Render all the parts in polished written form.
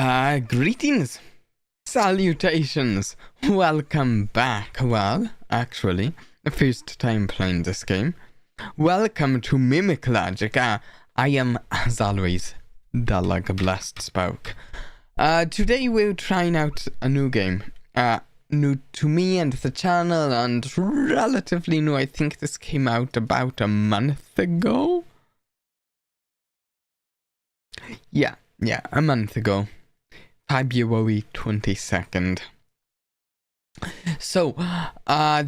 Greetings, salutations, welcome back. Well, actually, the first time playing this game. Welcome to Mimic Logic. I am, as always, the like blessed spoke. Today we're trying out a new game. New to me and the channel, and relatively new. I think this came out about a month ago. Yeah, a month ago. February 22nd. So,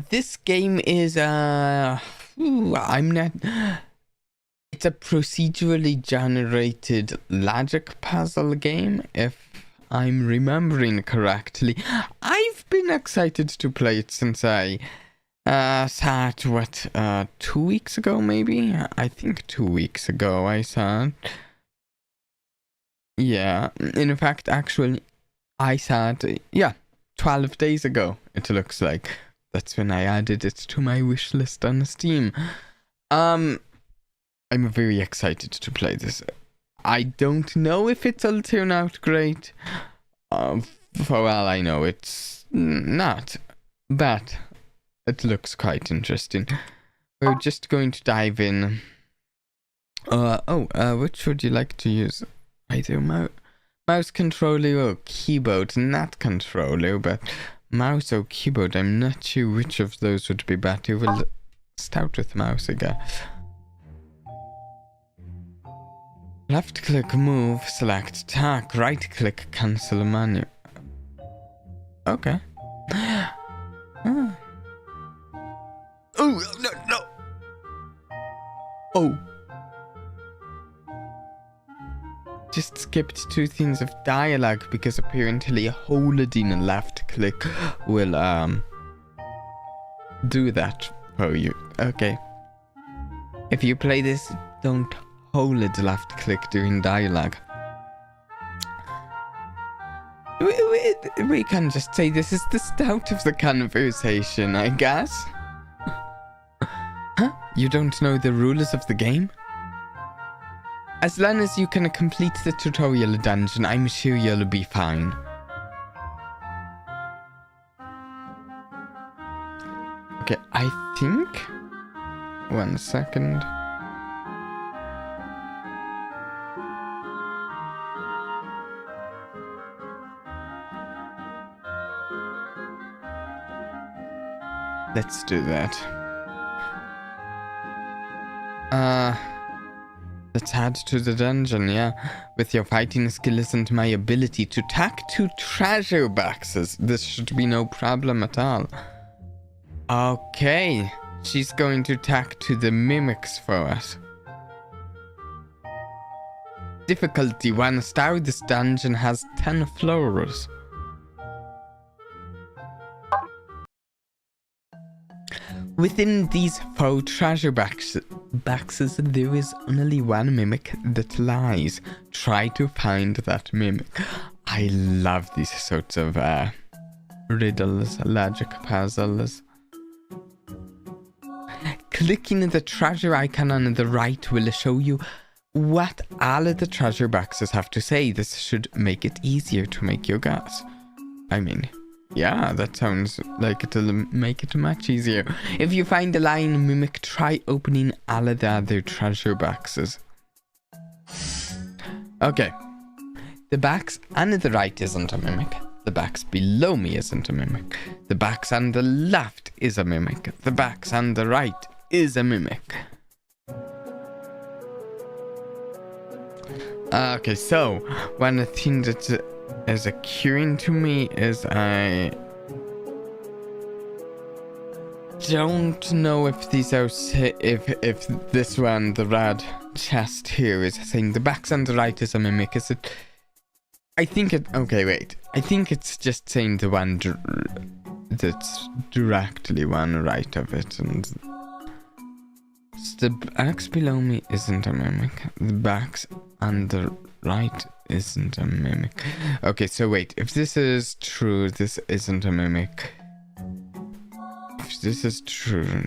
this game is, it's a procedurally generated logic puzzle game, if I'm remembering correctly. I've been excited to play it since I saw it, 2 weeks ago maybe? I think 2 weeks ago I saw it. Yeah, in fact, actually, I saw it, 12 days ago, it looks like. That's when I added it to my wish list on Steam. I'm very excited to play this. I don't know if it'll turn out great. For all I know, it's not. But it looks quite interesting. We're just going to dive in. Which would you like to use? Either mouse controller or keyboard. Not controller, but mouse or keyboard. I'm not sure which of those would be better. We'll start with mouse, I guess. Left click move, select attack, right click cancel menu. Okay. Oh, no. Oh. Just skipped 2 things of dialogue because apparently holding a left click will do that for you. Okay. If you play this, don't hold left click during dialogue. We can just say this is the start of the conversation, I guess. Huh? You don't know the rules of the game? As long as you can complete the tutorial dungeon, I'm sure you'll be fine. Okay, I think... 1 second. Let's do that. Let's head to the dungeon, yeah? With your fighting skills and my ability to tack 2 treasure boxes, this should be no problem at all. Okay, she's going to tack to the mimics for us. Difficulty 1 star. This dungeon has 10 floors. Within these 4 treasure boxes, there is only 1 mimic that lies. Try to find that mimic. I love these sorts of riddles, logic puzzles. Clicking the treasure icon on the right will show you what all of the treasure boxes have to say. This should make it easier to make your guess. I mean... yeah, that sounds like it'll make it much easier. If you find a lying mimic, try opening all of the other treasure boxes. Okay. The box on the right isn't a mimic. The box below me isn't a mimic. The box on the left is a mimic. The box on the right is a mimic. Okay, so one thing that is occurring to me is I don't know if these are if this one, the red chest here, is saying the box on the right is a mimic. Is it? I think it. Okay, wait. I think it's just saying the one that's directly one right of it, and the box below me isn't a mimic. The box on the right isn't a mimic. Okay, so wait, if this is true, this isn't a mimic. If this is true...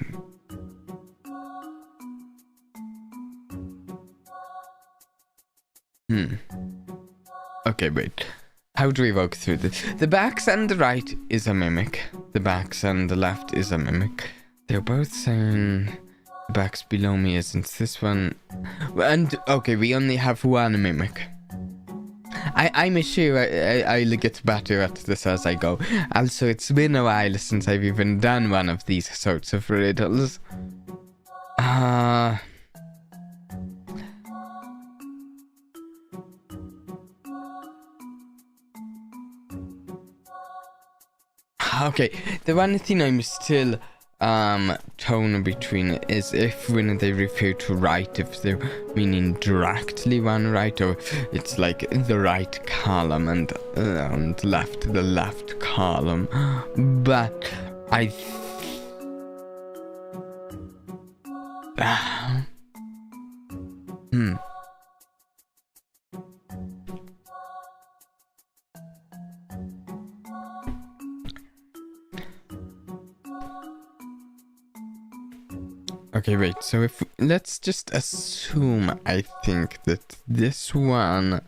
Okay, wait. How do we walk through this? The backs and the right is a mimic. The backs and the left is a mimic. They're both saying the backs below me isn't this one. And okay, we only have one mimic. I'm sure I'll get better at this as I go. Also, it's been a while since I've even done one of these sorts of riddles. Okay, the one thing I'm still torn between is if when they refer to right, if they're meaning directly one right, or it's like the right column and left, the left column. But I Okay, wait, so if let's just assume, I think that this one...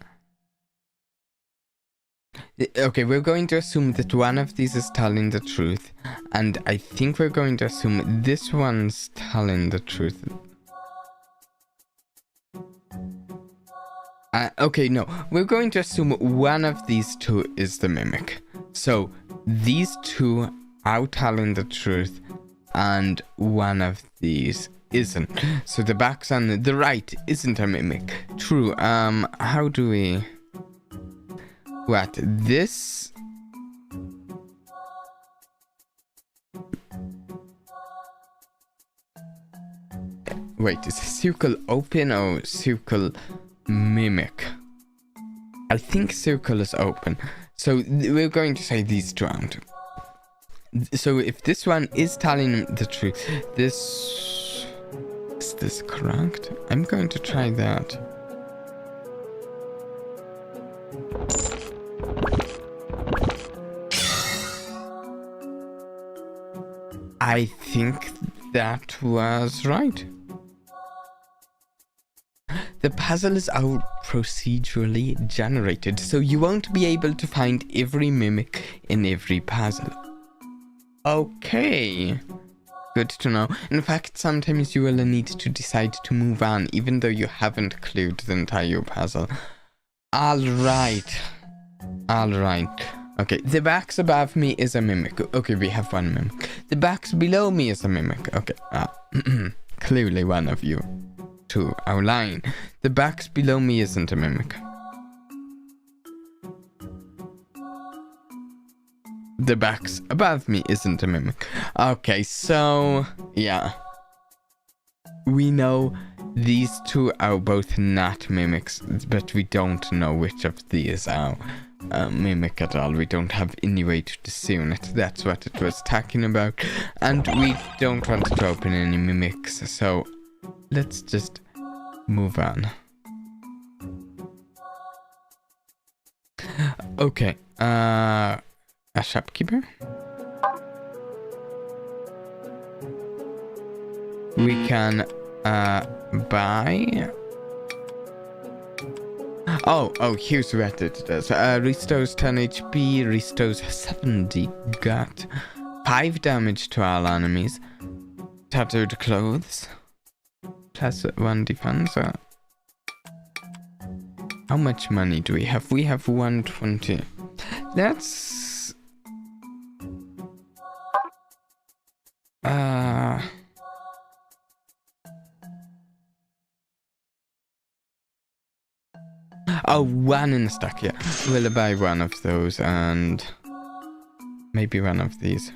Okay, we're going to assume that one of these is telling the truth, and I think we're going to assume this one's telling the truth. Okay, no, we're going to assume one of these two is the mimic. So, these two are telling the truth, and one of these isn't. So the backs and the right isn't a mimic. True. How do we... What? This... Wait, is circle open or circle mimic? I think circle is open. So we're going to say these two aren't. So if this one is telling the truth, is this correct? I'm going to try that. I think that was right. The puzzle is all procedurally generated, so you won't be able to find every mimic in every puzzle. Okay, good to know. In fact, sometimes you will need to decide to move on, even though you haven't cleared the entire puzzle. Alright. Okay, the box above me is a mimic. Okay, we have one mimic. The box below me is a mimic. Okay, clearly one of you two are lying. The box below me isn't a mimic. The box above me isn't a mimic. Okay, so yeah, we know these two are both not mimics, but we don't know which of these are mimic at all. We don't have any way to discern it. That's what it was talking about, and we don't want to open any mimics, so let's just move on. Okay, a shopkeeper. We can buy. Oh, here's what it does. Restores 10 HP, restores 70 gut, 5 damage to all enemies, tattered clothes, plus 1 defense. How much money do we have? We have 120. That's oh, one in stock, yeah. We'll buy one of those and maybe one of these.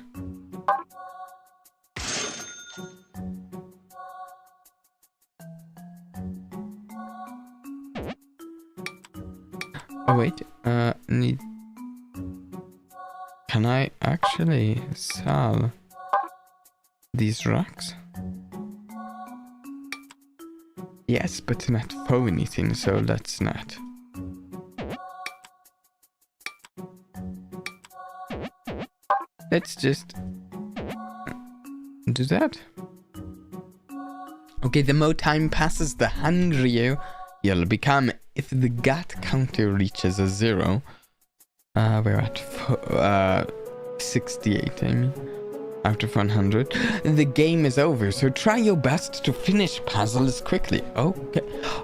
Oh wait, can I actually sell these rocks? Yes, but not for anything, so let's not. Let's just do that. Okay, the more time passes, the hungrier you'll become. If the gut counter reaches a 0, We're at 68, I mean, out of 100. The game is over, so try your best to finish puzzles quickly. Okay.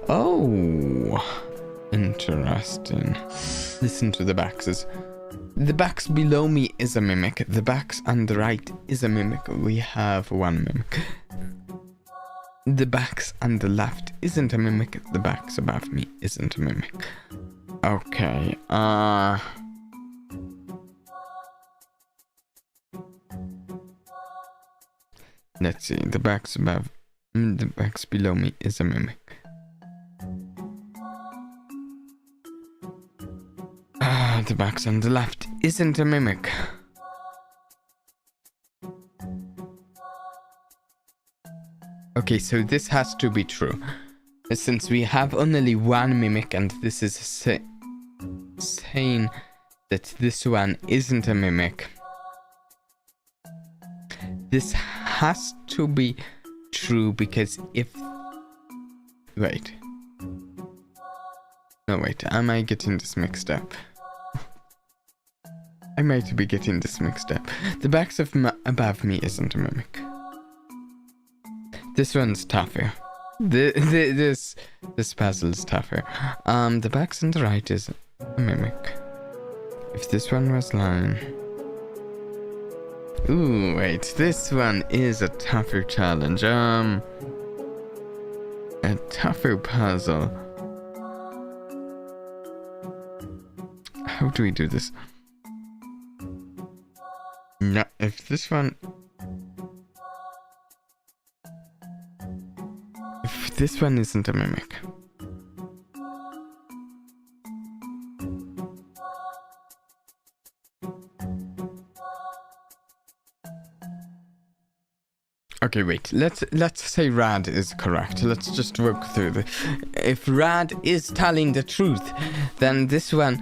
Oh, interesting. Listen to the boxes. The box below me is a mimic. The box on the right is a mimic. We have one mimic. The box on the left isn't a mimic. The box above me isn't a mimic. Okay, let's see. The box below me is a mimic. The box on the left isn't a mimic. Okay, so this has to be true. Since we have only one mimic and this is saying that this one isn't a mimic. This has to be true because if... Wait. No, wait. Am I getting this mixed up? I might be getting this mixed up. The box above me isn't a mimic. This one's tougher. This puzzle's tougher. The box on the right is a mimic. If this one was lying... Ooh, wait. This one is a tougher challenge. A tougher puzzle. How do we do this? No, if this one... If this one isn't a mimic. Okay, wait. Let's say Rad is correct. Let's just work through the... If Rad is telling the truth, then this one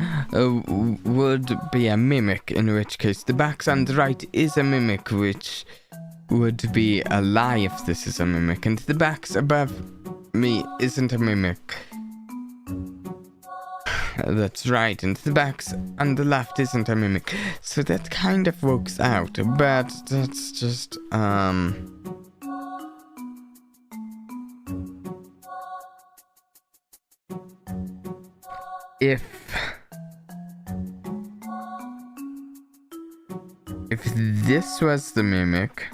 would be a mimic, in which case the box on the right is a mimic, which would be a lie if this is a mimic, and the box above me isn't a mimic. That's right, and the box on the left isn't a mimic. So that kind of works out, but that's just, If this was the mimic...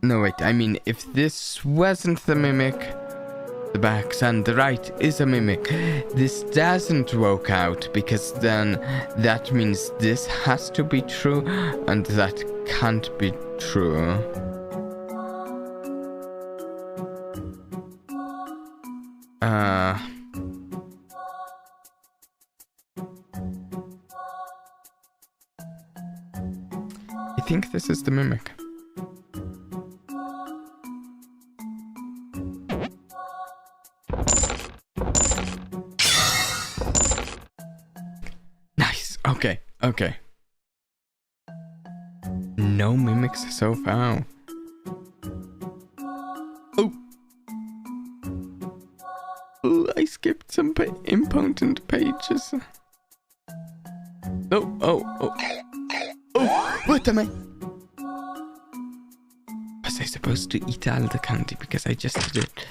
No, wait, I mean, if this wasn't the mimic, the box on the right is a mimic. This doesn't work out, because then that means this has to be true, and that can't be true. I think this is the mimic. Nice. Okay. Okay. No mimics so far. Oh, I skipped some important pages. Oh, what am I? Was I supposed to eat all the candy because I just did it?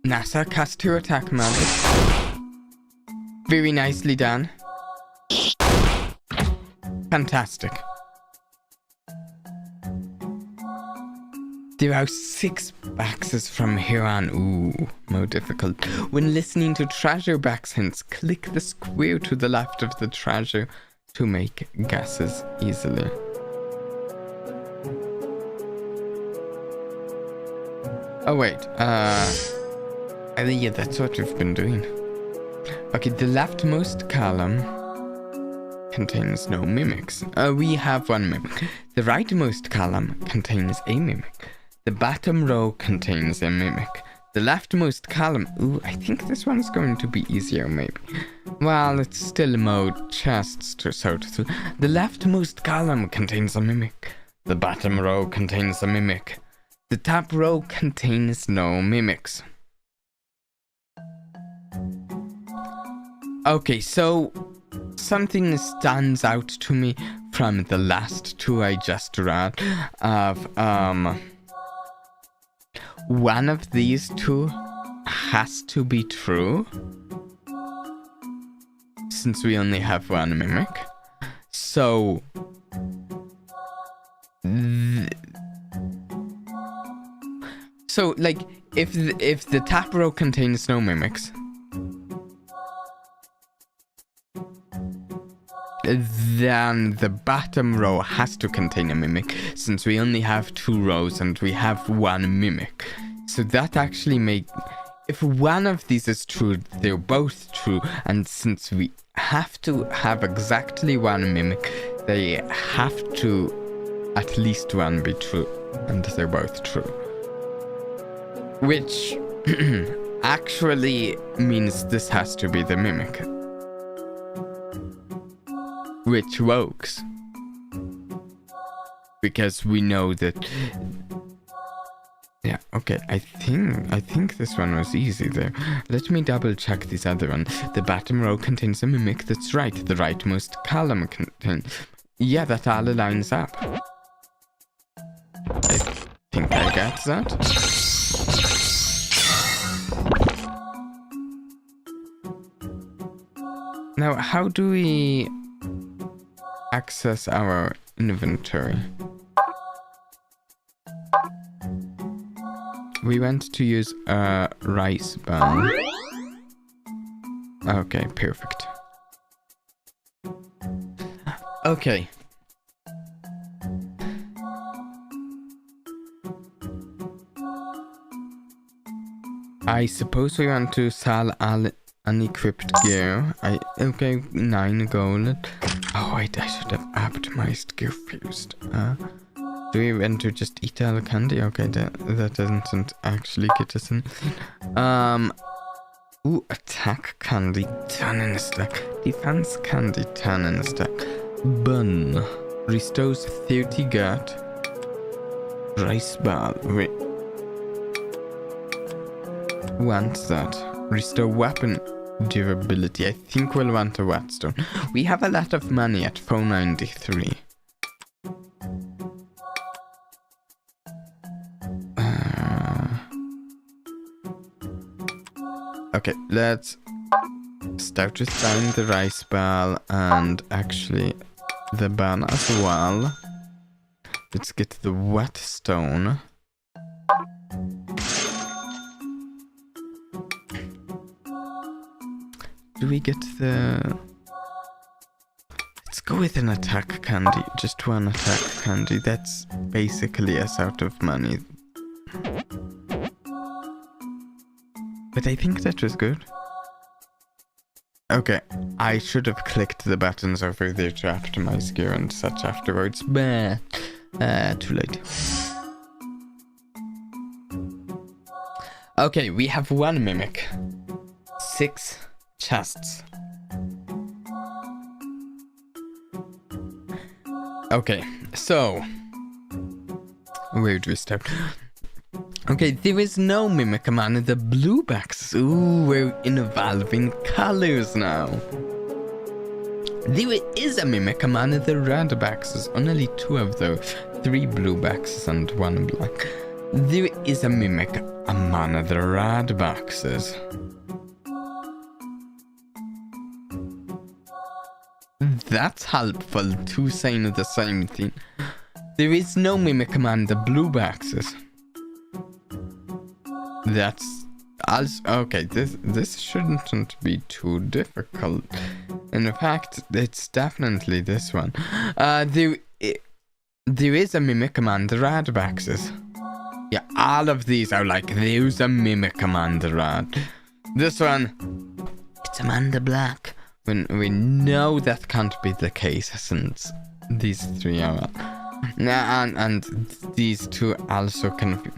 NASA cast to attack Mado. Very nicely done. Fantastic. There are 6 boxes from here on. Ooh, more difficult. When listening to treasure box hints, click the square to the left of the treasure to make guesses easily. Oh wait, yeah, that's what we've been doing. Okay, the leftmost column contains no mimics. We have one mimic. The rightmost column contains a mimic. The bottom row contains a mimic. The leftmost column... Ooh, I think this one's going to be easier, maybe. Well, it's still more chests to sort through. The leftmost column contains a mimic. The bottom row contains a mimic. The top row contains no mimics. Okay, so something stands out to me from the last two I just read of one of these two has to be true since we only have one mimic. So like if the top row contains no mimics, then the bottom row has to contain a mimic, since we only have 2 rows and we have 1 mimic. So that actually if one of these is true, they're both true, and since we have to have exactly 1 mimic, they have to at least 1 be true, and they're both true. Which actually means this has to be the mimic. Which works, because we know that. Yeah, okay, I think this one was easy there. Let me double check this other one. The bottom row contains a mimic, that's right. The rightmost column contains. Yeah, that all lines up. I think I got that. Now, how do we access our inventory? We went to use a rice bun. Okay, perfect. Okay. I suppose we want to sell all unequipped gear. Okay, 9 gold. Oh wait, I should have optimized gear first. Do we want to just eat all the candy? Okay, that doesn't actually get us in. Ooh, attack candy, 10 in a stack. Defense candy, 10 in a stack. Bun restores 30 gut. Rice ball. Wait. Wants that. Restore weapon durability. I think we'll want a whetstone. We have a lot of money at 493. Okay, let's start with buying the rice ball and actually the bun as well. Let's get the whetstone. Do we get the... Let's go with an attack candy. Just 1 attack candy. That's basically us out of money. But I think that was good. Okay, I should have clicked the buttons over there to optimize gear and such afterwards, but too late. Okay, we have 1 mimic. 6 chests. Okay, so where do we start? Okay, there is no mimic among the blue boxes. Ooh, we're involving colors now. There is a mimic among the red boxes. Only 2 of those. 3 blue boxes and 1 black. There is a mimic among the red boxes. That's helpful to saying the same thing. There is no mimic among the blue boxes. That's also okay. This shouldn't be too difficult. In fact, it's definitely this one. There is a mimic among the red boxes. Yeah, all of these are like there's a mimic among the red. This one, it's among the black. When we know that can't be the case since these 3 are. And these 2 also can be.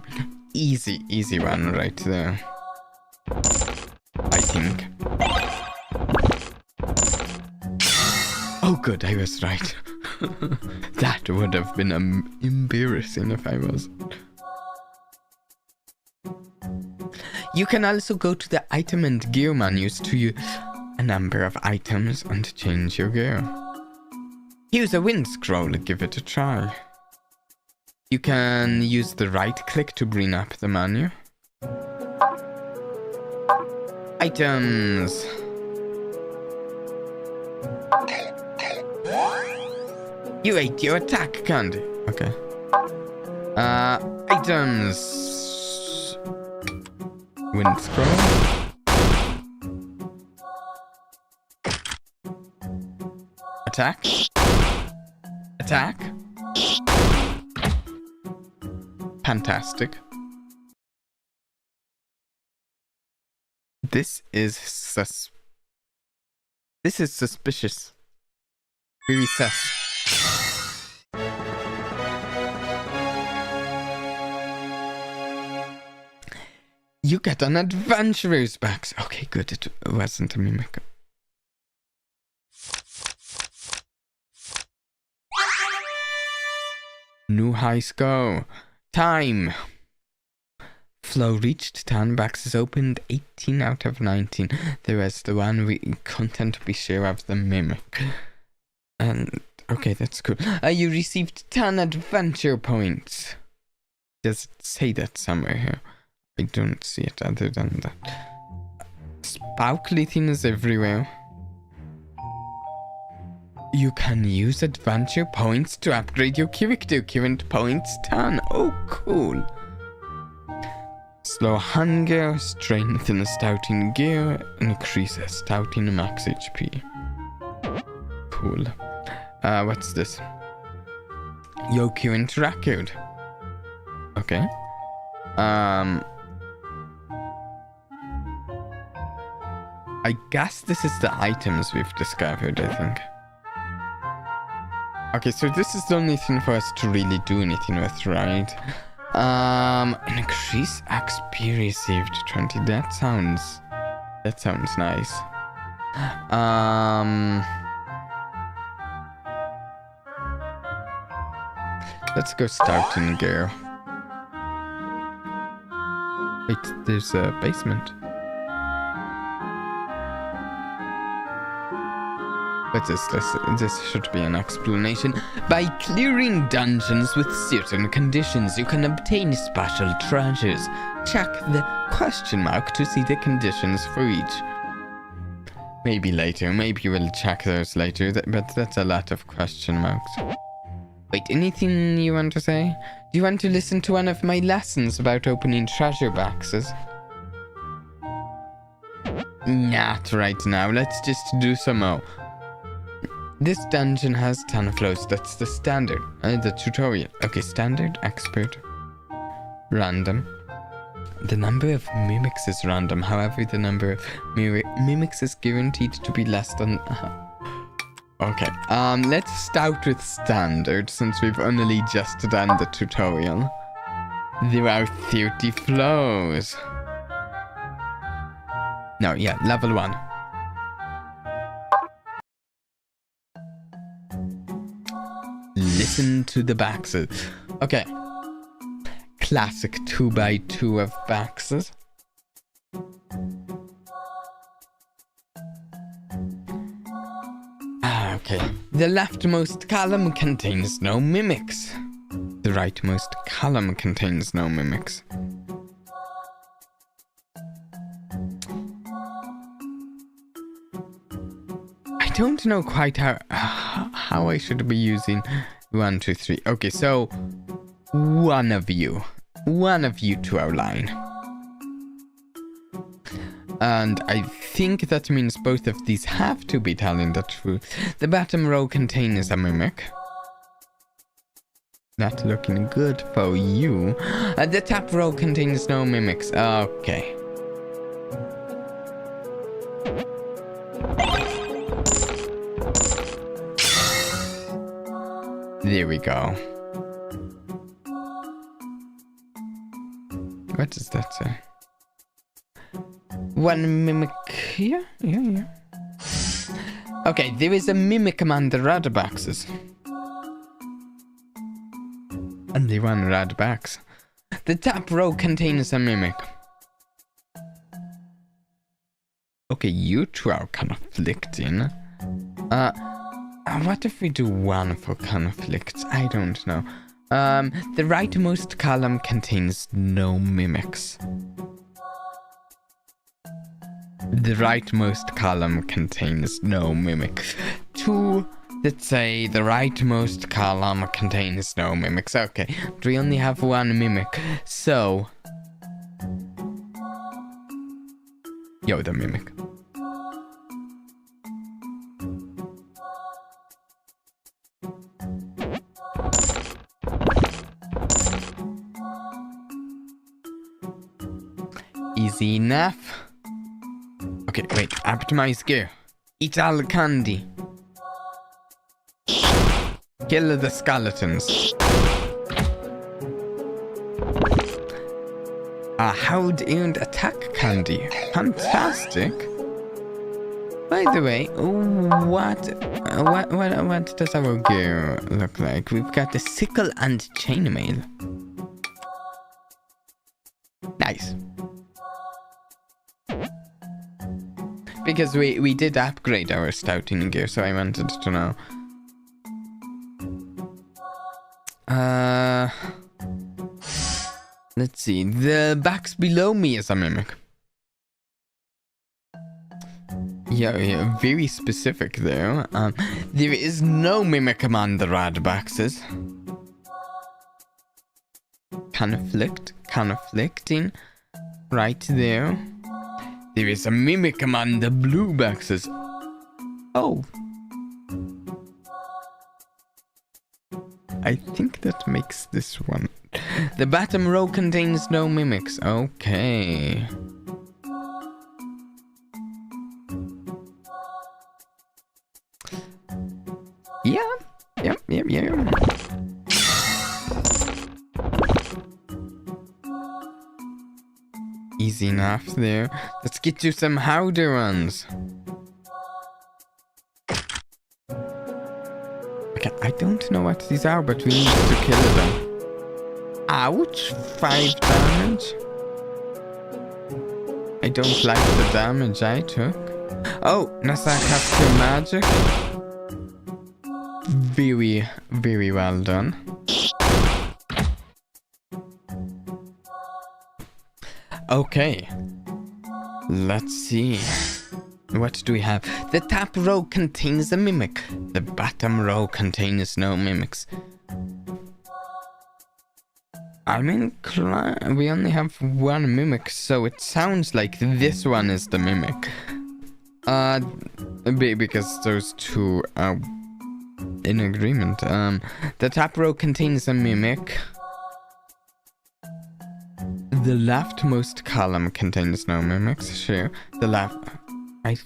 Easy one right there. I think. Oh good, I was right. That would have been embarrassing if I was. You can also go to the item and gear menus to use a number of items and change your gear. Here's a wind scroll, give it a try. You can use the right click to bring up the menu. Items. You ate your attack candy. Okay. Items. Wind scroll. Attack. Attack. Fantastic. This is suspicious. Very sus. You get an adventurer's box. Okay, good. It wasn't a mimic. New high score. Time. Flow reached 10 boxes opened 18 out of 19. There was the one we content to be sure of the mimic. And okay, that's cool. You received 10 adventure points. Does it say that somewhere here? I don't see it other than that. Sparkly things everywhere. You can use adventure points to upgrade your character. Current points 10. Oh, cool. Slow hunger, strengthen stouting gear, increase stouting max HP. Cool. What's this? Your current record. Okay. I guess this is the items we've discovered, I think. Okay, so this is the only thing for us to really do anything with, right? Increase XP received 20. That sounds nice. Let's go starting gear. Wait, there's a basement. What is this? This should be an explanation. By clearing dungeons with certain conditions, you can obtain special treasures. Check the question mark to see the conditions for each. Maybe later. Maybe we'll check those later. But that's a lot of question marks. Wait, anything you want to say? Do you want to listen to one of my lessons about opening treasure boxes? Not right now. Let's just do some more. This dungeon has 10 flows. That's the standard. The tutorial. Okay, standard, expert, random. The number of mimics is random. However, the number of mimics is guaranteed to be less than... Okay, let's start with standard since we've only just done the tutorial. There are 30 flows. No, yeah, level 1. Listen to the boxes. Okay. Classic 2x2 of boxes. Okay. The leftmost column contains no mimics. The rightmost column contains no mimics. I don't know quite how I should be using 1, 2, 3. Okay, so one of you to our line. And I think that means both of these have to be telling the truth. The bottom row contains a mimic. Not looking good for you. The top row contains no mimics. Okay. There we go. What does that say? One mimic here? Yeah. Okay, there is a mimic among the red boxes. Only one red box. The top row contains a mimic. Okay, you two are conflicting. What if we do one for conflicts? I don't know. The rightmost column contains no mimics. The rightmost column contains no mimics. 2, let's say the rightmost column contains no mimics. Okay, we only have one mimic. So, the mimic. Easy enough. Okay, wait. Optimize gear. Eat all the candy. Kill the skeletons. How'd earned attack candy. Fantastic. By the way, what does our gear look like? We've got the sickle and chainmail. Nice. Because we did upgrade our stouting gear, so I wanted to know. Let's see. The box below me is a mimic. Yeah, very specific there. There is no mimic among the rad boxes. Conflicting. Right there. There is a mimic among the blue boxes. Oh. I think that makes this one. The bottom row contains no mimics. Okay. Yeah. Easy enough there. Let's get you some harder ones. Okay, I don't know what these are, but we need to kill them. Ouch! 5 damage. I don't like the damage I took. Oh, Nasa cast your magic. Very, very well done. Okay. Let's see. What do we have? The top row contains a mimic. The bottom row contains no mimics. I mean, we only have one mimic, so it sounds like this one is the mimic. Because those two are in agreement. The top row contains a mimic. The leftmost column contains no mimics. Sure. I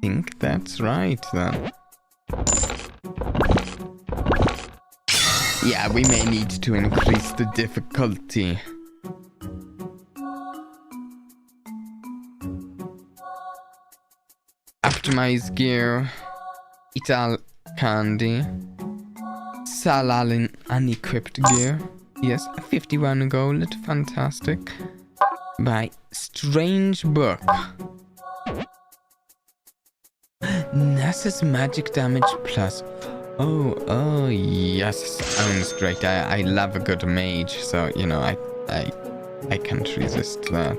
think that's right then. Yeah, we may need to increase the difficulty. Optimize gear. Eat all candy. Sell all unequipped gear. Yes, 51 gold. Fantastic. Buy strange book. NASA's magic damage plus. Oh, yes. Sounds great. I love a good mage, so, I can't resist that.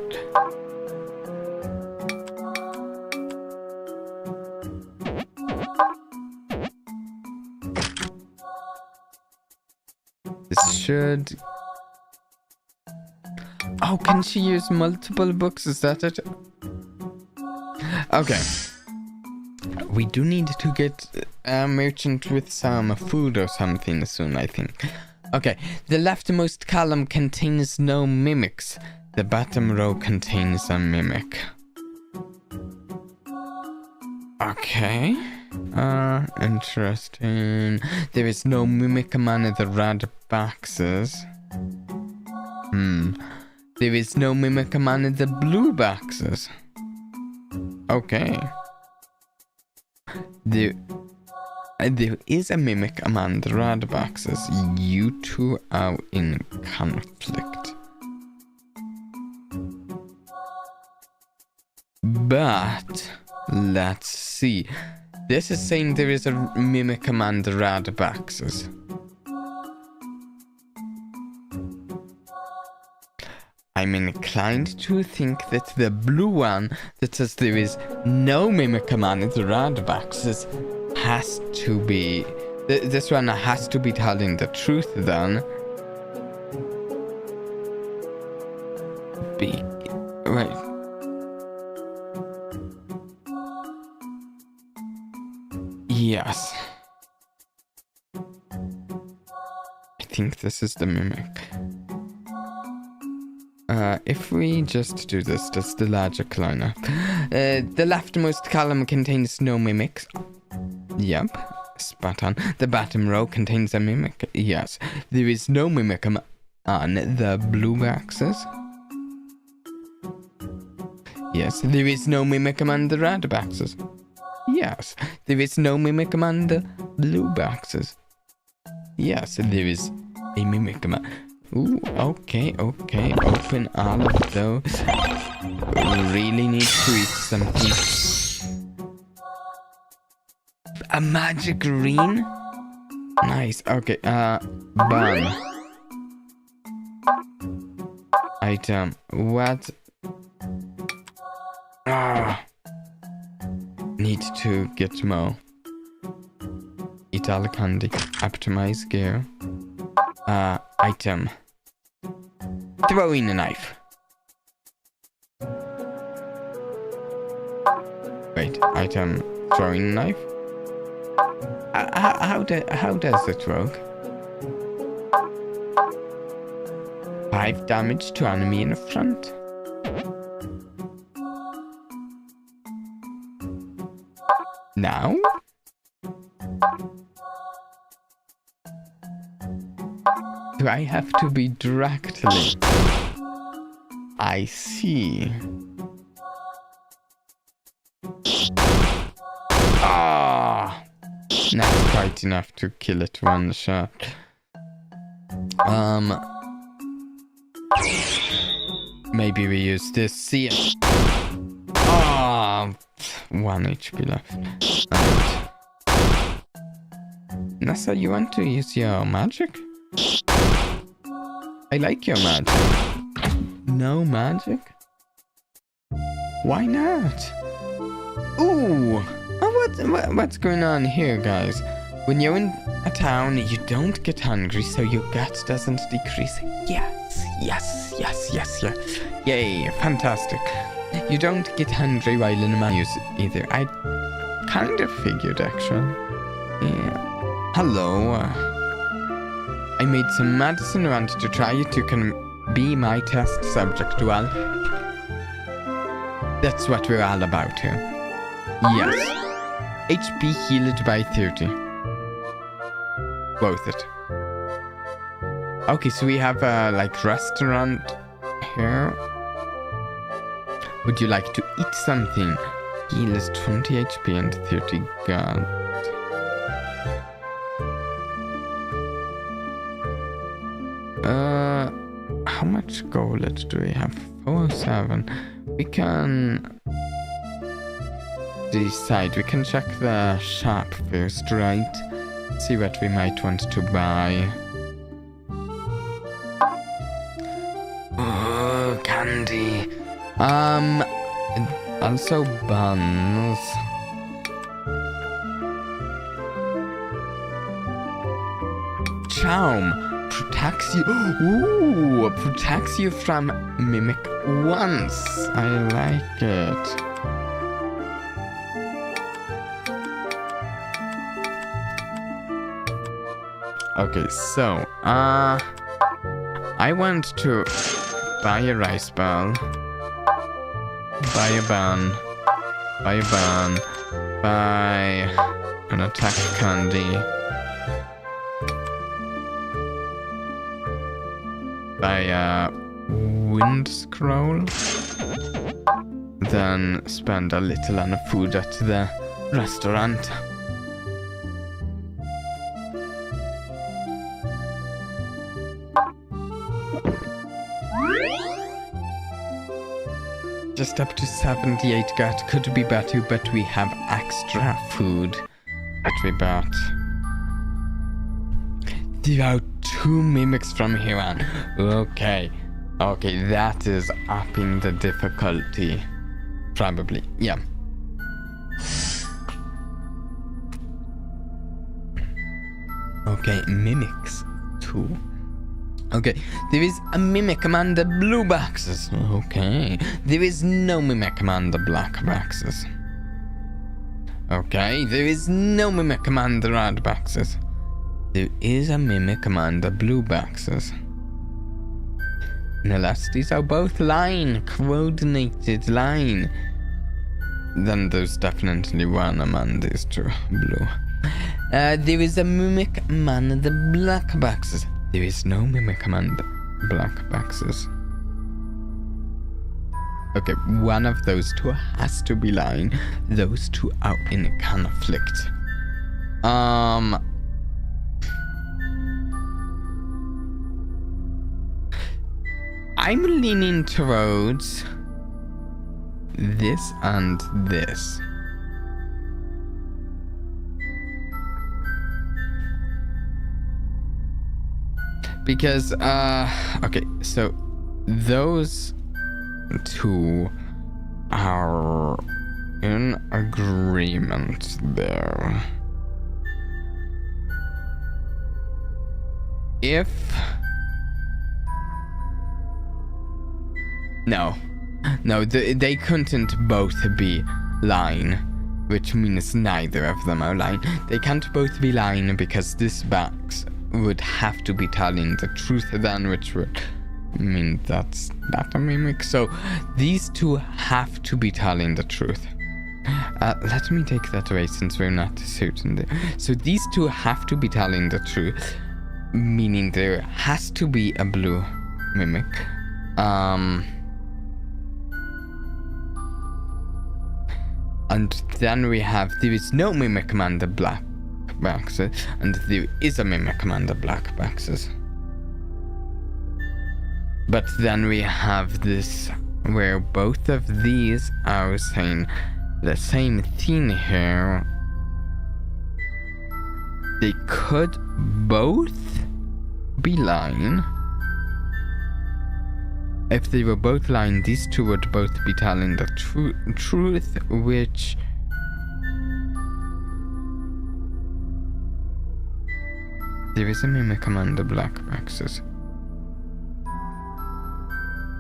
This should... Oh, can she use multiple books? Is that it? Okay. We do need to get a merchant with some food or something soon, I think. Okay, the leftmost column contains no mimics. The bottom row contains a mimic. Okay. Interesting. There is no mimic among the red boxes. There is no mimic among the blue boxes. Okay. There is a mimic among the red boxes. You two are in conflict. But Let's see. This is saying there is a mimic among the red boxes. I'm inclined to think that the blue one that says there is no mimic among the red boxes has to be... This one has to be telling the truth then. Wait. Yes. I think this is the mimic. If we just do this, that's the logic liner. The leftmost column contains no mimics. Yep, spot on. The bottom row contains a mimic. Yes, there is no mimic on the blue boxes. Yes, there is no mimic among the red boxes. Yes, there is no mimic among the blue boxes. Yes, there is a mimic among... Ooh, okay. Open all of those. Really need to eat something. A magic green? Nice, okay, bun. Item, what? Need to get more. Eat all the candy. Optimize gear. Item. Throwing a knife. Wait, item. Throwing a knife? How does it work? 5 damage to enemy in front. Now? Do I have to be directly? I see. Ah, not quite enough to kill it one shot. Maybe we use this. See it. Ah, 1 HP left. Nessa, you want to use your magic? I like your magic. No magic? Why not? Ooh! Oh, what's going on here, guys? When you're in a town, you don't get hungry, so your gut doesn't decrease. Yes. Yay, fantastic. You don't get hungry while in a manus either. I kind of figured, actually. Yeah. Hello. I made some medicine, wanted to try it. You can be my test subject. Well, that's what we're all about here. Yes. HP healed by 30. Worth it. Okay, so we have a, restaurant here. Would you like to eat something? Heal is 20 HP and 30 gold. How much gold do we have? 407. We can decide. We can check the shop first, right? See what we might want to buy. Oh, candy. Also buns. Charm protects you. Ooh, protects you from mimic once. I like it. Okay, so I want to buy a rice ball, buy a bun, buy an attack candy, buy a wind scroll, then spend a little on food at the restaurant. just up to 78 gat. Could be better, but we have extra food that we bought. There are 2 mimics from here on. Okay, that is upping the difficulty. Probably, yeah. Okay, mimics 2. Okay, there is a mimic among the blue boxes. Okay, there is no mimic among the black boxes. Okay, there is no mimic among the red boxes. There is a mimic among the blue boxes. Unless these are both coordinated line. Then there's definitely one among these 2 blue. There is a mimic among the black boxes. There is no mimic among the black boxes. Okay, one of those 2 has to be lying. Those 2 are in conflict. I'm leaning towards this and this. Because, okay, so those 2 are in agreement there. If... No, they couldn't both be lying, which means neither of them are lying. They can't both be lying because this box would have to be telling the truth then, which would mean that's not a mimic. So these 2 have to be telling the truth. Let me take that away since we're not certain there. So these 2 have to be telling the truth, meaning there has to be a blue mimic. And then we have, there is no mimic among the black boxes, and there is a mimic among the black boxes. But then we have this, where both of these are saying the same thing here. They could both be lying. If they were both lying, these 2 would both be telling the truth, which... There is a mimic among the black boxes.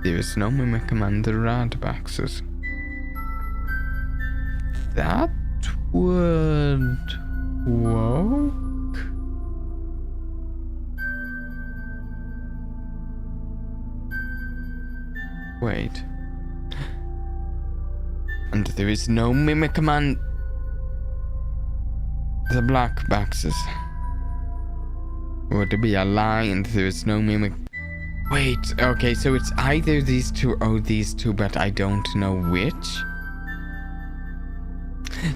There is no mimic among the red boxes. That would work. Wait. And there is no mimic among the black boxes. Would it be a lie and there is no mimic? Wait, okay, so it's either these 2 or these 2, but I don't know which.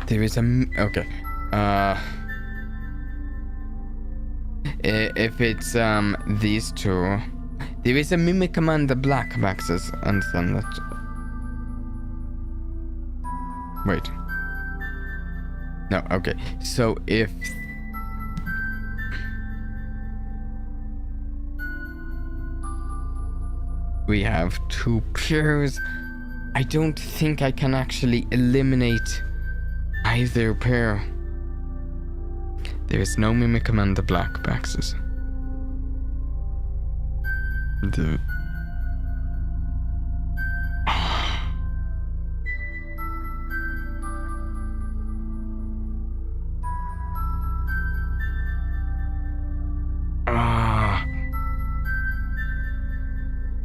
There is a... Okay. If it's these 2... There is a mimic among the black boxes, and then that... Wait. No, okay. So if... we have 2 pairs, I don't think I can actually eliminate either pair. There is no mimic among the black boxes.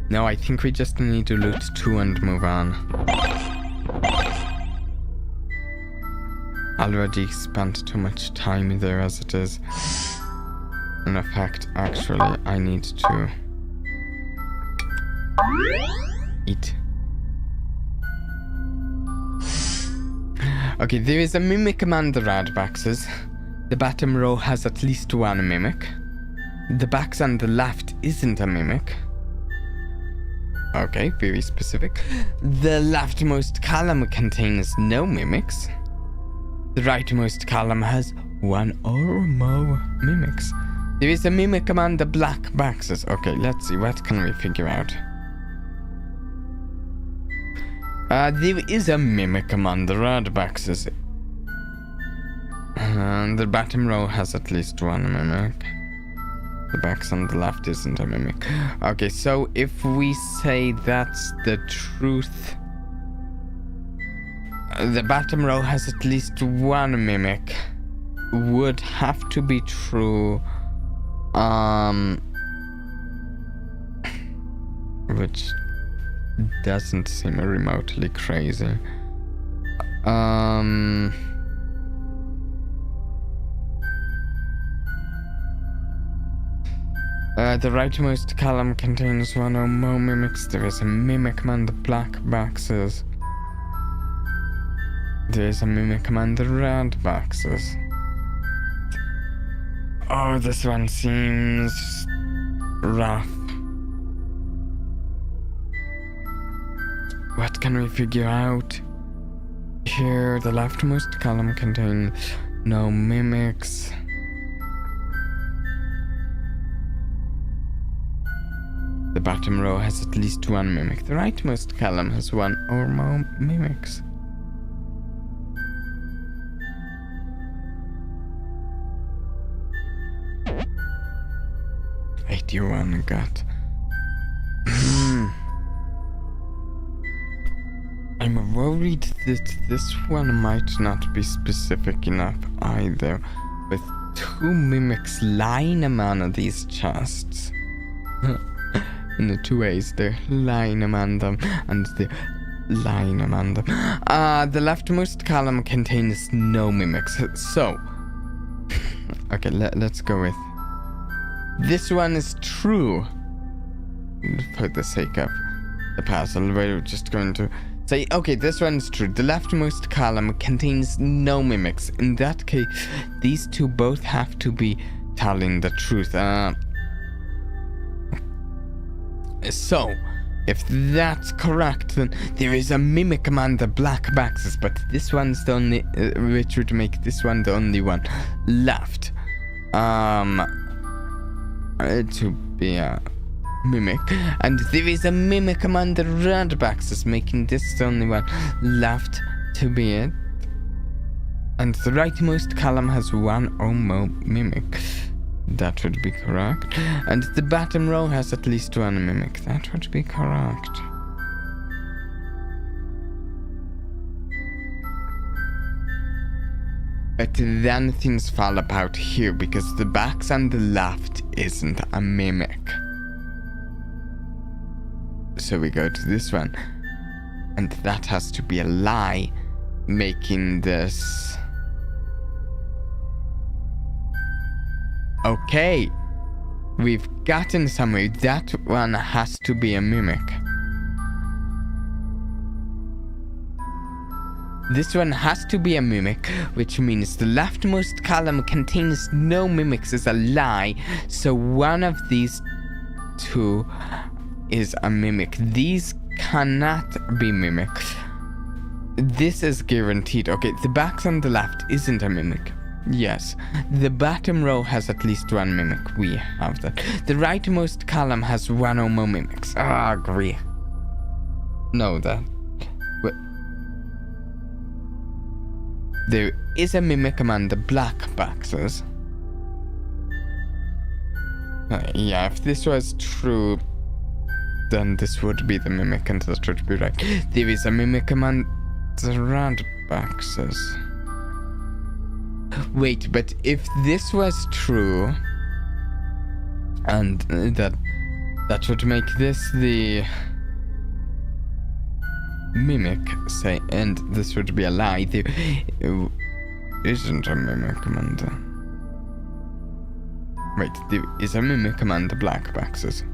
No, I think we just need to loot 2 and move on. Already spent too much time there as it is. In fact, actually, I need to eat. Okay, there is a mimic among the red boxes. The bottom row has at least 1 mimic. The box on the left isn't a mimic. Okay, very specific. The leftmost column contains no mimics. The rightmost column has one or more mimics. There is a mimic among the black boxes. Okay, let's see. What can we figure out? There is a mimic among the red boxes. The bottom row has at least one mimic. The box on the left isn't a mimic. Okay, so if we say that's the truth, the bottom row has at least one mimic. Would have to be true. Which doesn't seem remotely crazy. The rightmost column contains one or more mimics. There is a mimic among the black boxes. There is a mimic among the red boxes. Oh, this one seems rough. What can we figure out? Here, the leftmost column contains no mimics. The bottom row has at least one mimic. The rightmost column has one or more mimics. '81 got. I'm worried that this one might not be specific enough either, with two mimics lying among these chests. In the two ways, they're lying among them, and they're lying among them. The leftmost column contains no mimics, so... Okay, let's go with... This one is true. For the sake of the puzzle, we're just going to say, okay, this one's true. The leftmost column contains no mimics. In that case, these two both have to be telling the truth. So, if that's correct, then there is a mimic among the black boxes, but this one's the only, which would make this one the only one left. To be a mimic. And there is a mimic among the red boxes, making this the only one left to be it. And the rightmost column has one or more mimic. That would be correct. And the bottom row has at least one mimic. That would be correct. But then things fall apart here because the box on the left isn't a mimic. So we go to this one. And that has to be a lie, making this... Okay, we've gotten somewhere. That one has to be a mimic. This one has to be a mimic, which means the leftmost column contains no mimics is a lie, so one of these two is a mimic. These cannot be mimics. This is guaranteed. Okay, the box on the left isn't a mimic. Yes, the bottom row has at least one mimic. We have that. The rightmost column has one or more mimics. Ah, agree. No, that... There is a mimic among the black boxes. Yeah, if this was true, then this would be the mimic and that would be right. There is a mimic among the red boxes. Wait, but if this was true, and that would make this the mimic, say, and this would be a lie. There isn't a mimic among the... Wait, there is a mimic among the black boxes.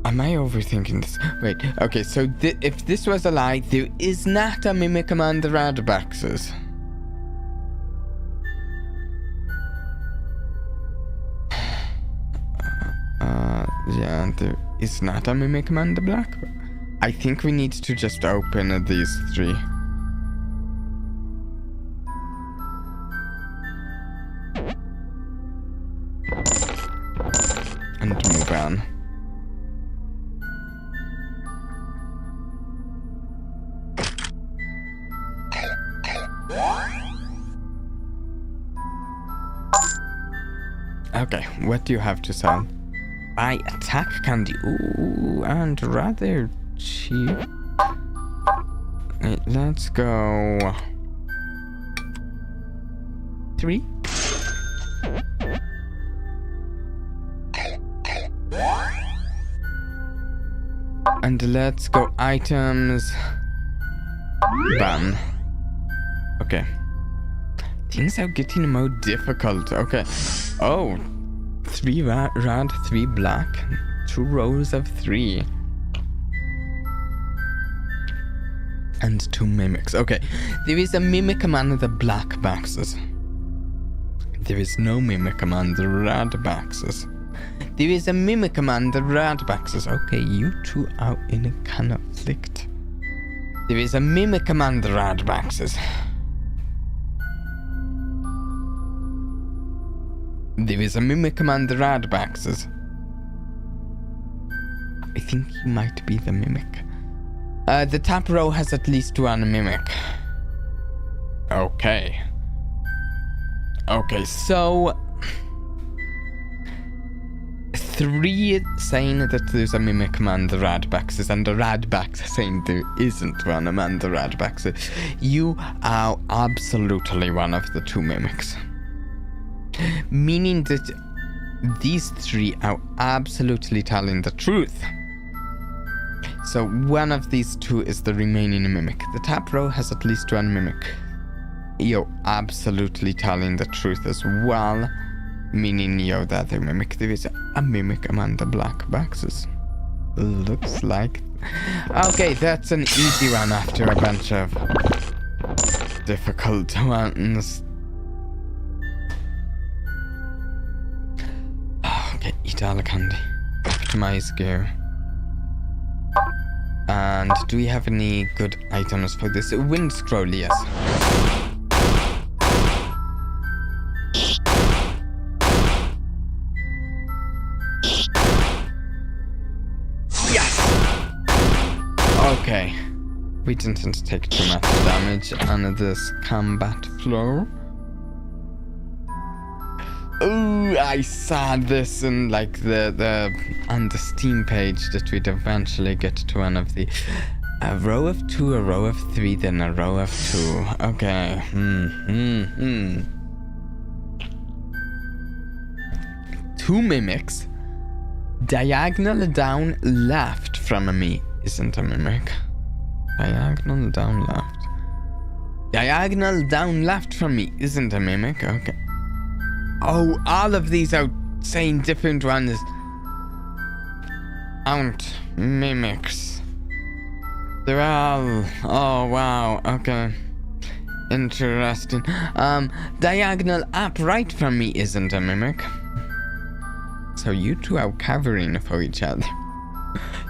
Am I overthinking this? Wait, okay, so if this was a lie, there is not a mimic among the red boxes. Yeah, there is not a mimic man the black. I think we need to just open these 3. And move on. Okay, what do you have to sell? Buy attack candy. Ooh, and rather cheap. Let's go 3. And let's go items. Bam. Okay. Things are getting more difficult. Okay. Oh. 3 red, 3 black. 2 rows of 3. And 2 mimics. Okay. There is a mimic among the black boxes. There is no mimic among the red boxes. There is a mimic among the red boxes. Okay, you 2 are in a conflict. There is a mimic among the red boxes. There is a mimic among the red boxes. I think you might be the mimic. The top row has at least 1 mimic. Okay. Okay, so 3 saying that there's a mimic among the red boxes, and the red box saying there isn't one among the red boxes. You are absolutely one of the 2 mimics. Meaning that these 3 are absolutely telling the truth. So one of these 2 is the remaining mimic. The top row has at least 1 mimic. You're absolutely telling the truth as well. Meaning you're the other mimic. There is a mimic among the black boxes. Looks like. Okay, that's an easy one after a bunch of difficult ones. Okay, eat all the candy. Back to my gear. And do we have any good items for this? Wind scroll, yes. Okay, we didn't take too much damage on this combat floor. Ooh, I saw this in like the on the Steam page that we'd eventually get to one of the a row of 2, a row of 3, then a row of 2. Okay. 2 mimics. Diagonal down left from me isn't a mimic. Diagonal down left. Diagonal down left from me isn't a mimic. Okay. Oh, all of these are saying different ones aren't mimics. They're all... Oh, wow. Okay. Interesting. Diagonal up right from me isn't a mimic. So you 2 are covering for each other.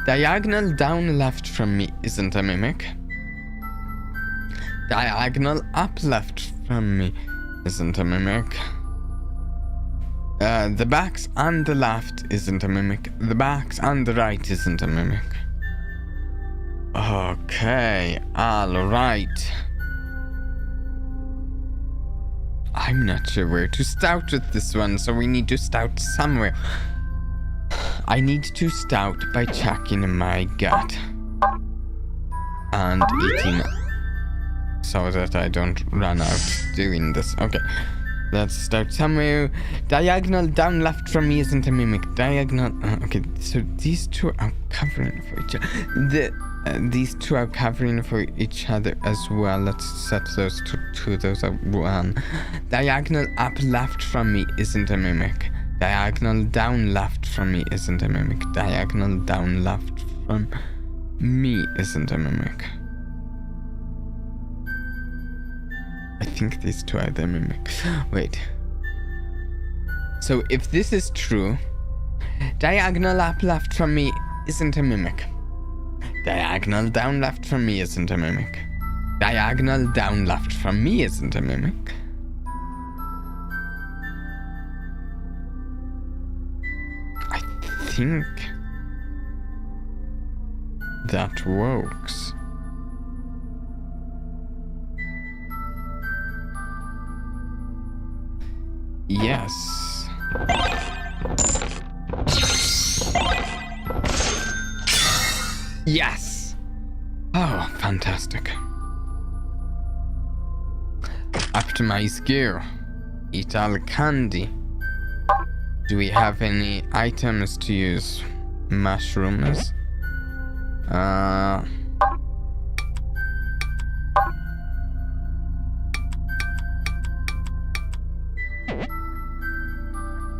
Diagonal down left from me isn't a mimic. Diagonal up left from me isn't a mimic. The box on the left isn't a mimic. The box on the right isn't a mimic. Okay, alright. I'm not sure where to start with this one, so we need to start somewhere. I need to start by checking my gut and eating so that I don't run out doing this. Okay, let's start somewhere. Diagonal down left from me isn't a mimic. Diagonal... okay, so these 2 are covering for each other. These 2 are covering for each other as well. Let's set those two. Those are 1. Diagonal up left from me isn't a mimic. Diagonal down left from me isn't a mimic. Diagonal down left from me isn't a mimic. I think these 2 are the mimic. Wait. So if this is true, Diagonal up left from me isn't a mimic. Diagonal down left from me isn't a mimic. Diagonal down left from me isn't a mimic. I think that works. Yes. Yes! Oh, fantastic. Optimize gear. Eat all candy. Do we have any items to use? Mushrooms?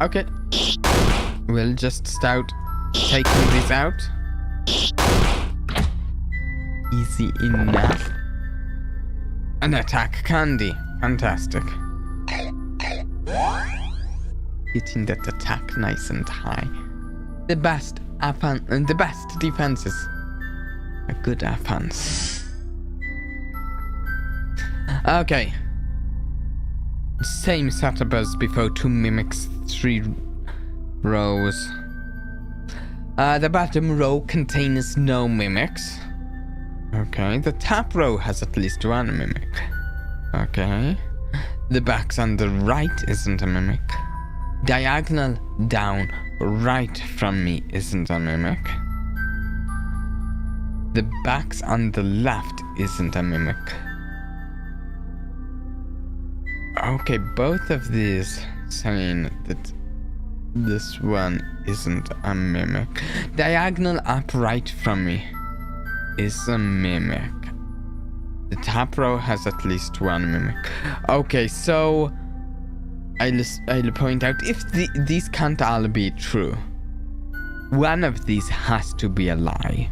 Okay. We'll just start taking these out. Easy enough. An attack candy. Fantastic. Hitting that attack nice and high. The best defenses. A good offense. Okay. Same setup as before. 2 mimics, 3 rows. The bottom row contains no mimics. Okay, the top row has at least 1 mimic. Okay. The box on the right isn't a mimic. Diagonal down right from me isn't a mimic. The box on the left isn't a mimic. Okay, both of these saying that this one isn't a mimic. Diagonal up right from me is a mimic. The top row has at least 1 mimic. Okay, so I'll point out if these can't all be true. One of these has to be a lie.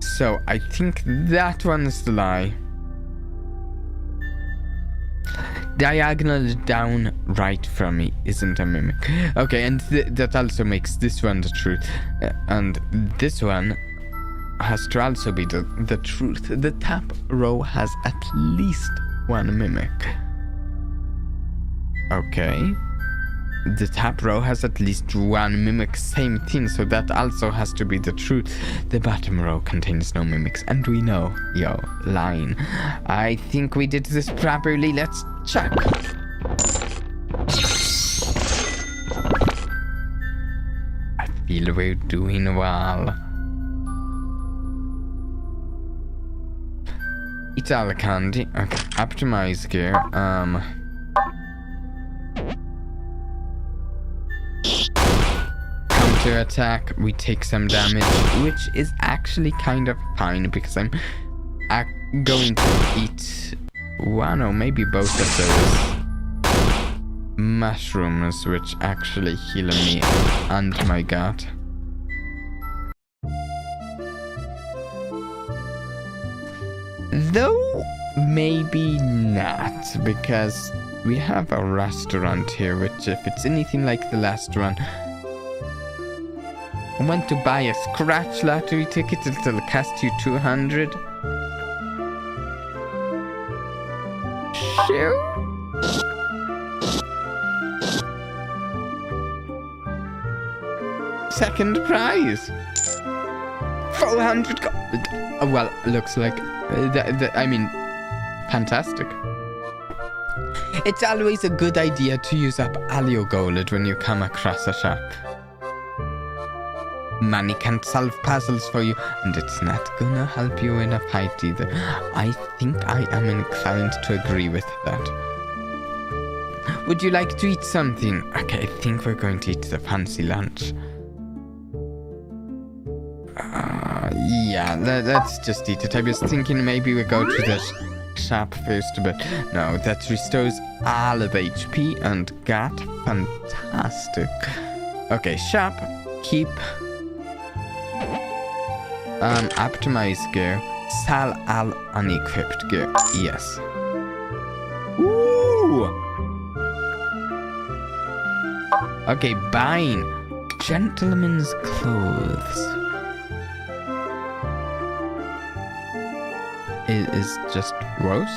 So I think that one is the lie. Diagonal down right from me isn't a mimic. Okay, and that also makes this one the truth. And this one has to also be the truth. The top row has at least 1 mimic. Okay. The top row has at least 1 mimic, same thing, so that also has to be the truth. The bottom row contains no mimics, and we know, lying. I think we did this properly. Let's check. I feel we're doing well. Eat all the candy. Okay, optimize gear. Counter attack. We take some damage, which is actually kind of fine because I'm going to eat 1 or maybe both of those mushrooms, which actually heal me and my gut. Though maybe not, because we have a restaurant here, which if it's anything like the last one, I want to buy a scratch lottery ticket. It'll cost you 200. Sure. Second prize. 400 gold. Well, looks like I mean, fantastic. It's always a good idea to use up all your gold when you come across a shop. Money can't solve puzzles for you, and it's not gonna help you in a fight either. I think I am inclined to agree with that. Would you like to eat something? Okay, I think we're going to eat the fancy lunch. Yeah, let's just eat it. I was thinking maybe we go to the shop first, but no, that restores all of HP and gut. Fantastic. Okay, shop, keep, optimize gear, sell all unequipped gear. Yes. Ooh! Okay, buying gentlemen's clothes. It is just rose?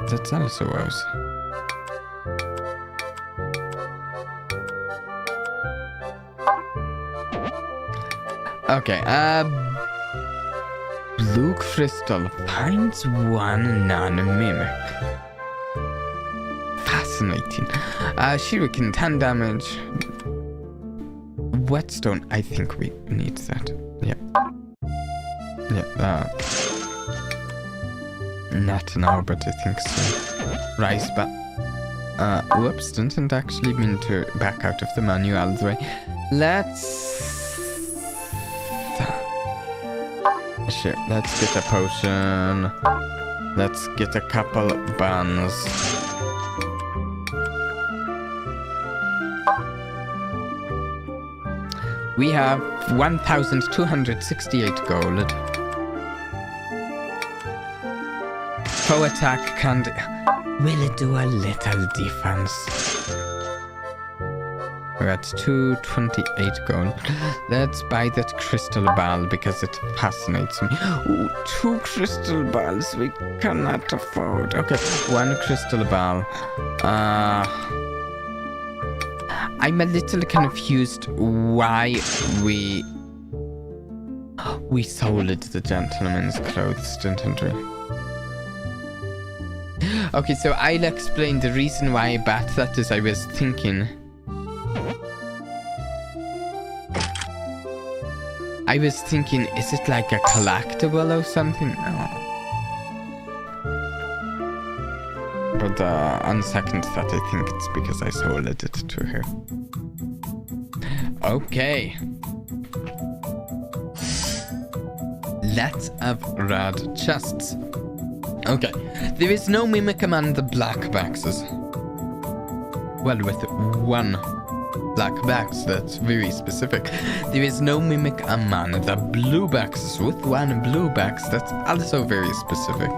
That's also rose. Okay, blue crystal finds one non-mimic. Fascinating. Shuriken 10 damage. Whetstone, I think we need that. Yeah. Yeah, not now, but I think so. Rice, but whoops, didn't actually mean to back out of the menu all the way. Sure, let's get a potion. Let's get a couple buns. We have 1,268 gold. Foe attack can will it do a little defense? We're at 228 gold. Let's buy that crystal ball because it fascinates me. Ooh, 2 crystal balls we cannot afford. Okay, 1 crystal ball. I'm a little confused why we sold the gentleman's clothes, didn't we? Okay, so I'll explain the reason why I bought that is I was thinking. Is it like a collectible or something? No. But on second thought, I think it's because I sold it to her. Okay. Let's have red chests. Okay. There is no mimic among the black boxes. Well, with 1 black box, that's very specific. There is no mimic among the blue boxes. With 1 blue box, that's also very specific.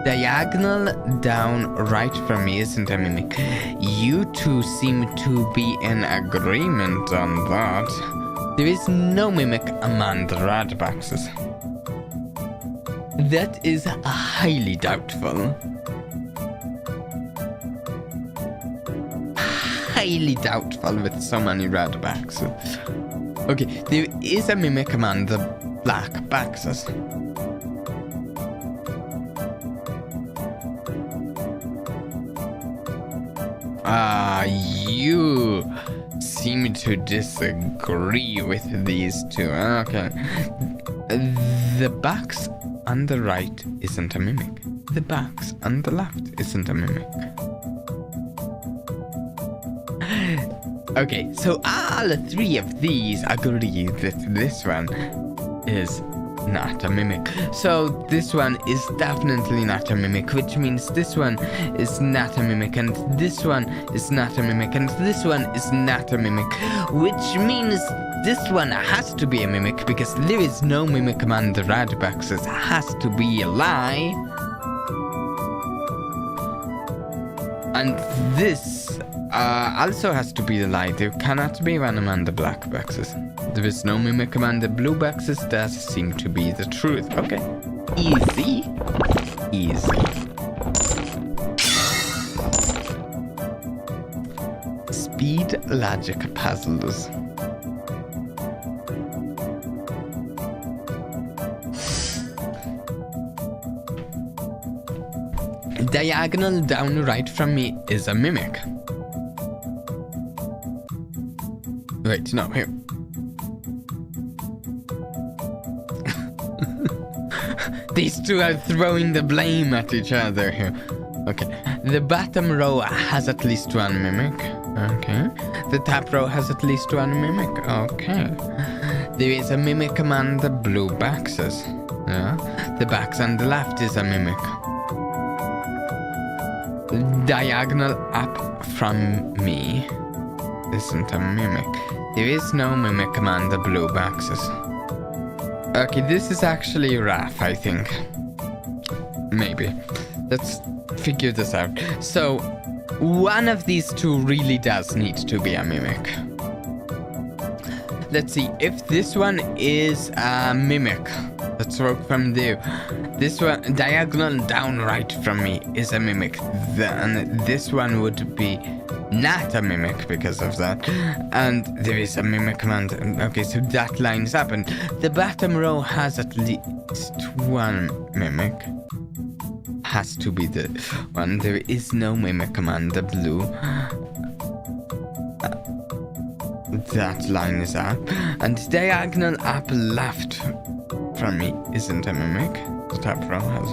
Diagonal down right from me isn't a mimic. You two seem to be in agreement on that. There is no mimic among the red boxes. That is highly doubtful. Highly doubtful with so many red boxes. Okay, there is a mimic among the black boxes. You seem to disagree with these two. Okay. The box on the right isn't a mimic. The box on the left isn't a mimic. Okay, so all 3 of these agree that this one is not a mimic. So this one is definitely not a mimic, which means this one is not a mimic, and this one is not a mimic, and this one is not a mimic, which means this one has to be a mimic because there is no mimic among the red boxes. Has to be a lie. And this also has to be a lie. There cannot be one among the black boxes. There is no mimic among the blue boxes. That seems to be the truth. Okay. Easy. Easy. Speed logic puzzles. Diagonal down right from me is a mimic. Wait, no, here. These two are throwing the blame at each other here. Okay, the bottom row has at least 1 mimic. Okay, the top row has at least 1 mimic. Okay, there is a mimic among the blue boxes. Yeah, the box on the left is a mimic. Diagonal up from me isn't a mimic. There is no mimic among the blue boxes. Okay, this is actually rough, I think. Maybe. Let's figure this out. So, One of these two really does need to be a mimic. Let's see, if this one is a mimic, let's work from there. This one, diagonal down right from me, is a mimic. Then this one would be not a mimic because of that. And there is a mimic command. Okay, so that lines up. And the bottom row has at least one mimic. Has to be the one. There is no mimic command, the blue. That line is up. And diagonal up left from me isn't a mimic. The top row has.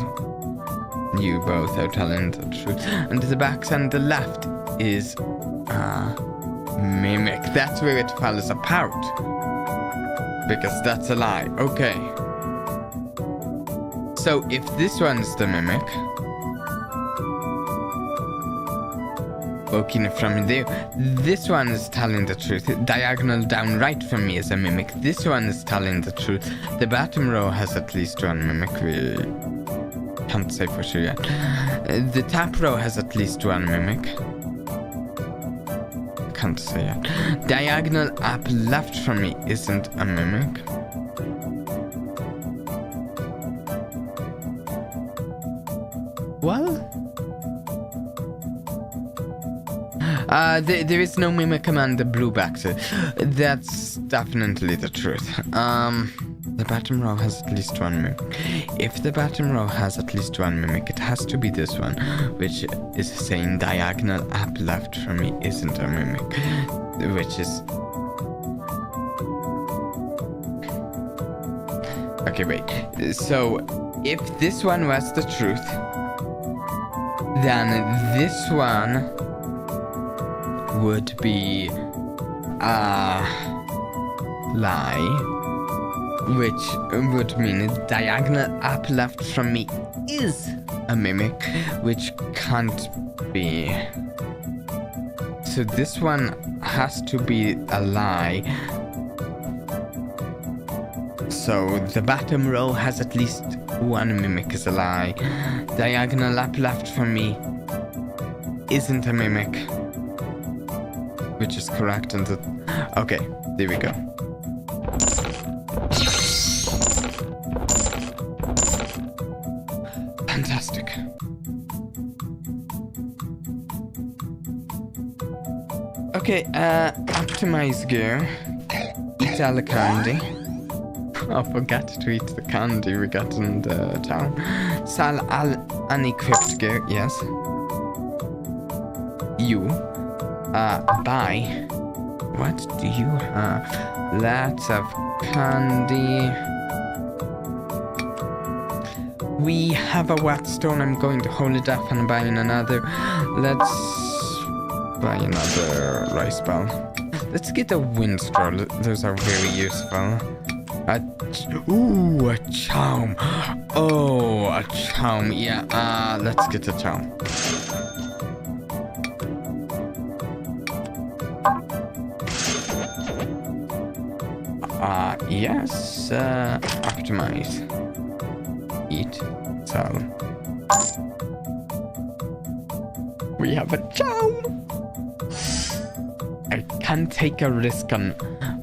You both are telling the truth. And the backs and the left is mimic. That's where it falls apart. Because that's a lie. Okay. So if this one's the mimic, working from there, this one is telling the truth. Diagonal down right from me is a mimic. This one is telling the truth. The bottom row has at least one mimic. We can't say for sure yet. The top row has at least one mimic. Can't say yet. Diagonal up left from me isn't a mimic. Well, there is no mimic command the blue backs. That's definitely the truth. The bottom row has at least one mimic. If the bottom row has at least one mimic, it has to be this one, which is saying diagonal up left from me isn't a mimic, which is... Okay, wait. So, if this one was the truth, then this one would be a lie, which would mean diagonal up left from me is a mimic, which can't be. So this one has to be a lie. So the bottom row has at least one mimic is a lie. Diagonal up left from me isn't a mimic, which is correct. And okay, there we go. Fantastic. Okay, optimize gear. Eat all the candy. Oh, forgot to eat the candy we got in the town. Sell all unequipped gear, yes. You, buy. What do you have? Lots of candy. We have a whetstone. I'm going to hold it up and buy another. Let's buy another rice ball. Let's get a wind scroll. Those are very useful. Ooh, a charm. Oh, a charm. Yeah, let's get a charm. Yes, optimize. Eat, sell. We have a charm. I can take a risk on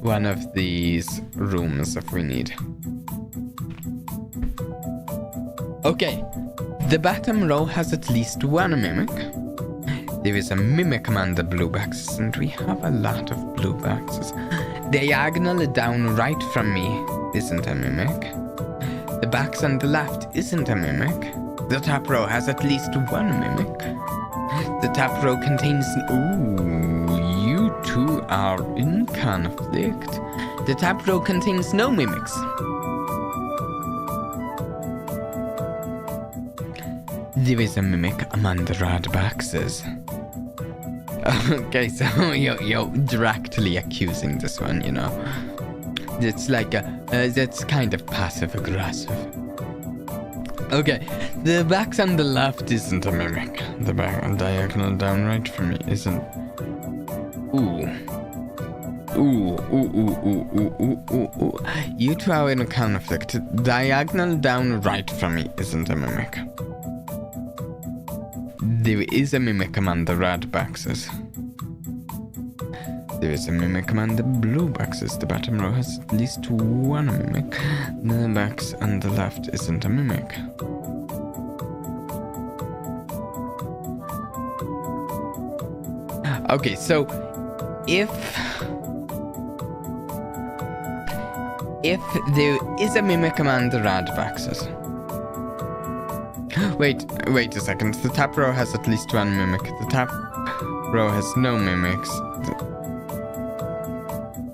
one of these rooms if we need. Okay, the bottom row has at least one mimic. There is a mimic command the blue boxes, and we have a lot of blue boxes. Diagonal down right from me isn't a mimic. The box on the left isn't a mimic. The top row has at least one mimic. The top row contains... Ooh, you two are in conflict. The top row contains no mimics. There is a mimic among the red boxes. Okay, so you're directly accusing this one, you know. It's like that's kind of passive-aggressive. Okay, the box on the left isn't a mimic. The back diagonal down right from me isn't. Ooh. You two are in a conflict. Diagonal down right from me isn't a mimic. there is a mimic among the red boxes. There is a mimic among the blue boxes. The bottom row has at least one mimic. The box on the left isn't a mimic. Okay, so if there is a mimic among the red boxes. Wait a second. The top row has at least one mimic. The top row has no mimics.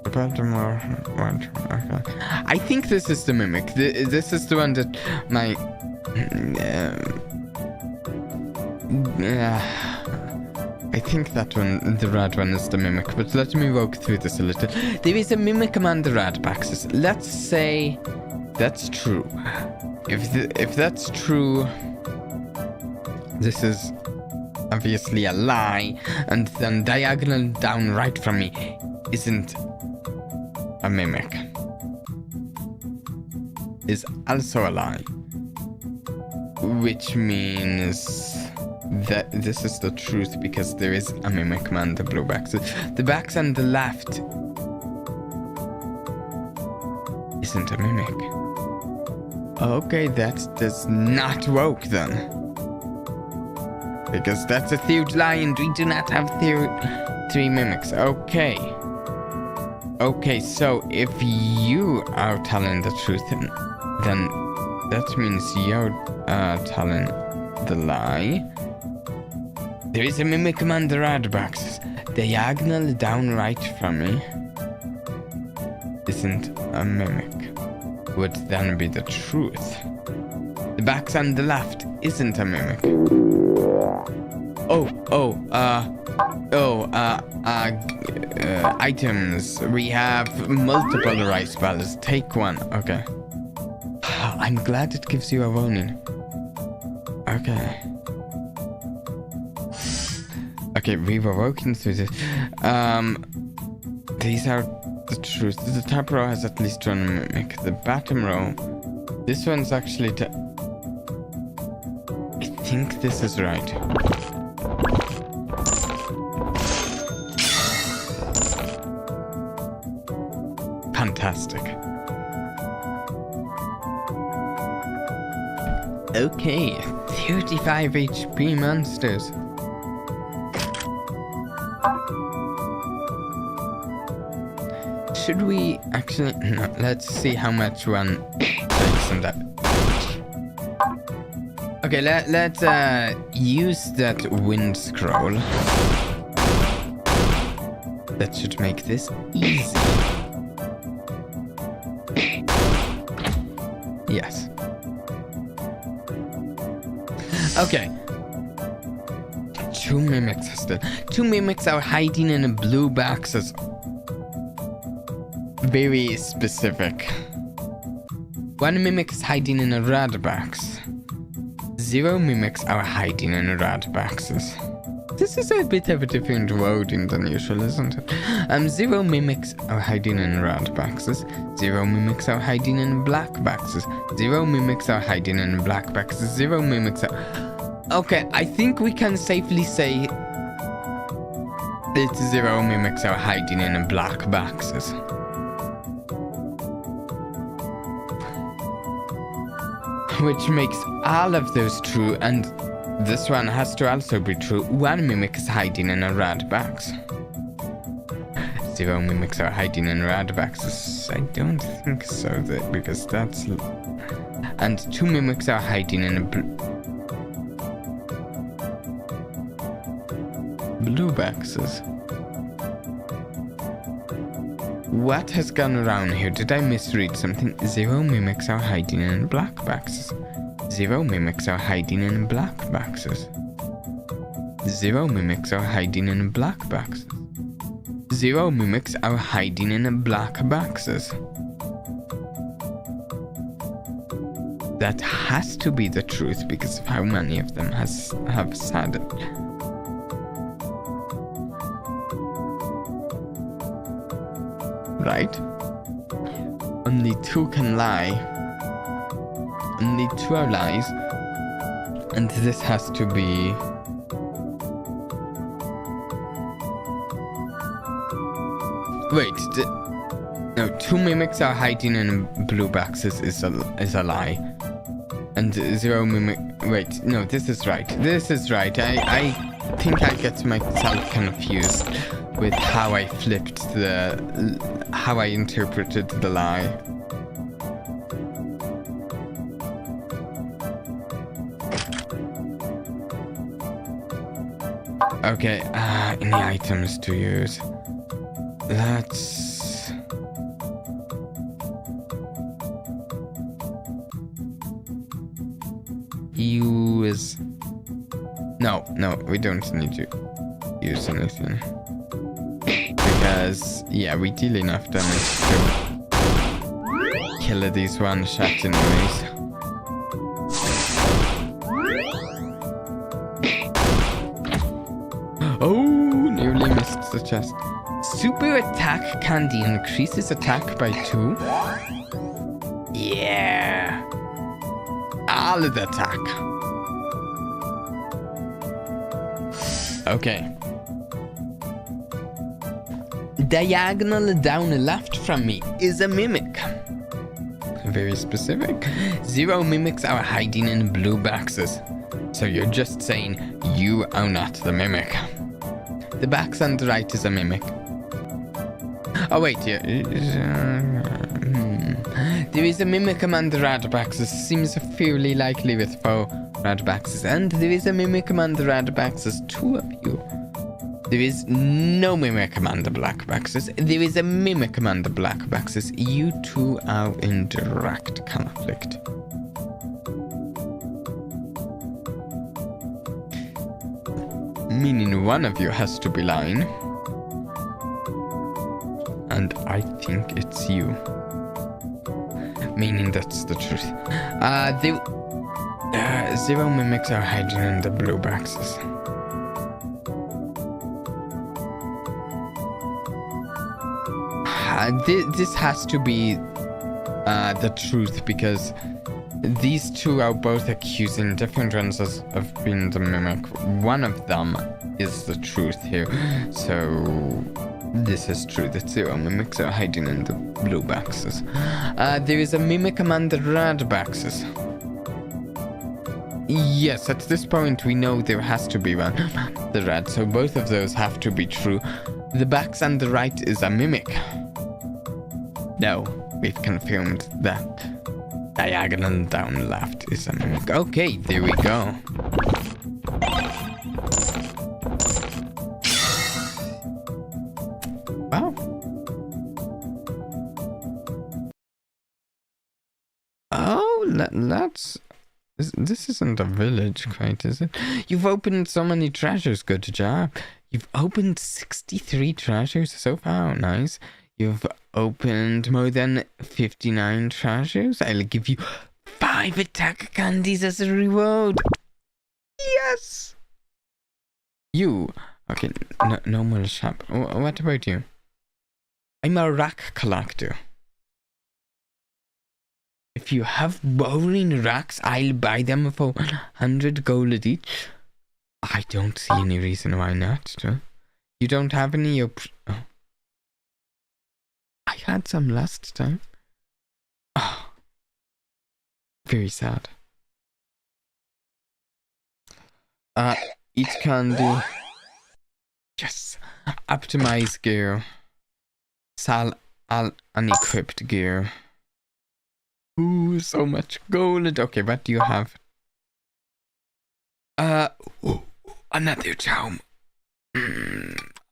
The bottom row, one. Okay. I think this is the mimic. This is the one that my. I think that one, the red one, is the mimic. But let me walk through this a little. There is a mimic among the red boxes. Let's say that's true. If that's true, this is obviously a lie, and then diagonal down right from me isn't a mimic. Is also a lie. Which means that this is the truth because there is a mimic among the blue boxes. The box on the left isn't a mimic. Okay, that does not work then. Because that's a third lie and we do not have three mimics. Okay. Okay, so if you are telling the truth, then that means you're telling the lie. There is a mimic among the red boxes. Diagonal down right from me isn't a mimic. Would then be the truth. The box on the left isn't a mimic. Items. We have multiple rice balls. Take one. Okay. I'm glad it gives you a warning. Okay. Okay, we were working through this. These are the truth. The top row has at least one mimic. The bottom row, this one's actually I think this is right. Fantastic. Okay, 35 HP monsters. Should we actually... No, let's see how much one takes in that. Okay, let's use that wind scroll. That should make this easy. Yes. Okay. Two mimics are still. Two mimics are hiding in a blue boxes. Very specific. One mimic is hiding in a red box. 0 mimics are hiding in red boxes. This is a bit of a different wording than usual, isn't it? 0 mimics are hiding in red boxes. 0 mimics are hiding in black boxes. 0 mimics are hiding in black boxes. 0 mimics are... Okay, I think we can safely say that 0 mimics are hiding in black boxes. Which makes all of those true, and this one has to also be true. 1 mimic is hiding in a red box. 0 mimics are hiding in red boxes. I don't think so, because that's... And 2 mimics are hiding in blue boxes. What has gone around here? Did I misread something? 0 mimics are hiding in black boxes. 0 mimics are hiding in black boxes. 0 mimics are hiding in black boxes. 0 mimics are hiding in black boxes. That has to be the truth because of how many of them have said it. Right? Only 2 can lie. Only 2 are lies. And this has to be Wait, no, 2 mimics are hiding in blue boxes is a lie. And 0 mimic... Wait, no, this is right. This is right. I think I get myself confused with how I flipped how I interpreted the lie. Okay, any items to use? Let's... use... No, we don't need to use anything. Because, yeah, we deal enough damage to kill these one-shot enemies. Oh, nearly missed the chest. Super attack candy increases attack by 2. Yeah. All of the attack. Okay. Diagonal down left from me is a mimic. Very specific. 0 mimics are hiding in blue boxes. So you're just saying you are not the mimic. The box on the right is a mimic. Oh wait, yeah. There is a mimic among the red boxes. Seems fairly likely with 4 red boxes. And there is a mimic among the red boxes. 2 of you. There is no mimic among the black boxes. There is a mimic among the black boxes. You 2 are in direct conflict. Meaning one of you has to be lying. And I think it's you. Meaning that's the truth. 0 mimics are hiding in the blue boxes. This has to be the truth, because these 2 are both accusing different ones of being the mimic. One of them is the truth here. So this is true that 0 mimics are hiding in the blue boxes. There is a mimic among the red boxes. Yes, at this point we know there has to be one. The red, so both of those have to be true. The box on the right is a mimic. No, we've confirmed that. Diagonal down left is a mimic. Okay, there we go. Wow. Oh, let's... This isn't a village quite, is it? You've opened so many treasures, good job. You've opened 63 treasures so far, nice. You've opened more than 59 treasures. I'll give you 5 attack candies as a reward. Yes! You. Okay, no more shop. What about you? I'm a rock collector. If you have boring rocks, I'll buy them for 100 gold each. I don't see any reason why not. You don't have any... Oh. I had some last time. Oh. Very sad. Eat candy. Yes. Optimize gear. Sell unequipped gear. Ooh, so much gold. Okay, what do you have? Another charm.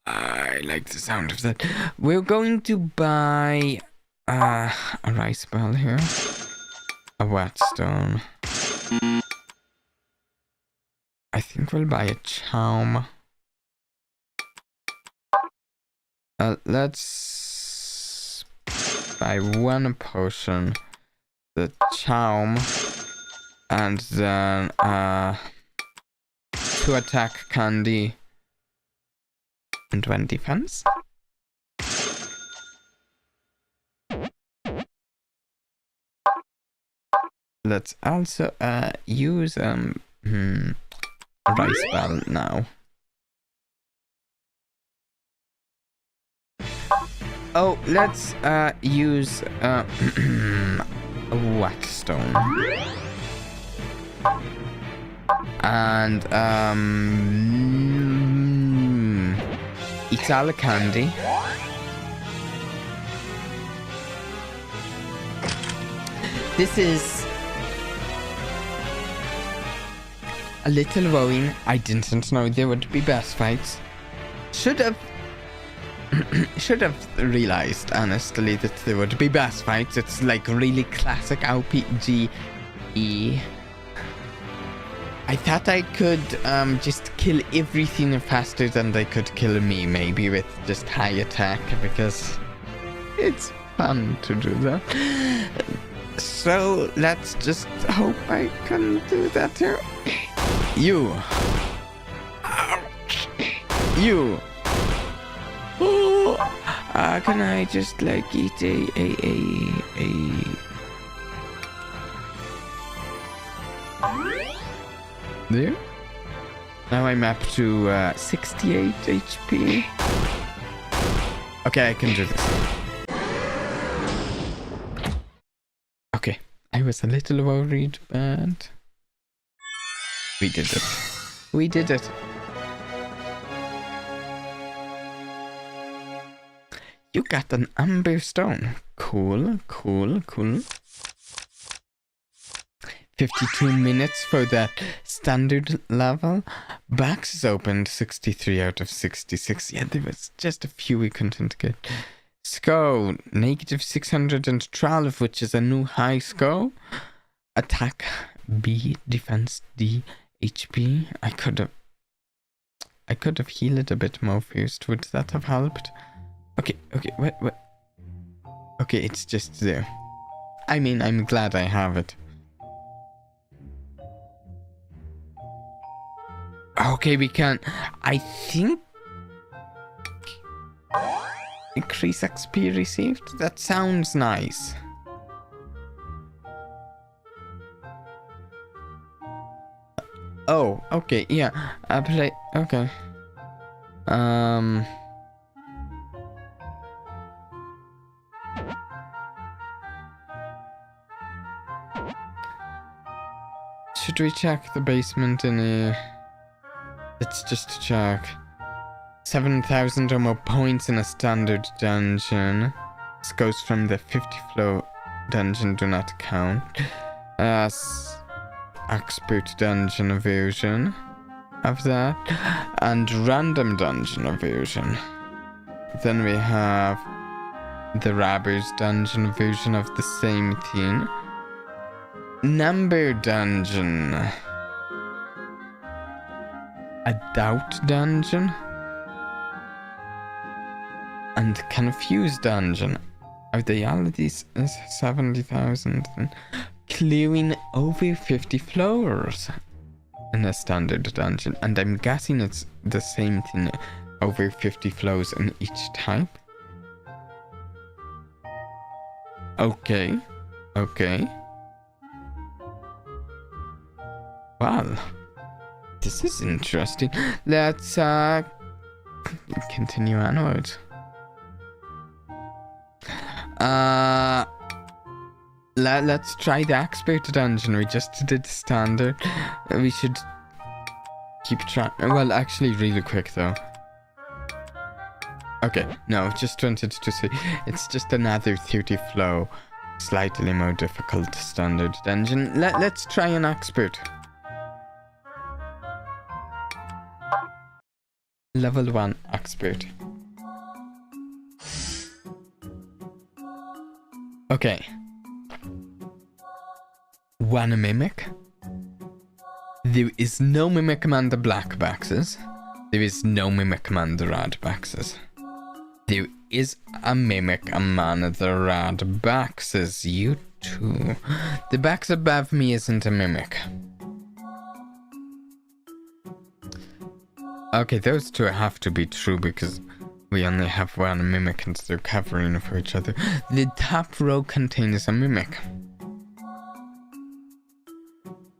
I like the sound of that. We're going to buy a rice ball here. A whetstone. I think we'll buy a charm. Let's buy 1 potion. The charm, and then 2 attack candy and 1 defense. Let's also use rice ball now. Oh, let's use a whetstone. And eat all the candy. This is a little worrying. I didn't know there would be boss fights. Should have realized honestly that there would be boss fights. It's like really classic RPG. I thought I could just kill everything faster than they could kill me, maybe with just high attack, because it's fun to do that. So let's just hope I can do that here. You. Oh, can I just like eat a there? Now I'm up to 68 HP. Okay, I can do this. Okay, I was a little worried, but we did it. We did it. You got an amber stone. Cool. 52 minutes for that standard level. Box is opened 63 out of 66. Yeah, there was just a few we couldn't get. Score -612, which is a new high score. Attack B, defense D, HP. I could have healed a bit more first. Would that have helped? Okay, wait. Okay, it's just there. I mean, I'm glad I have it. Okay, we can. I think. Increase XP received? That sounds nice. Oh, okay, yeah. Okay. Should we check the basement in a... Let's just check. 7,000 or more points in a standard dungeon. This goes from the 50 floor dungeon, do not count. Expert dungeon version of that. And random dungeon version. Then we have the robbers dungeon version of the same thing. Number dungeon. A doubt dungeon. And confused dungeon. Are they all of these 70,000? Clearing over 50 floors in a standard dungeon. And I'm guessing it's the same thing, over 50 floors in each type. Okay. Well, this is interesting. Let's continue onwards. Let's try the expert dungeon. We just did standard. We should keep trying. Well, actually, really quick though. Okay, no, just wanted to say it's just another 30 flow, slightly more difficult standard dungeon. Let's try an expert. Level 1 expert. Okay. One mimic. There is no mimic among the black boxes. There is no mimic among the red boxes. There is a mimic among the red boxes. You too. The box above me isn't a mimic. Okay, those two have to be true because we only have one mimic and they're covering for each other. The top row contains a mimic.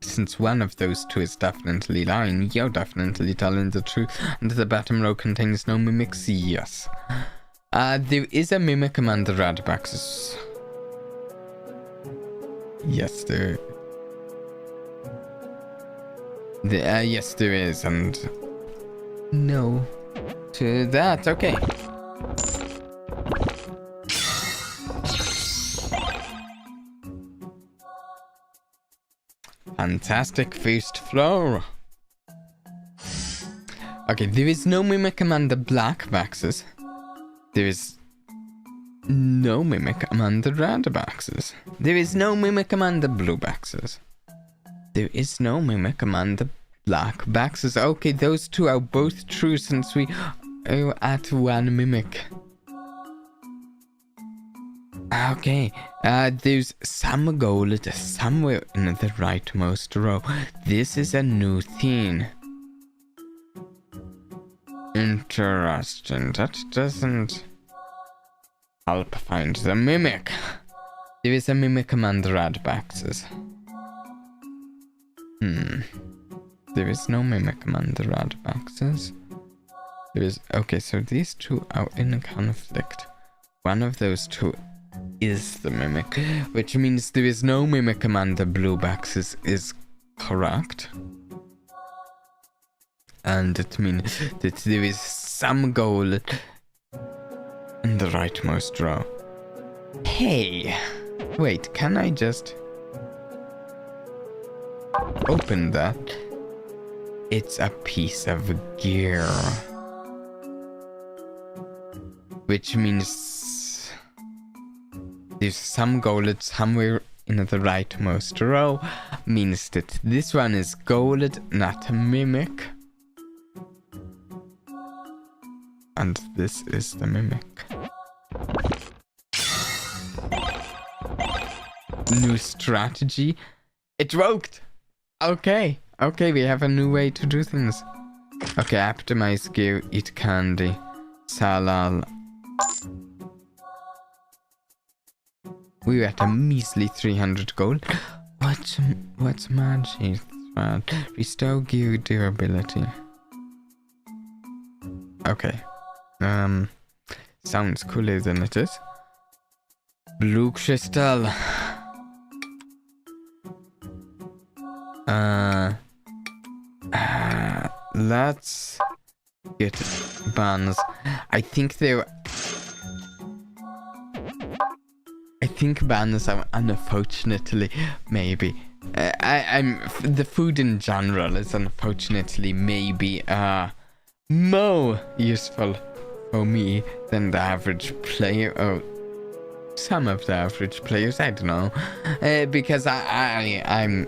Since one of those two is definitely lying, you're definitely telling the truth. And the bottom row contains no mimics, yes. There is a mimic among the radbaxes. Yes, there. Yes, there is, and no to that. Okay. Fantastic first floor. Okay, there is no mimic among the black baxes. There is no mimic among the red baxes. There is no mimic among the blue baxes. There is no mimic among the black baxes. Okay, those two are both true since we are at one mimic. Okay, there's some gold somewhere in the rightmost row. This is a new thing. Interesting. That doesn't help find the mimic. There is a mimic among the radbaxes. There is no mimic among the radbaxes. There is. Okay, so these two are in conflict. One of those two is the mimic, which means there is no mimic among the blue baxes is correct. And it means that there is some gold in the rightmost row. Hey! Wait, can I just open that? It's a piece of gear. Which means there's some gold somewhere in the rightmost row. Means that this one is gold, not a mimic. And this is the mimic. New strategy. It worked! Okay. Okay, we have a new way to do things. Okay, optimize gear, eat candy. Salal. We're at a measly 300 gold. What's magic? Restore gear durability. Okay. Sounds cooler than it is. Blue crystal. Let's get bans. I think bans are unfortunately maybe. The food in general is unfortunately maybe more useful for me than the average player, or some of the average players, I don't know, because I'm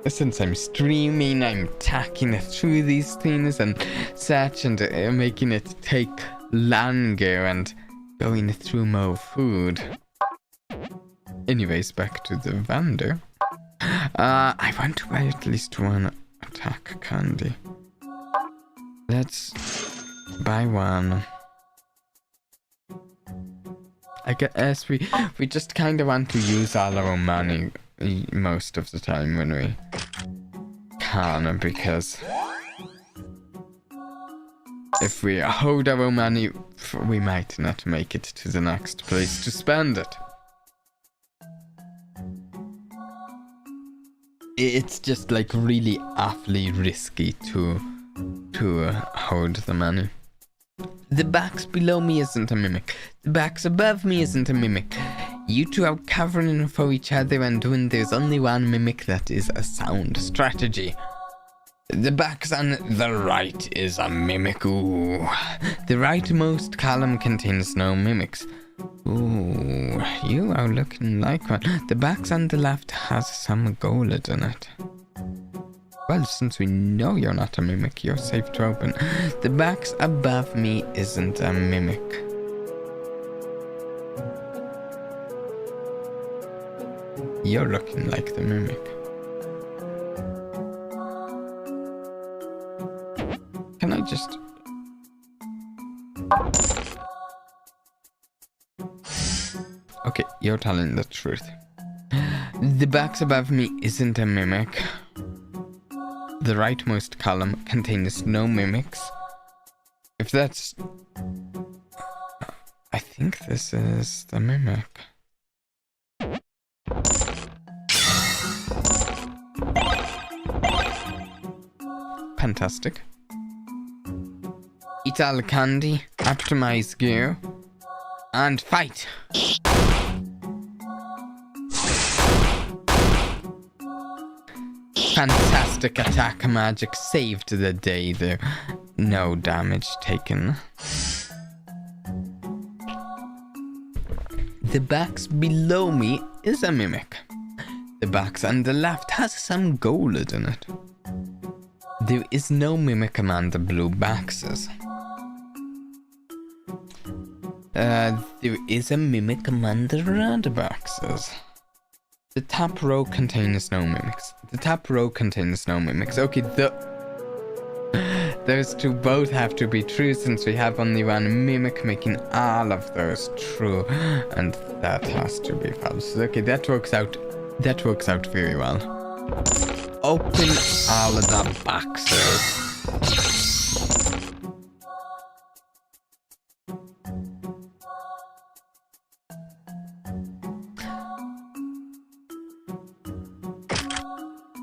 since I'm streaming, I'm tacking through these things and such, and making it take longer and going through more food. Anyways, back to the vendor. I want to buy at least one attack candy. Let's buy one. I guess we just kind of want to use all our money most of the time when we can, because if we hold our money, we might not make it to the next place to spend it. It's just like really awfully risky to hold the money. The box below me isn't a mimic. The box above me isn't a mimic. You two are covering for each other, and when there's only one mimic, that is a sound strategy. The box on the right is a mimic. Ooh. The rightmost column contains no mimics. Ooh, you are looking like one. The box on the left has some gold in it. Well, since we know you're not a mimic, you're safe to open. The box above me isn't a mimic. You're looking like the mimic. Can I just... Okay, you're telling the truth. The box above me isn't a mimic. The rightmost column contains no mimics. If that's... I think this is the mimic. Fantastic. Eat all the candy, optimize gear, and fight! Fantastic attack magic saved the day there. No damage taken. The box below me is a mimic. The box on the left has some gold in it. There is no mimic among the blue boxes. There is a mimic among the red boxes. The top row contains no mimics. The top row contains no mimics. Okay, those two both have to be true since we have only one mimic making all of those true. And that has to be false. Okay, that works out. That works out very well. Open all of the boxes.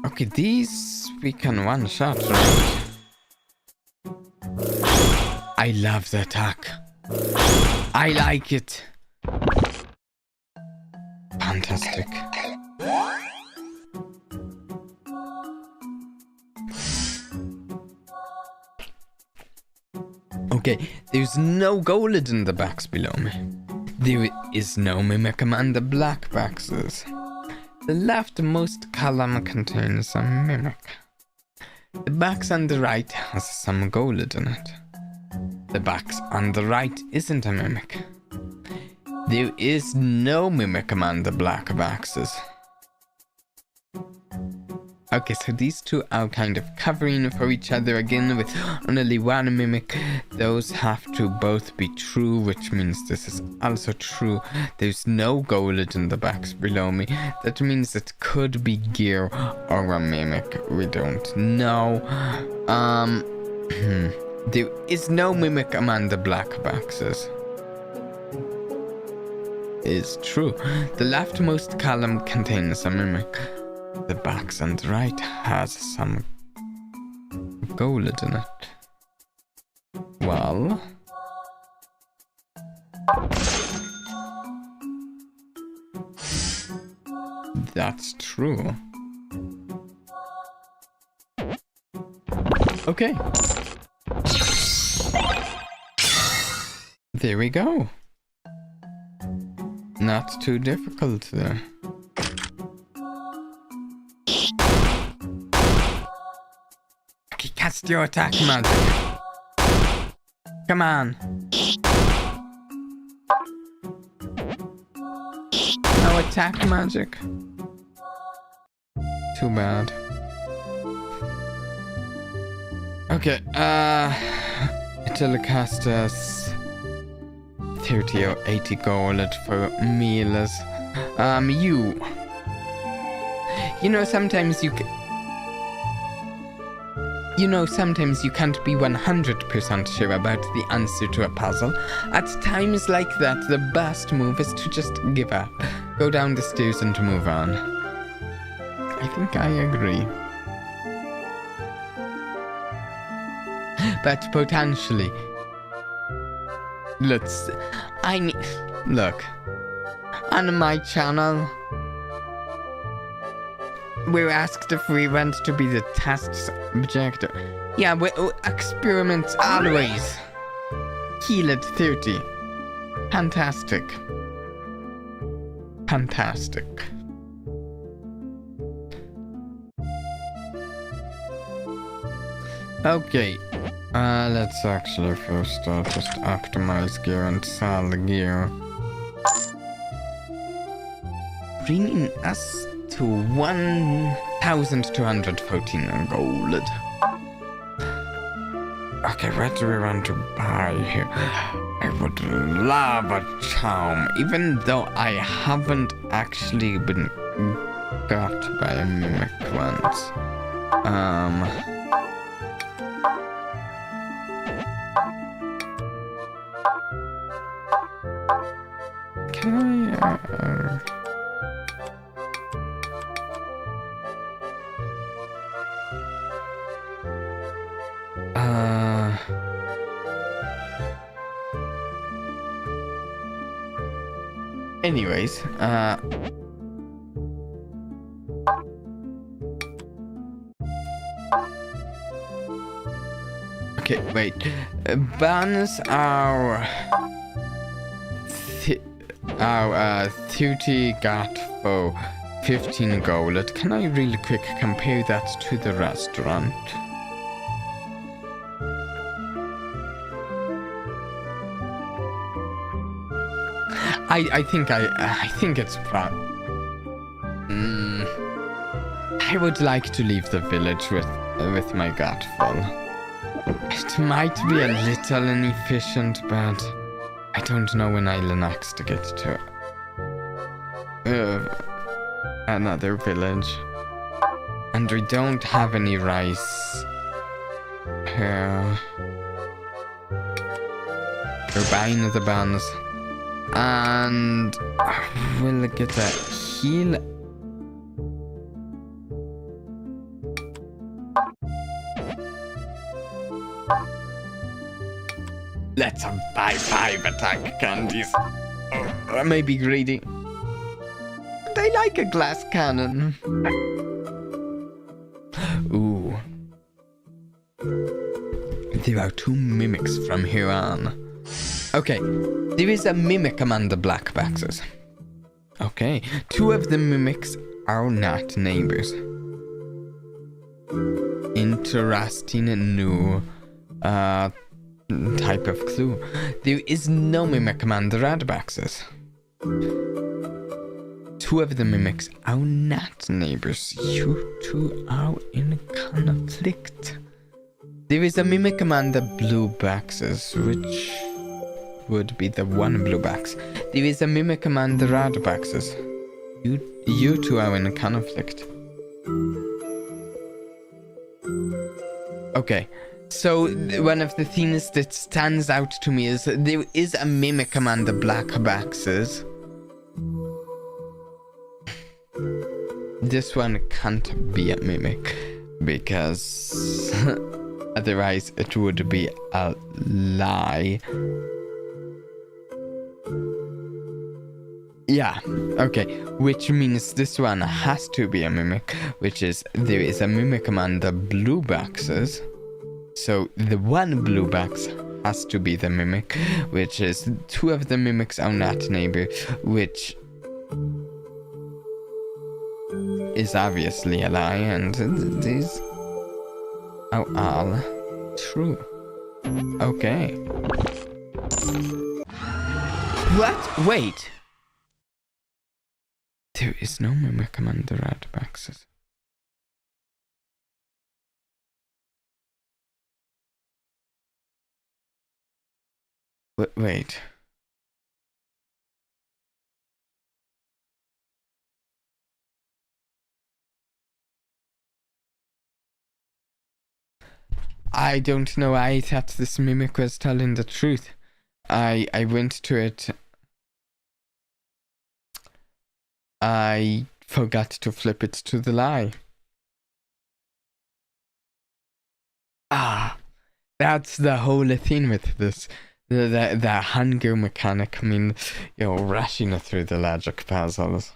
Okay, these we can one shot, right? I love the attack. I like it. Fantastic. Okay, there's no gold in the box below me. There is no mimic among the black boxes. The leftmost column contains a mimic. The box on the right has some gold in it. The box on the right isn't a mimic. There is no mimic among the black boxes. Okay, so these two are kind of covering for each other again with only one mimic. Those have to both be true, which means this is also true. There's no gold in the box below me. That means it could be gear or a mimic. We don't know. There is no mimic among the black boxes. Is true. The leftmost column contains a mimic. The box on the right has some gold in it. Well, that's true. Okay. There we go. Not too difficult there. Okay, cast your attack magic. Come on. No attack magic. Too bad. Okay, it'll cast us 30 or 80 gold for meals. You know, sometimes sometimes you can't be 100% sure about the answer to a puzzle. At times like that, the best move is to just give up. Go down the stairs and move on. I think I agree. But potentially, look, on my channel, we're asked if we want to be the test subject. Yeah, experiments always. Heal at 30. Fantastic. Fantastic. Okay. Let's actually first just optimize gear and sell the gear. Bringing us to 1,214 gold. Okay, what do we want to buy here? I would love a charm, even though I haven't actually been got by a mimic once. Anyways, okay, wait. Bans our 30 gat for 15 gold. Can I really quick compare that to the restaurant? I think it's I would like to leave the village with my gut full. It might be a little inefficient, but I don't know when I'll next get to another village. And we don't have any rice. We're buying the buns. And we'll get a heal. Let's buy 5 attack candies. I may be greedy. But I like a glass cannon. Ooh. There are 2 mimics from here on. Okay, there is a mimic among the black boxes. Okay, 2 of the mimics are not neighbors. Interesting new type of clue. There is no mimic among the red boxes. 2 of the mimics are not neighbors. You 2 are in conflict. There is a mimic among the blue boxes, which would be the 1 blue box. There is a mimic among the red boxes. You 2 are in a conflict. Okay, so one of the things that stands out to me is there is a mimic among the black boxes. This one can't be a mimic because otherwise it would be a lie. Yeah, okay, which means this one has to be a mimic, which is there is a mimic among the blue boxes. So the 1 blue box has to be the mimic, which is 2 of the mimics are not neighbor, which is obviously a lie, and these are all true. Okay. What? Wait. There is no mimic among the red boxes. Wait. I don't know. I thought this mimic was telling the truth. I went to it. I forgot to flip it to the lie. Ah, that's the whole thing with this. The hunger mechanic. I mean, rushing through the logic puzzles.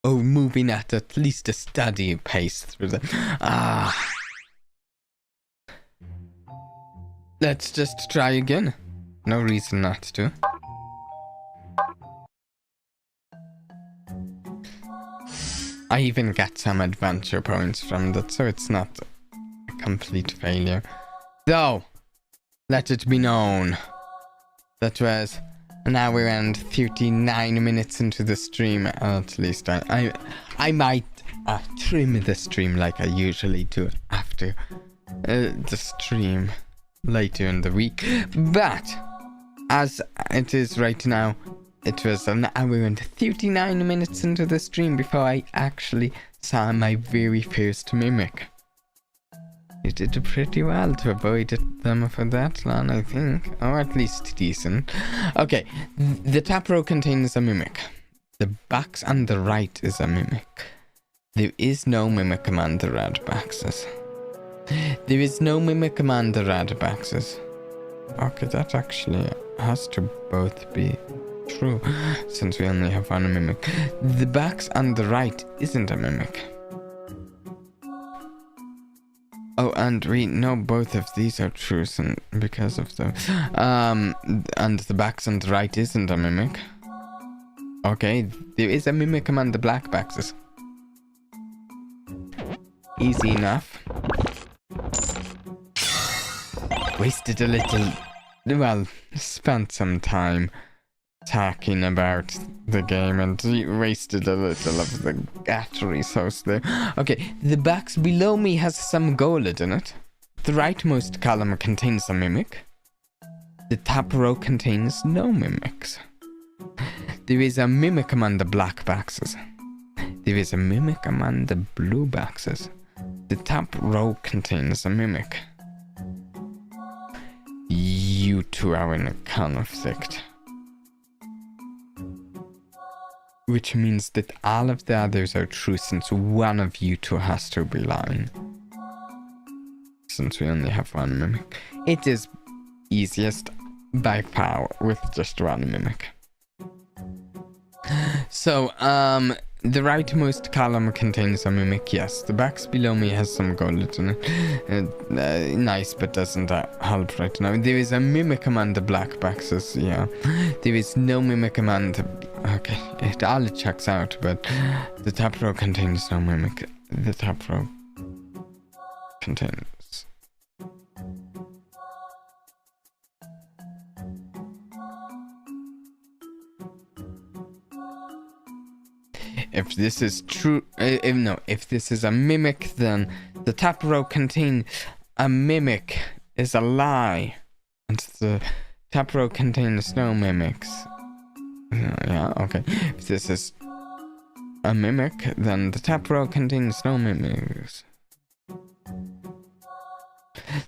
Oh, moving at least a steady pace through them. Ah. Let's just try again. No reason not to. I even got some adventure points from that, so it's not a complete failure. Though, let it be known, that was an hour and 39 minutes into the stream. At least I might trim the stream like I usually do after the stream later in the week. But as it is right now, it was an hour and 39 minutes into the stream before I actually saw my very first mimic. You did pretty well to avoid them for that long, I think. Or at least decent. Okay, the top row contains a mimic. The box on the right is a mimic. There is no mimic among the red boxes. There is no mimic among the red boxes. Okay, that actually has to both be true, since we only have one mimic. The box on the right isn't a mimic. Oh, and we know both of these are true because of the... and the box on the right isn't a mimic. Okay, there is a mimic among the black boxes. Easy enough. Wasted a little... Well, spent some time talking about the game and wasted a little of the battery source there. Okay, the box below me has some gold in it. The rightmost column contains a mimic. The top row contains no mimics. There is a mimic among the black boxes. There is a mimic among the blue boxes. The top row contains a mimic. You two are in a conflict. Which means that all of the others are true, since one of you two has to be lying. Since we only have one mimic. It is easiest by far with just one mimic. So, the rightmost column contains a mimic, yes. The box below me has some gold in it. Nice, but doesn't help right now. There is a mimic among the black boxes, yeah. There is no mimic among the... Okay, it all checks out, but the top row contains no mimic. The top row contains... If this is true, if this is a mimic, then the top row contains a mimic is a lie, and the top row contains no mimics. Yeah, okay. If this is a mimic, then the top row contains no mimics.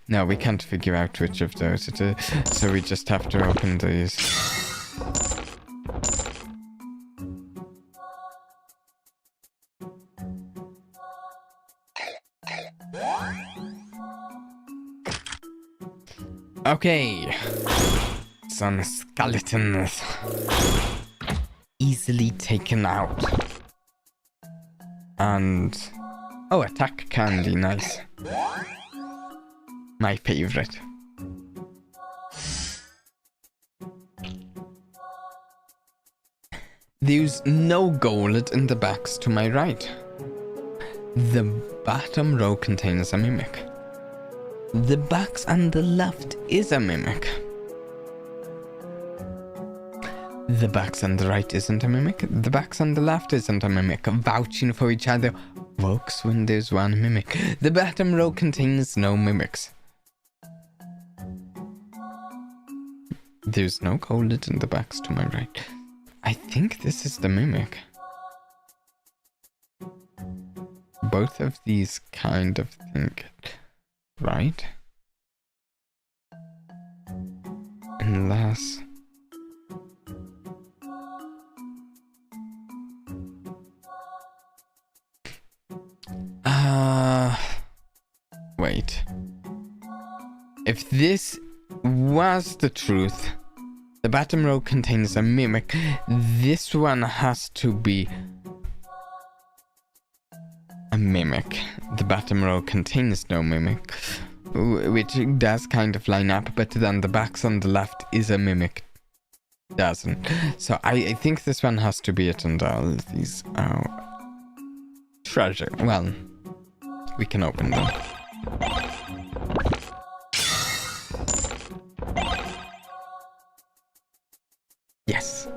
No, we can't figure out which of those it is, so we just have to open these. Okay, some skeletons easily taken out. And oh, attack candy, nice. My favorite. There's no gold in the box to my right. The bottom row contains a mimic. The box on the left is a mimic. The box on the right isn't a mimic. The box on the left isn't a mimic. Vouching for each other works when there's one mimic. The bottom row contains no mimics. There's no gold in the box to my right. I think this is the mimic. Both of these kind of think it. Right? Unless... Wait. If this was the truth, the bottom row contains a mimic. This one has to be a mimic. The bottom row contains no mimic, which does kind of line up, but then the box on the left is a mimic. Doesn't. So I think this one has to be it, and all these are treasure. Well, we can open them. Yes.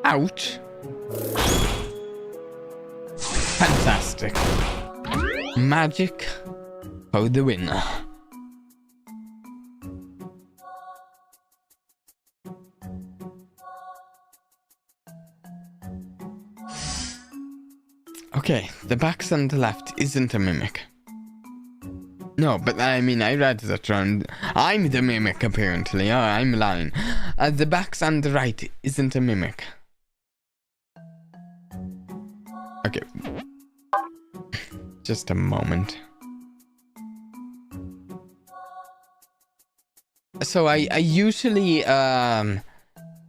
Ouch. Fantastic. Magic for the winner. Okay, the box on the left isn't a mimic. No, but I mean, I read that wrong. I'm the mimic, apparently. Oh, I'm lying. The box on the right isn't a mimic. Okay. Just a moment. So I usually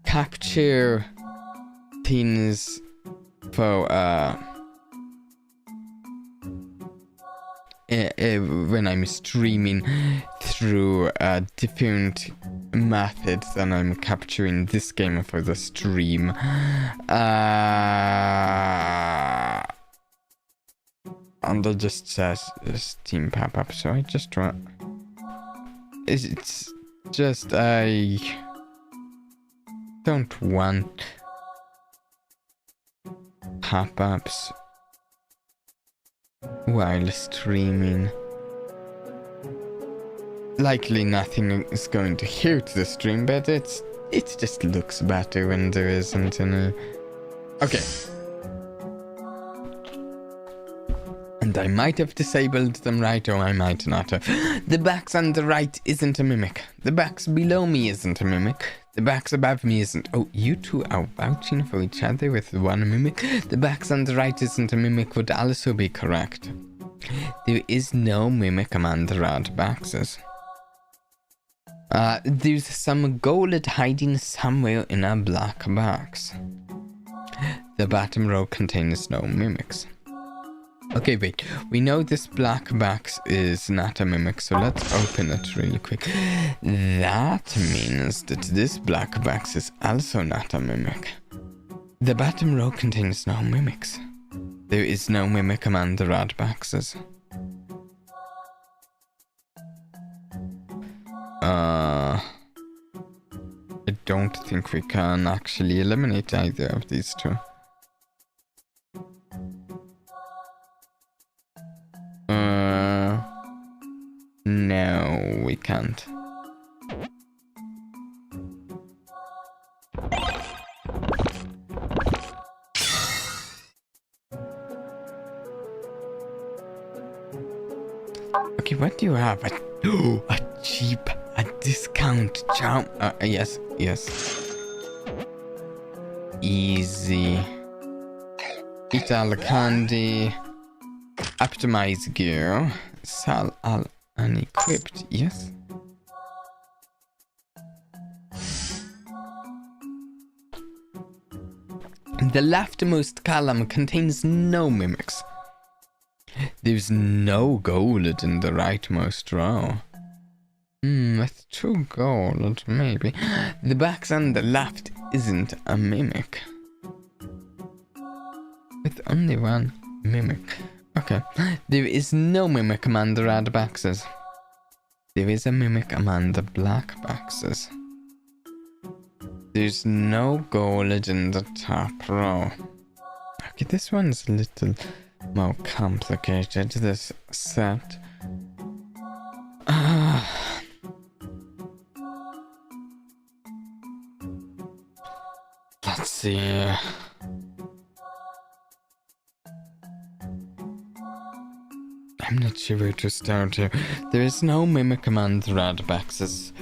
capture things for when I'm streaming through different methods, and I'm capturing this game for the stream. And it just says Steam pop-up, so I just want... It's just I don't want pop-ups while streaming. Likely nothing is going to hurt the stream, but it just looks better when there isn't any. Okay. And I might have disabled them right, or I might not have. The box on the right isn't a mimic. The box below me isn't a mimic. The box above me isn't. Oh, you two are vouching for each other with one mimic. The box on the right isn't a mimic would also be correct. There is no mimic among the red boxes. There's some gold hiding somewhere in a black box. The bottom row contains no mimics. Okay, wait. We know this black box is not a mimic, so let's open it really quick. That means that this black box is also not a mimic. The bottom row contains no mimics. There is no mimic among the red boxes. I don't think we can actually eliminate either of these two. No, we can't. Okay, what do you have? A cheap, a discount charm. Yes. Easy. Eat all the candy. Optimize gear. Sell all unequipped. Yes. The leftmost column contains no mimics. There's no gold in the rightmost row. With 2 gold, maybe. The box on the left isn't a mimic. With only 1 mimic. Okay. There is no mimic among the red boxes. There is a mimic among the black boxes. There's no gold in the top row. Okay, this one's a little more complicated, this set. Let's see. I'm not sure where to start here. There is no mimic among the red boxes.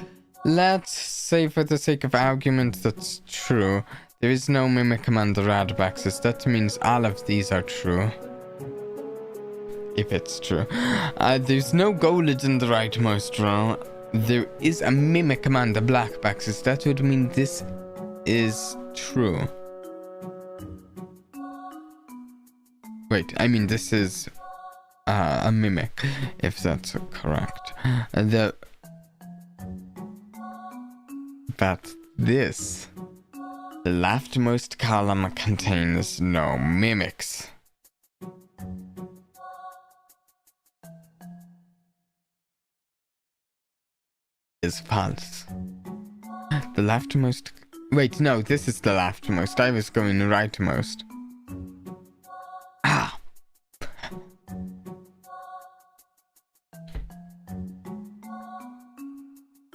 Let's say for the sake of argument that's true. There is no mimic among the red boxes. That means all of these are true. If it's true. There's no gold in the rightmost row. There is a mimic among the black boxes. That would mean this is true. Wait, I mean this is a mimic, if that's correct. But this, the leftmost column contains no mimics. Is false. The leftmost... Wait, no, this is the leftmost. I was going rightmost. Ah!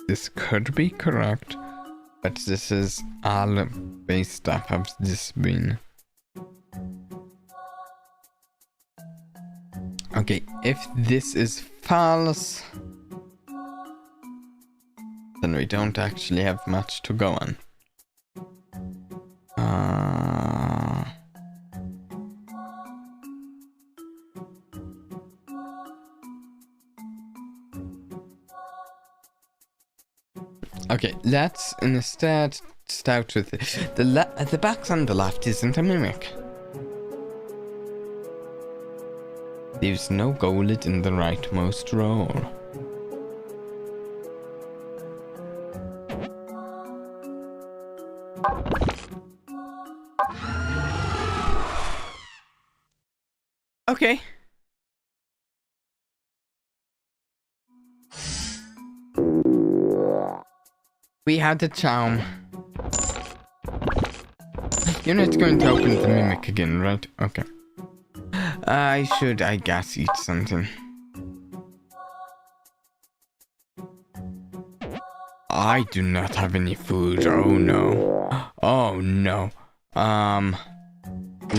This could be correct, but this is all based off of this being. Okay, if this is false, then we don't actually have much to go on. Okay, let's instead start with the box on the left isn't a mimic. There's no gold in the rightmost row. Okay. We had the charm. You're not going to open the mimic again, right? Okay. I should, I guess, eat something. I do not have any food. Oh no. Oh no.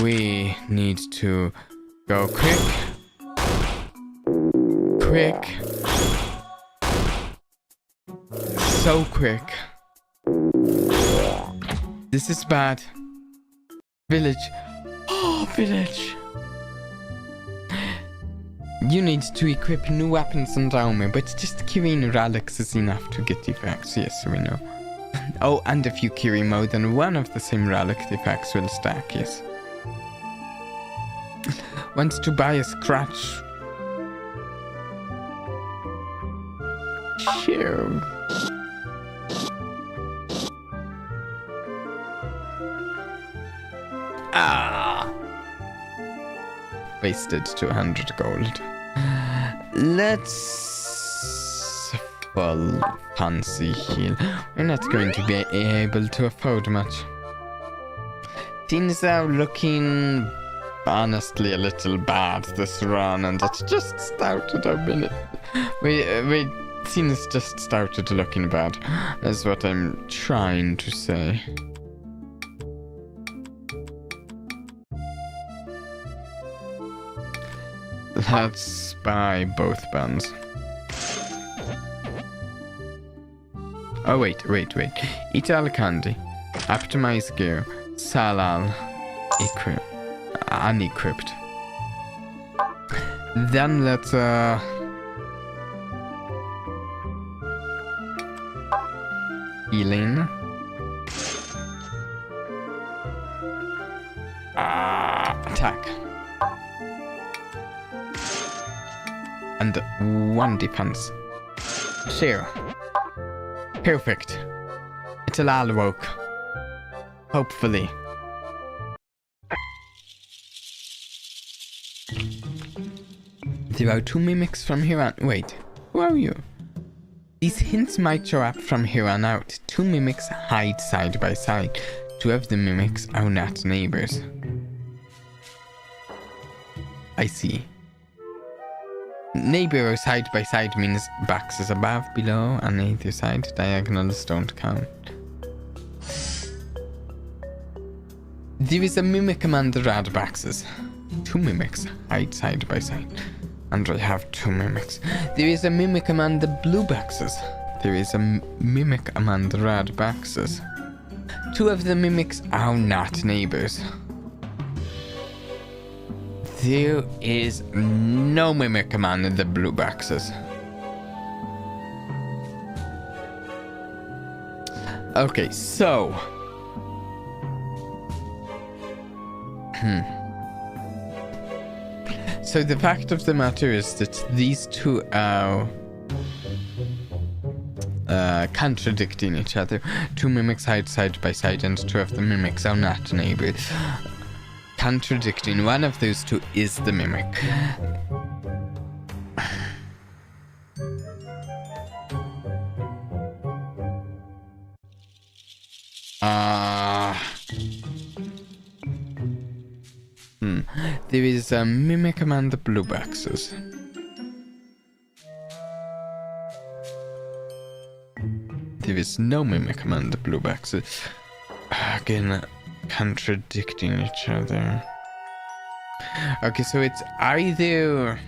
We need to go quick. Quick. So quick. This is bad. Village. Oh, village. You need to equip new weapons and armor, but just carrying relics is enough to get defects. Yes, we know. Oh, and if you carry more than one of the same relic, defects will stack, yes. Wants to buy a scratch. Sure. Ah! Wasted 200 gold. Let's full fancy heal. We're not going to be able to afford much. Things are looking honestly a little bad this run, and it's just started a minute. Things just started looking bad. That's what I'm trying to say. Let's buy both buns. Oh, wait. Eat all candy. Optimize gear. Salal. Unequipped. Then let's, healing. Attack. And 1 defense. Sure. Perfect. It'll all work. Hopefully. There are 2 mimics from here on. Wait, who are you? These hints might show up from here on out. 2 mimics hide side by side. 2 of the mimics are not neighbors. I see. Neighbor or side by side means boxes above, below, on either side. Diagonals don't count. There is a mimic among the red boxes. 2 mimics hide side by side. And I have 2 mimics. There is a mimic among the blue boxes. There is a mimic among the red boxes. 2 of the mimics are not neighbors. There is no mimic among the blue boxes. Okay, so... So the fact of the matter is that these 2 are contradicting each other. 2 mimics hide side by side and 2 of the mimics are not neighbors. Contradicting one of those 2 is the mimic. There is a mimic among the blue boxes. There is no mimic among the blue boxes. Again, contradicting each other. Okay, so it's either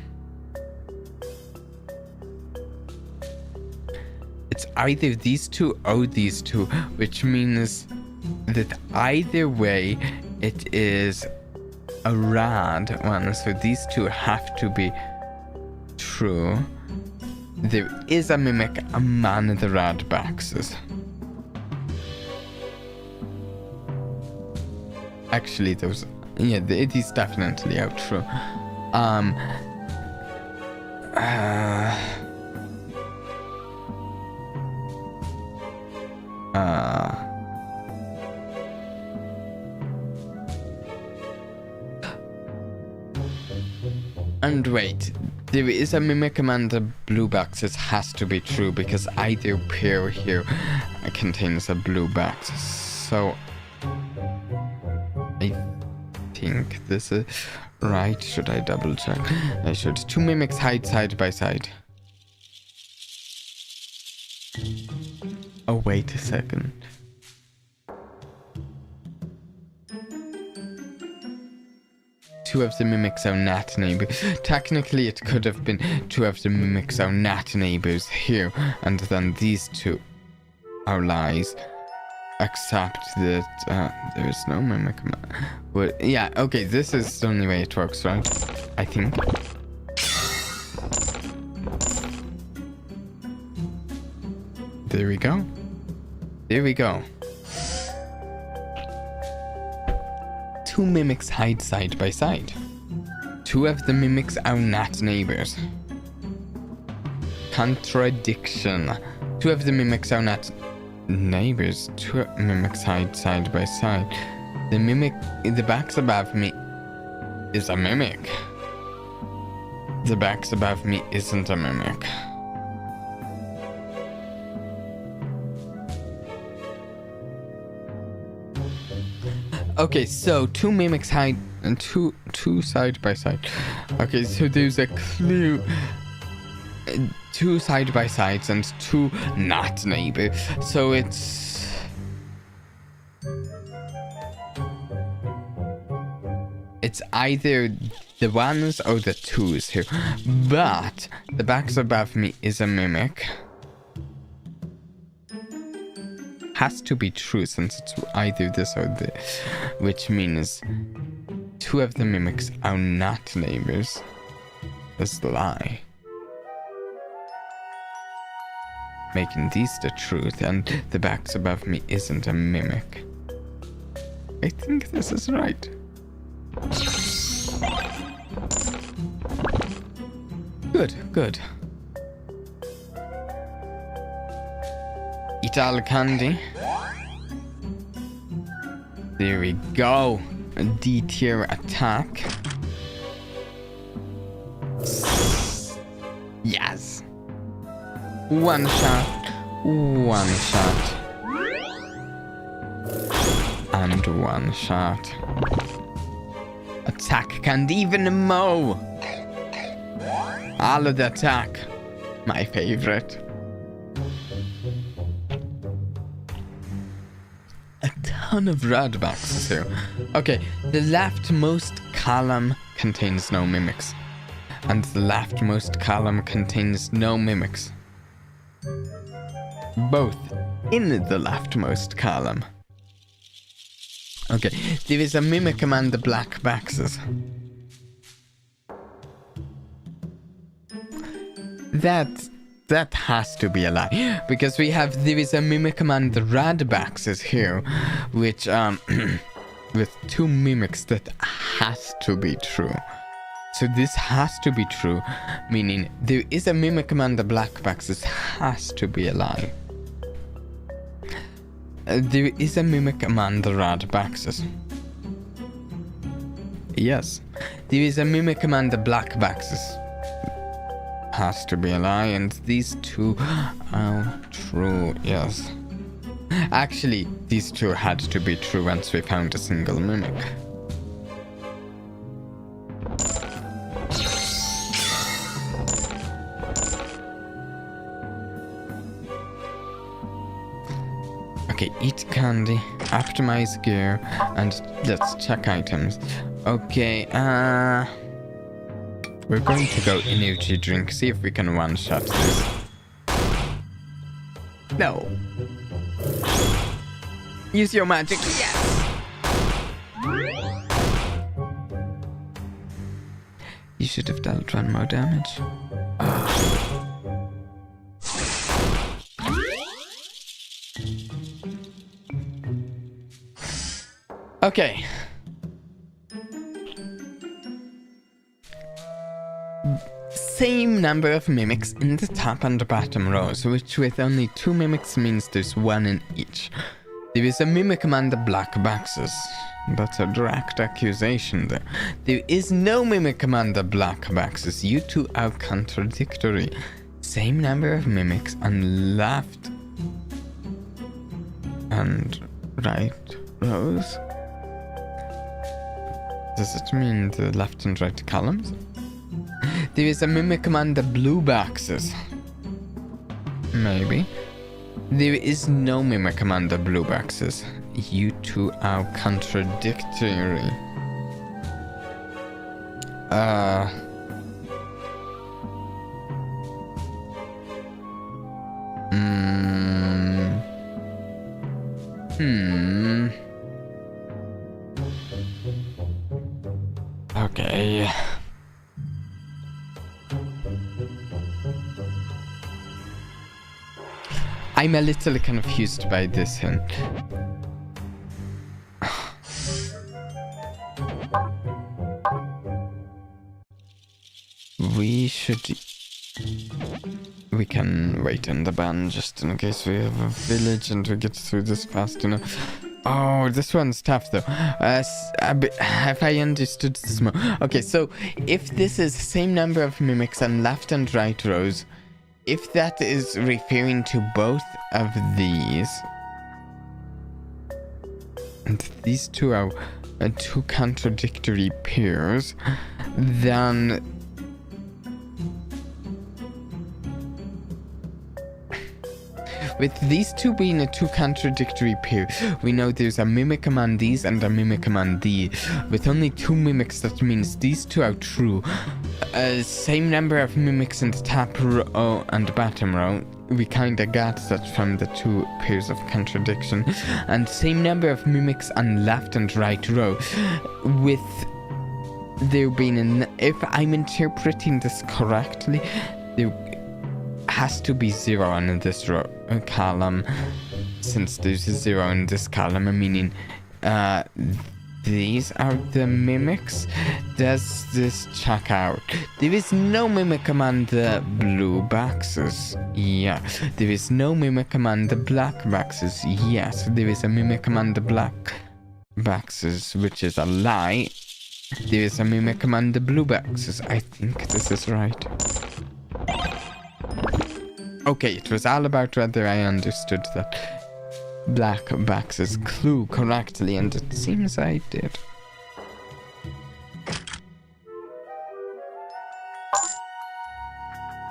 it's either these two or these two, which means that either way it is a rad one, so these two have to be true. There is a mimic among the rad boxes. Actually, those, yeah, it is definitely out true. And wait, there is a mimic among the blue boxes has to be true because either pair here contains a blue box. So I think this is right. Should I double check? I should. Two mimics hide side by side. Oh, wait a second. Two of the mimics are not neighbors. Technically, it could have been two of the mimics are not neighbors here, and then these two are lies. Except that there is no mimic. Well, yeah, okay, this is the only way it works, right? I think. There we go. There we go. Two mimics hide side by side. Two of the mimics are not neighbors. Contradiction. Two of the mimics are not neighbors. Two mimics hide side by side. The mimic in the box above me is a mimic. The box above me isn't a mimic. Okay, so two mimics hide and two side by side. Okay, so there's a clue. Two side by sides and two not neighbor. So it's either the ones or the twos here. But the box above me is a mimic. Has to be true since it's either this or this, which means two of the mimics are not neighbors. That's the lie. Making these the truth, and the box above me isn't a mimic. I think this is right. Good, good. Eat all the candy. There we go. A D tier attack. Yes. One shot. One shot. And one shot. Attack candy even more. All of the attack. My favorite. Ton of red boxes here. Okay, the leftmost column contains no mimics, and the leftmost column contains no mimics. Both in the leftmost column. Okay, there is a mimic among the black boxes. That has to be a lie, because there is a mimic among the red boxes here, which with two mimics that has to be true. So this has to be true, meaning there is a mimic among the black boxes has to be a lie. There is a mimic among the red boxes. Yes, there is a mimic among the black boxes. Has to be a lie, and these two are true, yes. Actually, these two had to be true once we found a single mimic. Okay, eat candy, optimize gear, and let's check items. Okay, we're going to go energy drink, see if we can one-shot this. No. Use your magic. Yes. You should have dealt one more damage. Okay. Same number of mimics in the top and the bottom rows, which with only 2 mimics means there's 1 in each. There is a mimic among the black boxes. That's a direct accusation there. There is no mimic among the black boxes. You two are contradictory. Same number of mimics on left and right rows. Does it mean the left and right columns? There is a mimic among the blue boxes. Maybe. There is no mimic among the blue boxes. You two are contradictory. Okay. I'm a little confused by this hint. We can wait in the ban just in case we have a village and we get through this fast enough. Oh, this one's tough though. Have I understood this more? Okay, so if this is the same number of mimics on left and right rows, if that is referring to both of these, and these two are two contradictory pairs, then with these two being a two contradictory pair, we know there's a mimic among these and a mimic among these. With only 2 mimics, that means these two are true. Same number of mimics in the top row and bottom row. We kinda got that from the 2 pairs of contradiction. And same number of mimics on left and right row. With there being if I'm interpreting this correctly, there has to be 0 in this row column, since there's a 0 in this column, meaning these are the mimics. Does this check out? There is no mimic among the blue boxes. Yeah. There is no mimic among the black boxes. Yes. There is a mimic among the black boxes, which is a lie. There is a mimic among the blue boxes. I think this is right. Okay, it was all about whether I understood that black box's clue correctly, and it seems I did.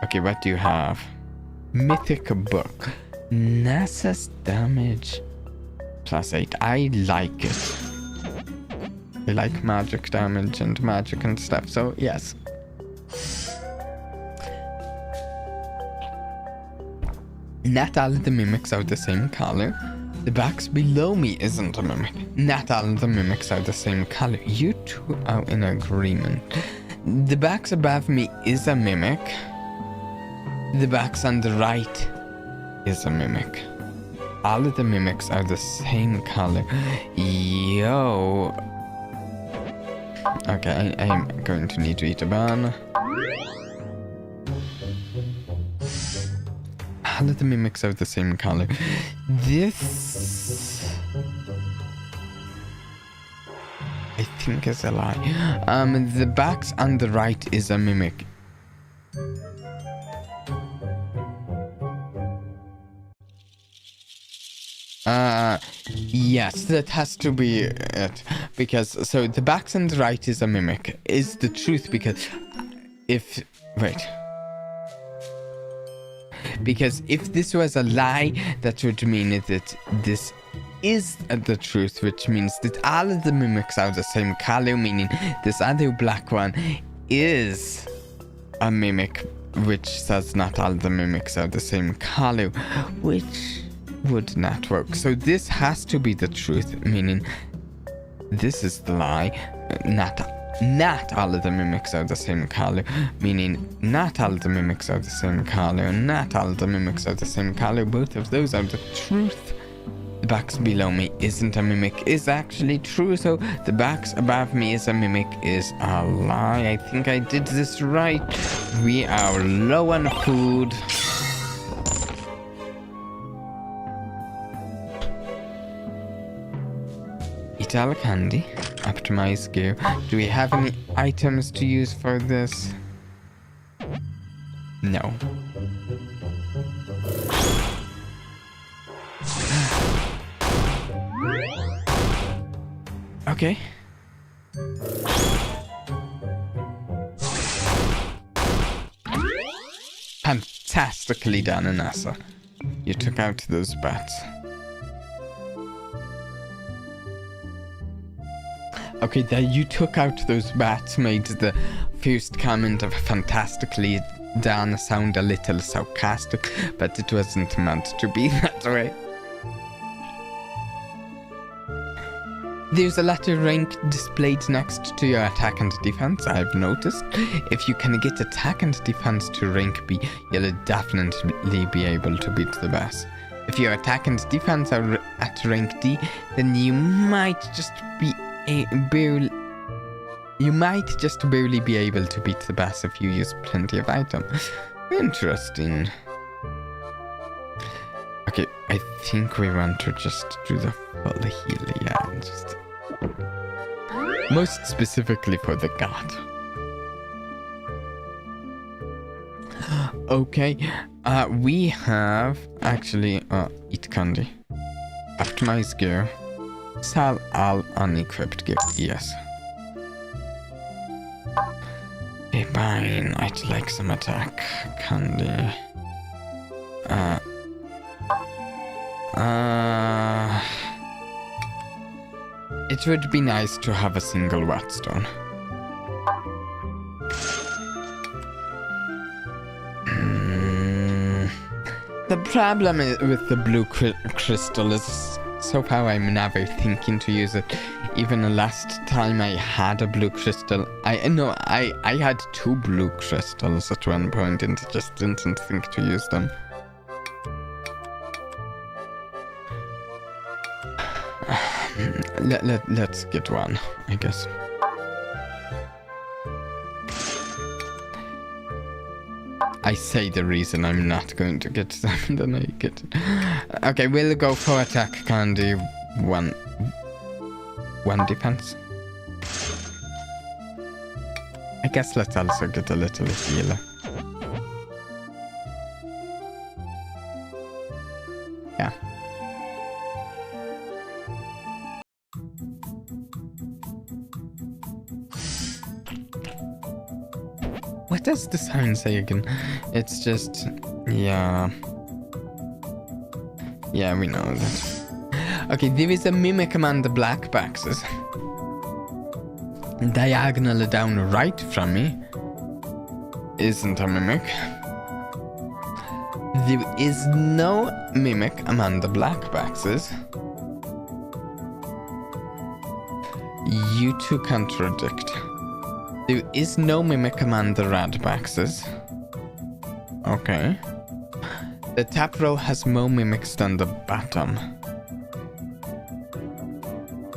Okay, what do you have? Mythic book. NASA's damage. +8. I like it. I like magic damage and magic and stuff, so yes. Not all of the mimics are the same color. The box below me isn't a mimic. Not all of the mimics are the same color. You two are in agreement. The box above me is a mimic. The box on the right is a mimic. All of the mimics are the same color. Yo. Okay, I'm going to need to eat a ban. All of the mimics are the same color. This, I think, is a lie. The box on the right is a mimic. Yes, that has to be it. Because, so the box on the right is a mimic. Is the truth, because if, wait. Because if this was a lie, that would mean that this is the truth, which means that all of the mimics are the same color, meaning this other black one is a mimic which says not all the mimics are the same color, which would not work. So this has to be the truth, meaning this is the lie. Not all of the mimics are the same color, meaning not all of the mimics are the same color, not all of the mimics are the same color. Both of those are the truth. The box below me isn't a mimic is actually true, so the box above me is a mimic is a lie. I think I did this right. We are low on food. Eat all candy. Optimize gear. Do we have any items to use for this? No. Okay. Fantastically done, Anasa. You took out those bats. Okay, that you took out those bats made the first comment of fantastically done sound a little sarcastic, but it wasn't meant to be that way. There's a letter rank displayed next to your attack and defense, I've noticed. If you can get attack and defense to rank B, you'll definitely be able to beat the boss. If your attack and defense are at rank D, then you might just barely be able to beat the boss if you use plenty of items. Interesting. Okay, I think we want to just do the full heal, yeah, and just most specifically for the god. Okay, we have actually eat candy, optimize gear, sell all unequipped gear. Yes. Okay, fine. I'd like some attack candy. It would be nice to have a single whetstone. The problem with the blue crystal is so far I'm never thinking to use it. Even the last time I had a blue crystal, I had 2 blue crystals at one point and just didn't think to use them. Let's get one, I guess. I say the reason I'm not going to get them, then I get it. Okay, we'll go for attack candy. One defense. I guess let's also get a little healer. Yeah. What does the sign say again? It's just, yeah. Yeah, we know that. Okay, there is a mimic among the black boxes. Diagonal down right from me isn't a mimic. There is no mimic among the black boxes. You two contradict. There is no mimic among the red boxes. Okay. The top row has more mimics than the bottom,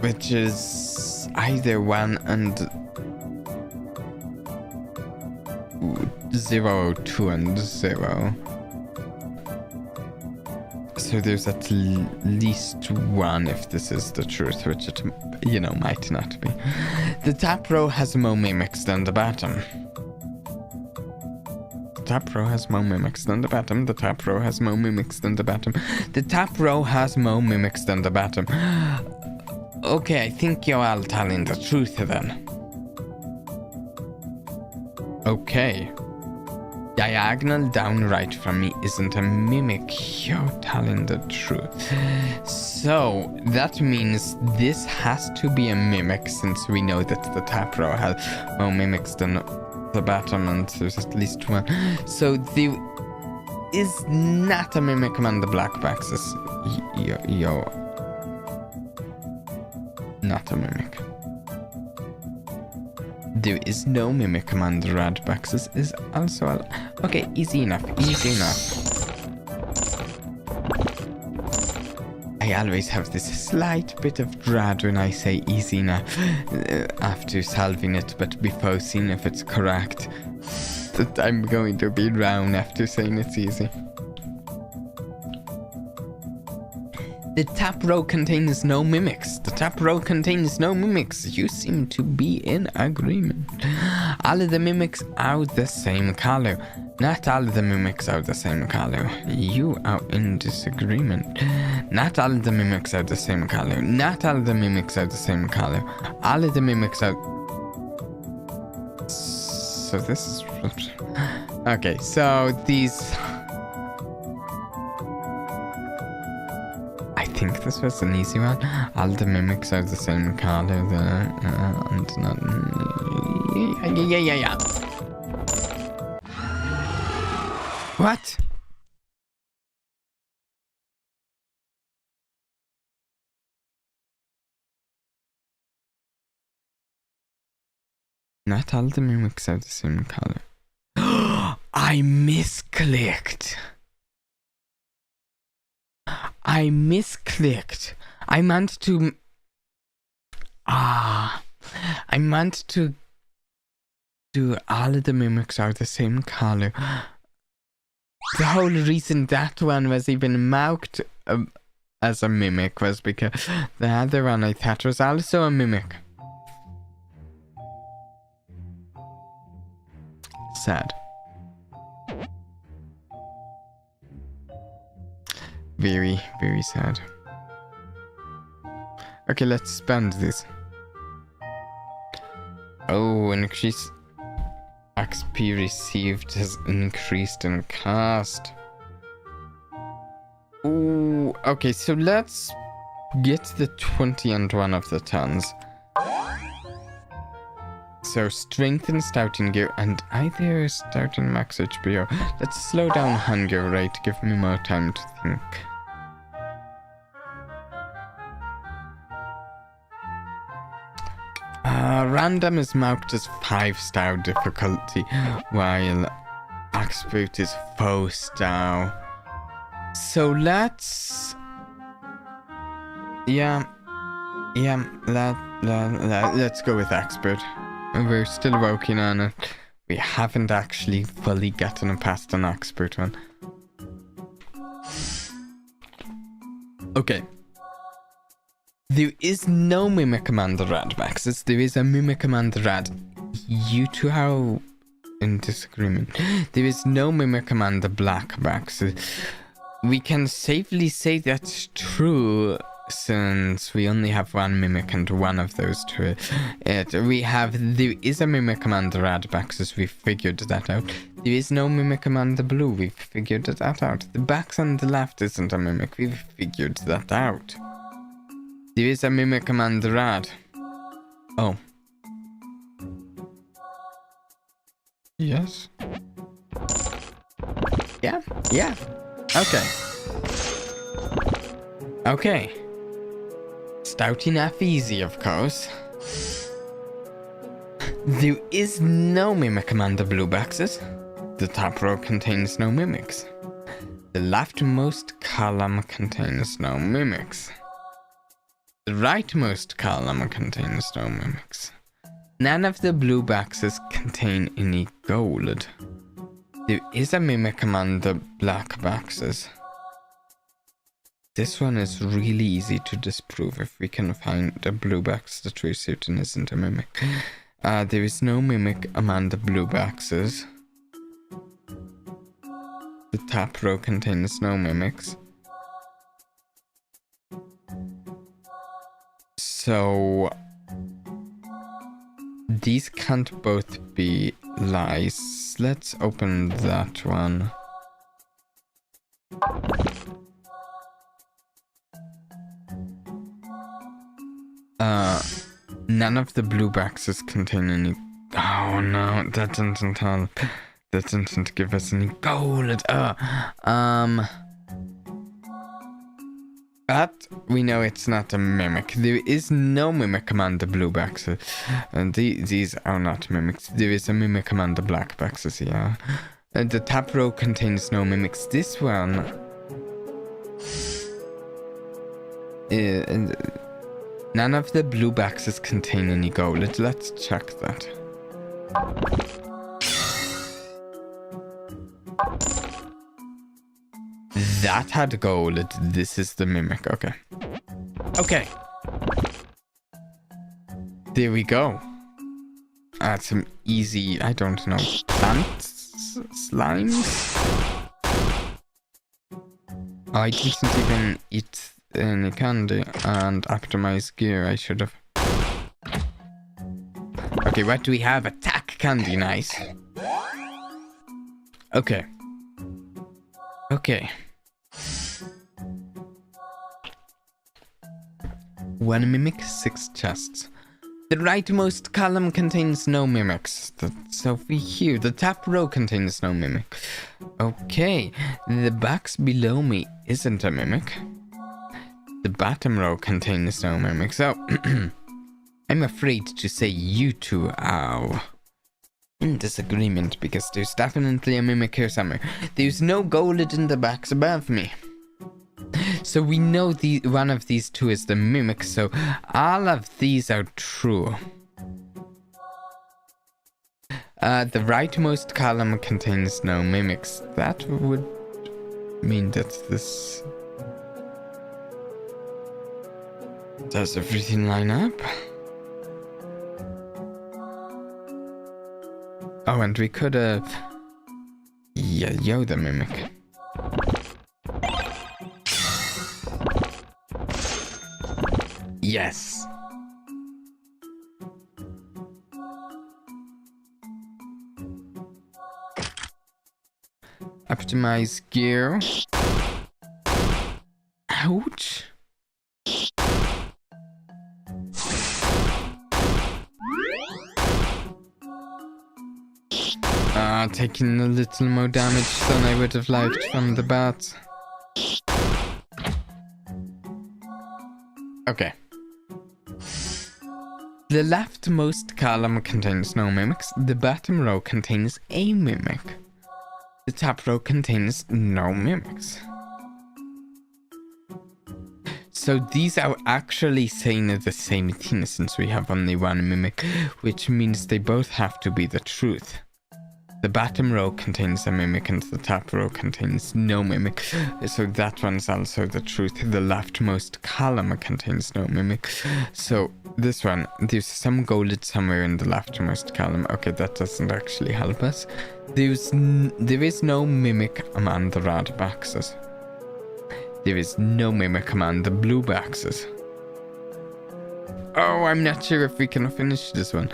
which is either 1 and 0 or 2 and 0. So there's at least 1 if this is the truth, which it, might not be. The top row has more mimics than the bottom. The top row has more mimics than the bottom. The top row has more mimics than the bottom. The top row has more mimics than the bottom. Okay, I think you're all telling the truth then. Okay. Diagonal down right from me isn't a mimic. You're telling the truth. So, that means this has to be a mimic, since we know that the top row has more mimics than the bottom, and there's at least one. So there is not a mimic among the black boxes. Yo. Not a mimic. There is no mimic among the red boxes. Is also okay. Easy enough. Easy enough. I always have this slight bit of dread when I say easy enough after solving it, but before seeing if it's correct, that I'm going to be wrong after saying it's easy. The top row contains no mimics. The top row contains no mimics. You seem to be in agreement. All of the mimics are the same color. Not all of the mimics are the same color. You are in disagreement. Not all of the mimics are the same color. Not all of the mimics are the same color. All of the mimics are... So this is... Okay, so these... I think this was an easy one. All the mimics are the same color there. And not... Yeah. What? Not all the mimics are the same color. I misclicked. I meant to... I meant to do all of the mimics are the same color. The whole reason that one was even marked as a mimic was because the other one I thought was also a mimic. Sad. Very, very sad. Okay, let's spend this. Oh, increase XP received has increased in cost. Ooh, okay, so let's get the 20 and one of the tons. So strength and stouting gear, and either stout and max HBO. Let's slow down hunger rate, give me more time to think. Random is marked as 5-star difficulty, while expert is 4-star. So let's... let's go with expert. We're still working on it. We haven't actually fully gotten past an expert one. Okay. There is no mimic among the red boxes. There is a mimic among the red. You two are in disagreement. There is no mimic among the black boxes. We can safely say that's true, since we only have one mimic and one of those two. There is a mimic among the red boxes. We figured that out. There is no mimic among the blue. We've figured that out. The box on the left isn't a mimic. We've figured that out. There is a mimic among the red. Oh. Yes. Yeah. Okay. Stout enough easy, of course. There is no mimic among the blue boxes. The top row contains no mimics. The leftmost column contains no mimics. The rightmost column contains no mimics. None of the blue boxes contain any gold. There is a mimic among the black boxes. This one is really easy to disprove if we can find a blue box that we're certain isn't a mimic. There is no mimic among the blue boxes. The top row contains no mimics. So these can't both be lies. Let's open that one. None of the blue boxes contain any... Oh, Oh no, that didn't help. That didn't give us any gold. But we know it's not a mimic. There is no mimic among the blue boxes. And these are not mimics. There is a mimic among the black boxes, yeah. The top row contains no mimics. This one... none of the blue boxes contain any gold. Let's check that. That had gold. This is the mimic. Okay. Okay. There we go. That's some easy, I don't know, plants? Slimes? Oh, I didn't even eat any candy and optimize gear. I should have. Okay, what do we have? Attack candy. Nice. Okay. Okay. One mimic, 6 chests. The rightmost column contains no mimics. That's over here. The top row contains no mimic. Okay. The box below me isn't a mimic. The bottom row contains no mimic. So, I'm afraid to say you two are in disagreement because there's definitely a mimic here somewhere. There's no gold in the box above me. So we know one of these two is the mimic, so all of these are true. The rightmost column contains no mimics. That would mean that this... Does everything line up? Oh, and we could have... Yeah, Yoda mimic. Yes. Optimize gear. Ouch. Taking a little more damage than I would have liked from the bats. Okay. The leftmost column contains no mimics. The bottom row contains a mimic. The top row contains no mimics. So these are actually saying the same thing since we have only one mimic, which means they both have to be the truth. The bottom row contains a mimic and the top row contains no mimic. So that one's also the truth. The leftmost column contains no mimic. So this one, there's some gold somewhere in the leftmost column. Okay, that doesn't actually help us. There is no mimic among the red boxes. There is no mimic among the blue boxes. Oh, I'm not sure if we can finish this one.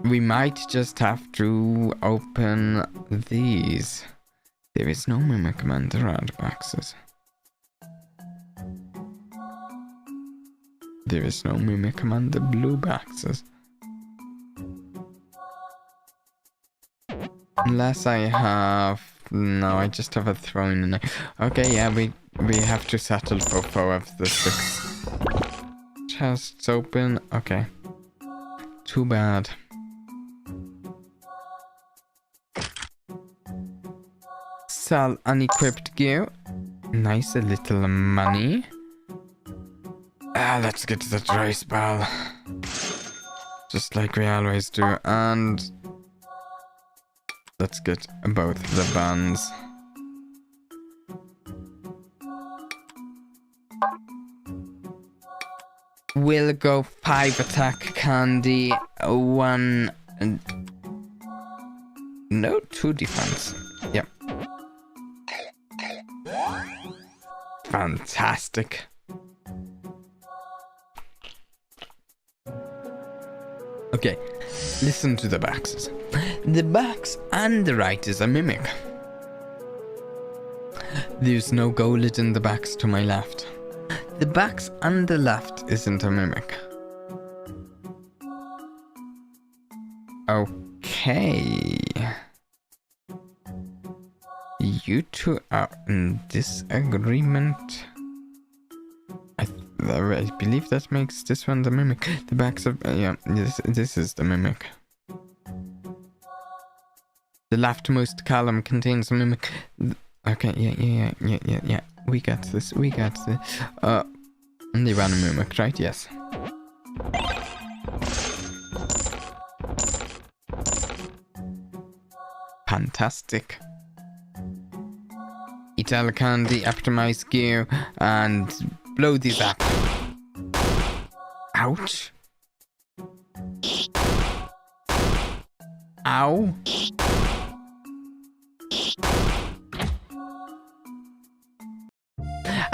We might just have to open these. There is no mimic among the red boxes. There is no mimic among the blue boxes. Unless I have... No, I just have a throwing knife. Okay, yeah, we have to settle for 4 of the 6 chests open. Okay. Too bad. Sell unequipped gear. Nice, a little money. Let's get the rice ball. Just like we always do. And let's get both the buns. We'll go 5 attack candy, 1... No, 2 defense. Yep. Fantastic. Okay, listen to the boxes. The box on the right is a mimic. There's no gold in the box to my left. The box on the left isn't a mimic. Oh. Okay. You two are in disagreement. I believe that makes this one the mimic. The backs of yeah, this is the mimic. The leftmost column contains the mimic. Okay, yeah. We got this. Only one mimic, right? Yes. Fantastic. Eat all candy, optimize gear, and blow these up. Ouch. Ow.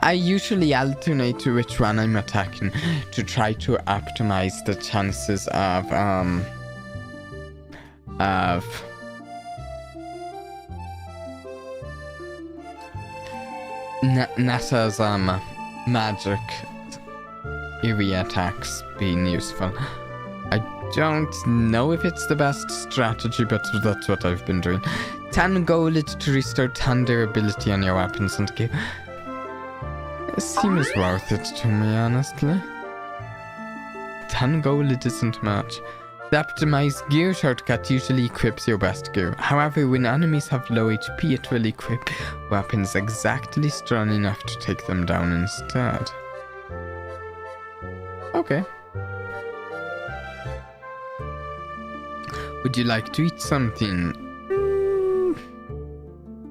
I usually alternate to which one I'm attacking to try to optimize the chances of NASA's magic area attacks being useful. I don't know if it's the best strategy, but that's what I've been doing. 10 gold to restore 10 durability on your weapons and gear. It seems worth it to me, honestly. 10 gold isn't much. The optimized gear shortcut usually equips your best gear. However, when enemies have low HP, it will equip weapons exactly strong enough to take them down instead. Okay. Would you like to eat something?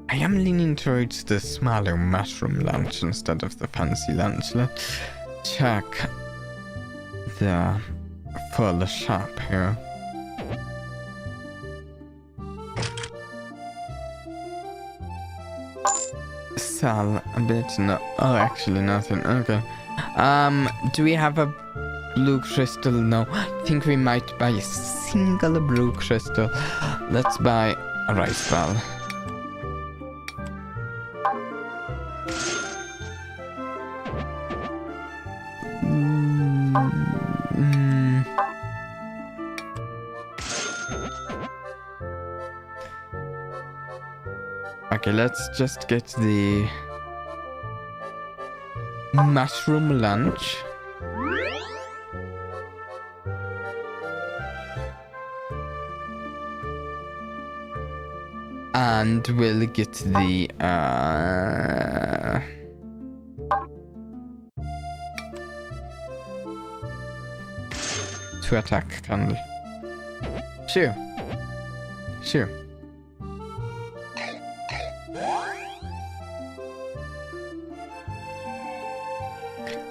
I am leaning towards the smaller mushroom lunch instead of the fancy lunch. Let's check the full shop here. Sell a bit. No. Oh, actually nothing. Okay. Do we have a blue crystal? No. I think we might buy a single blue crystal. Let's buy a rice ball. Okay, let's just get the mushroom lunch. And we'll get the to attack candy. Sure.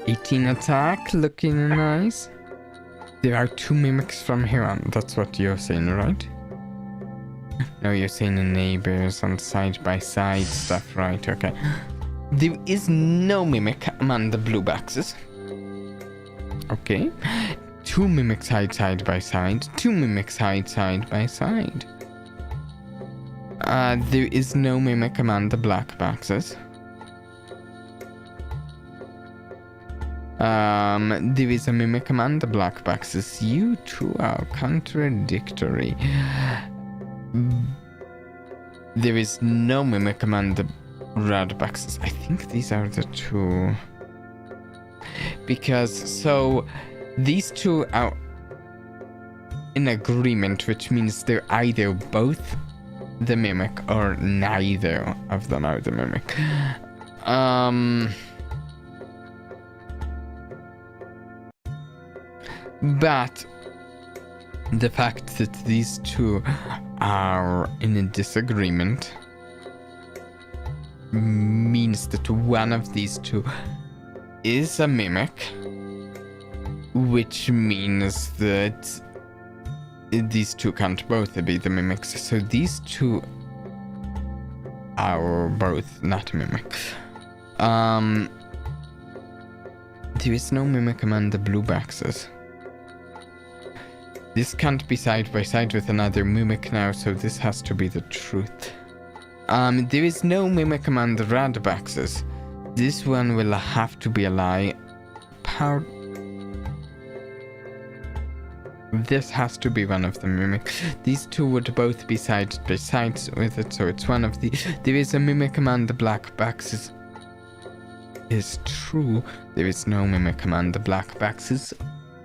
18 attack, looking nice. There are 2 mimics from here on. That's what you're saying, right? No, you're saying the neighbors and side-by-side stuff, right? Okay. There is no mimic among the blue boxes. Okay. 2 mimics hide side by side. 2 mimics hide side by side. There is no mimic among the black boxes. There is a mimic among the black boxes. You two are contradictory. There is no mimic among the red boxes. I think these are the 2. Because, so, these 2 are in agreement, which means they're either both the mimic or neither of them are the mimic. But the fact that these 2 are in a disagreement means that one of these 2 is a mimic, which means that these 2 can't both be the mimics. So these 2 are both not mimic. There is no mimic among the blue boxes. This can't be side by side with another mimic now, so this has to be the truth. There is no mimic among the red boxes. This one will this has to be one of the mimics. These two would both be side by side with it, so it's one of the... There is a mimic among the black boxes. Is true. There is no mimic among the black boxes.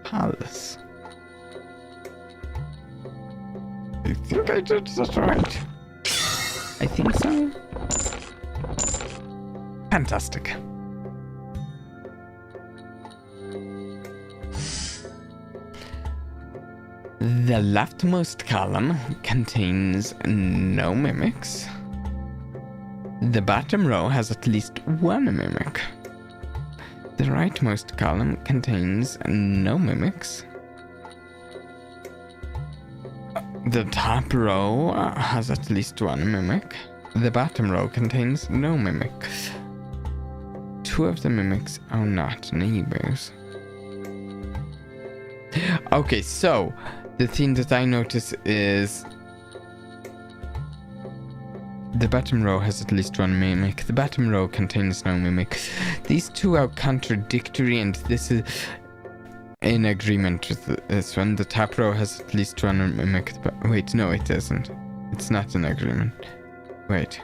Palace. I think I did that right. I think so. Fantastic. The leftmost column contains no mimics. The bottom row has at least one mimic. The rightmost column contains no mimics. The top row has at least one mimic. The bottom row contains no mimics. Two of the mimics are not neighbors. Okay, so the thing that I notice is the bottom row has at least one mimic. The bottom row contains no mimic. These two are contradictory, and this is in agreement with this one. The top row has at least one mimic. Wait, no, it isn't. It's not in agreement. Wait.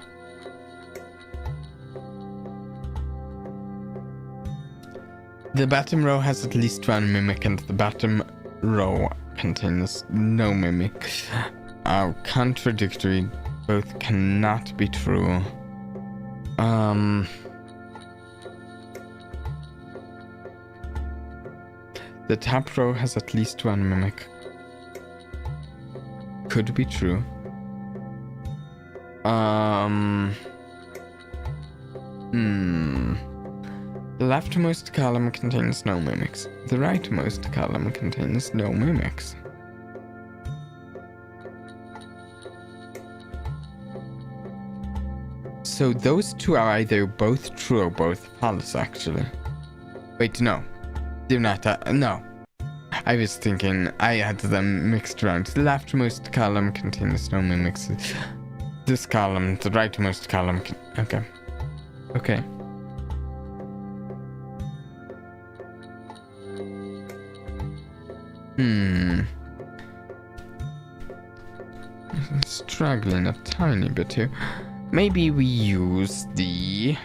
The bottom row has at least one mimic, and the bottom row contains no mimic. Are contradictory. Both cannot be true. The top row has at least one mimic. Could be true. The leftmost column contains no mimics. The rightmost column contains no mimics. So those two are either both true or both false, actually. Wait, no. They're not. No. I was thinking I had them mixed around. The leftmost column contains no mimics. This column, the rightmost column... Okay. Okay. I'm struggling a tiny bit here. Maybe we use the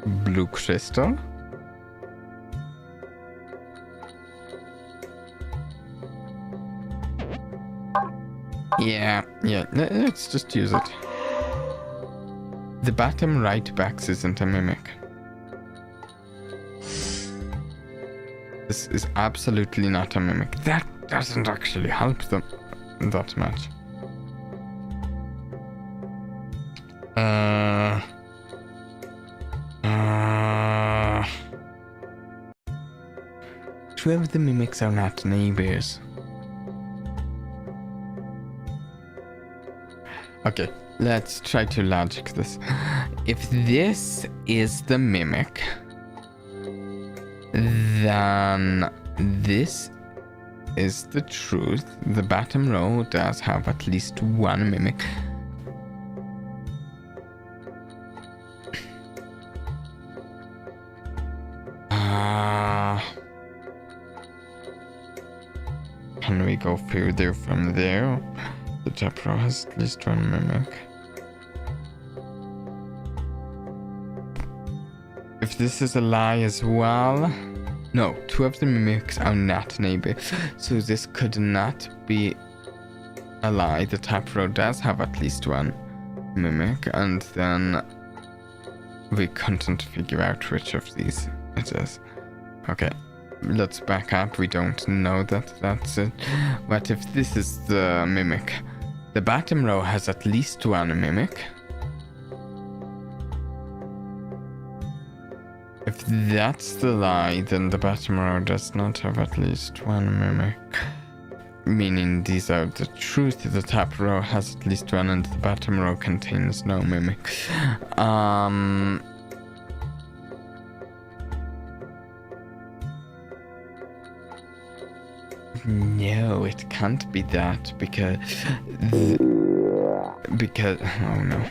blue crystal. Yeah, let's just use it. The bottom right box isn't a mimic. This is absolutely not a mimic. That doesn't actually help them that much. Two of the mimics are not neighbors. Okay, let's try to logic this. If this is the mimic, then this is the truth. The bottom row does have at least one mimic. Can we go further from there? The top row has at least one mimic. If this is a lie as well... No, two of the mimics are not neighbors. So this could not be a lie. The top row does have at least one mimic. And then we couldn't figure out which of these it is. Okay. Let's back up. We don't know that that's it. What if this is the mimic? The bottom row has at least one mimic. If that's the lie, then the bottom row does not have at least one mimic. Meaning these are the truth. The top row has at least one and the bottom row contains no mimic. No, it can't be that because oh no.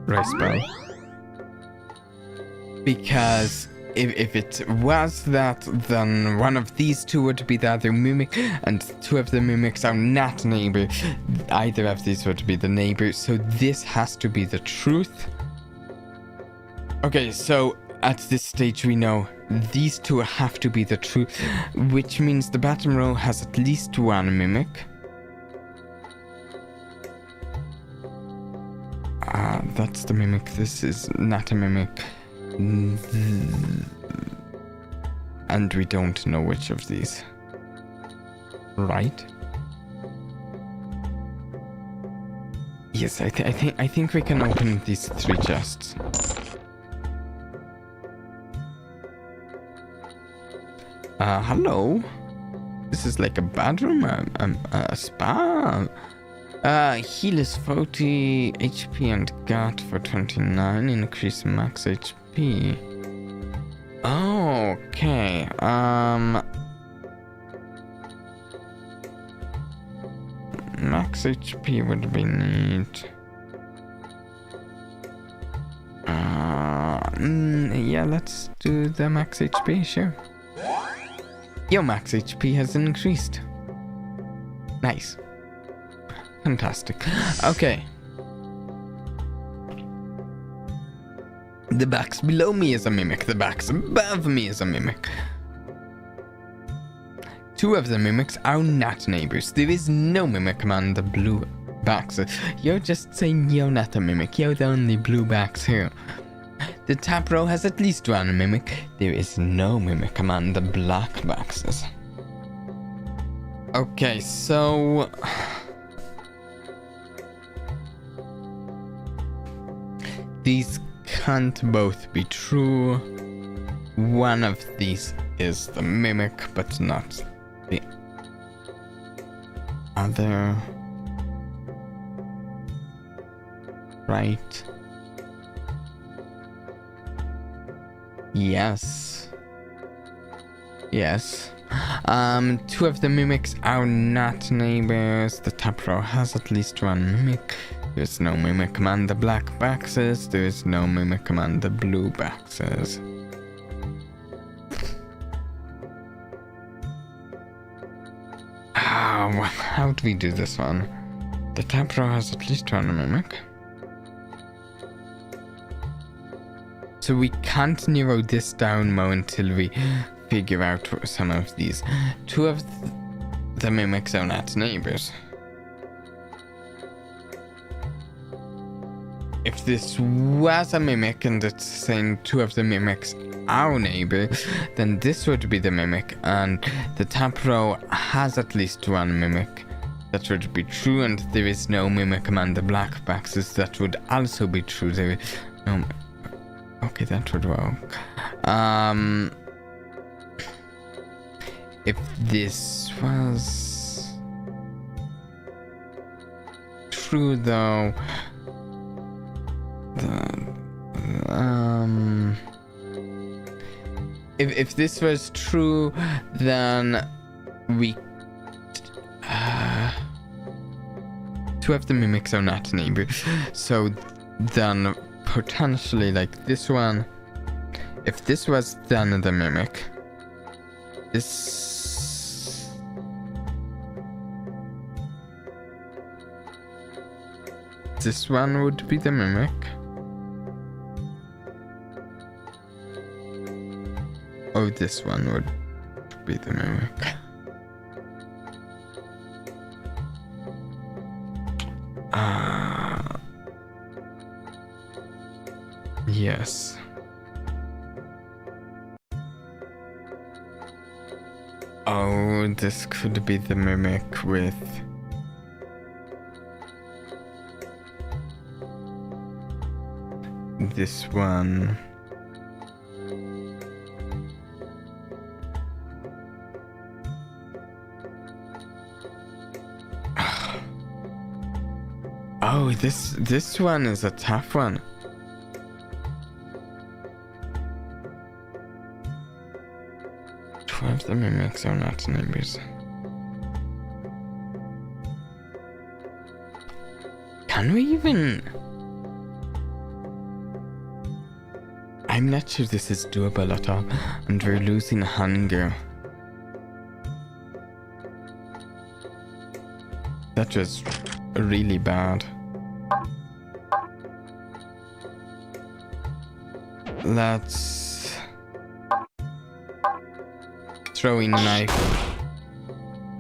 Rice bell. Because if it was that, then one of these two would be the other mimic, and two of the mimics are not neighbor. Either of these would be the neighbor, so this has to be the truth. Okay, so at this stage we know these two have to be the truth, which means the bottom row has at least one mimic. That's the mimic. This is not a mimic. And we don't know which of these. Right? Yes, I think we can open these three chests. Hello? This is like a bathroom, a spa. Heal is 40 HP and guard for 29. Increase max HP. Oh, okay. Max HP would be neat. Yeah, let's do the max HP, sure. Your max HP has increased. Nice. Fantastic. Okay. The box below me is a mimic. The box above me is a mimic. Two of the mimics are not neighbors. There is no mimic among the blue box. You're just saying you're not a mimic. You're the only blue box here. The top row has at least one mimic. There is no mimic among the black boxes. Okay, so... these can't both be true. One of these is the mimic, but not the other. Right? Yes. Yes. Two of the mimics are not neighbors. The top row has at least one mimic. There's no mimic among the black boxes. There is no mimic among the blue boxes. How do we do this one? The top row has at least one mimic. So we can't narrow this down more until we figure out some of these. Two of the mimics are not neighbors. If this was a mimic and it's saying two of the mimics are neighbor, then this would be the mimic, and the top row has at least one mimic. That would be true, and there is no mimic among the black boxes. That would also be true. There is no... Okay, that would work. If this was true, though, if this was true, then we two of the mimics are not neighbors. So then potentially, like this one, if this was then the mimic, this one would be the mimic. Or this one would be the mimic. Yes. Oh, this could be the mimic with... this one. Oh, this one is a tough one. Two of the mimics are not neighbors. Can we even... I'm not sure this is doable at all, and we're losing hunger. That was really bad. Let's... Throwing a knife.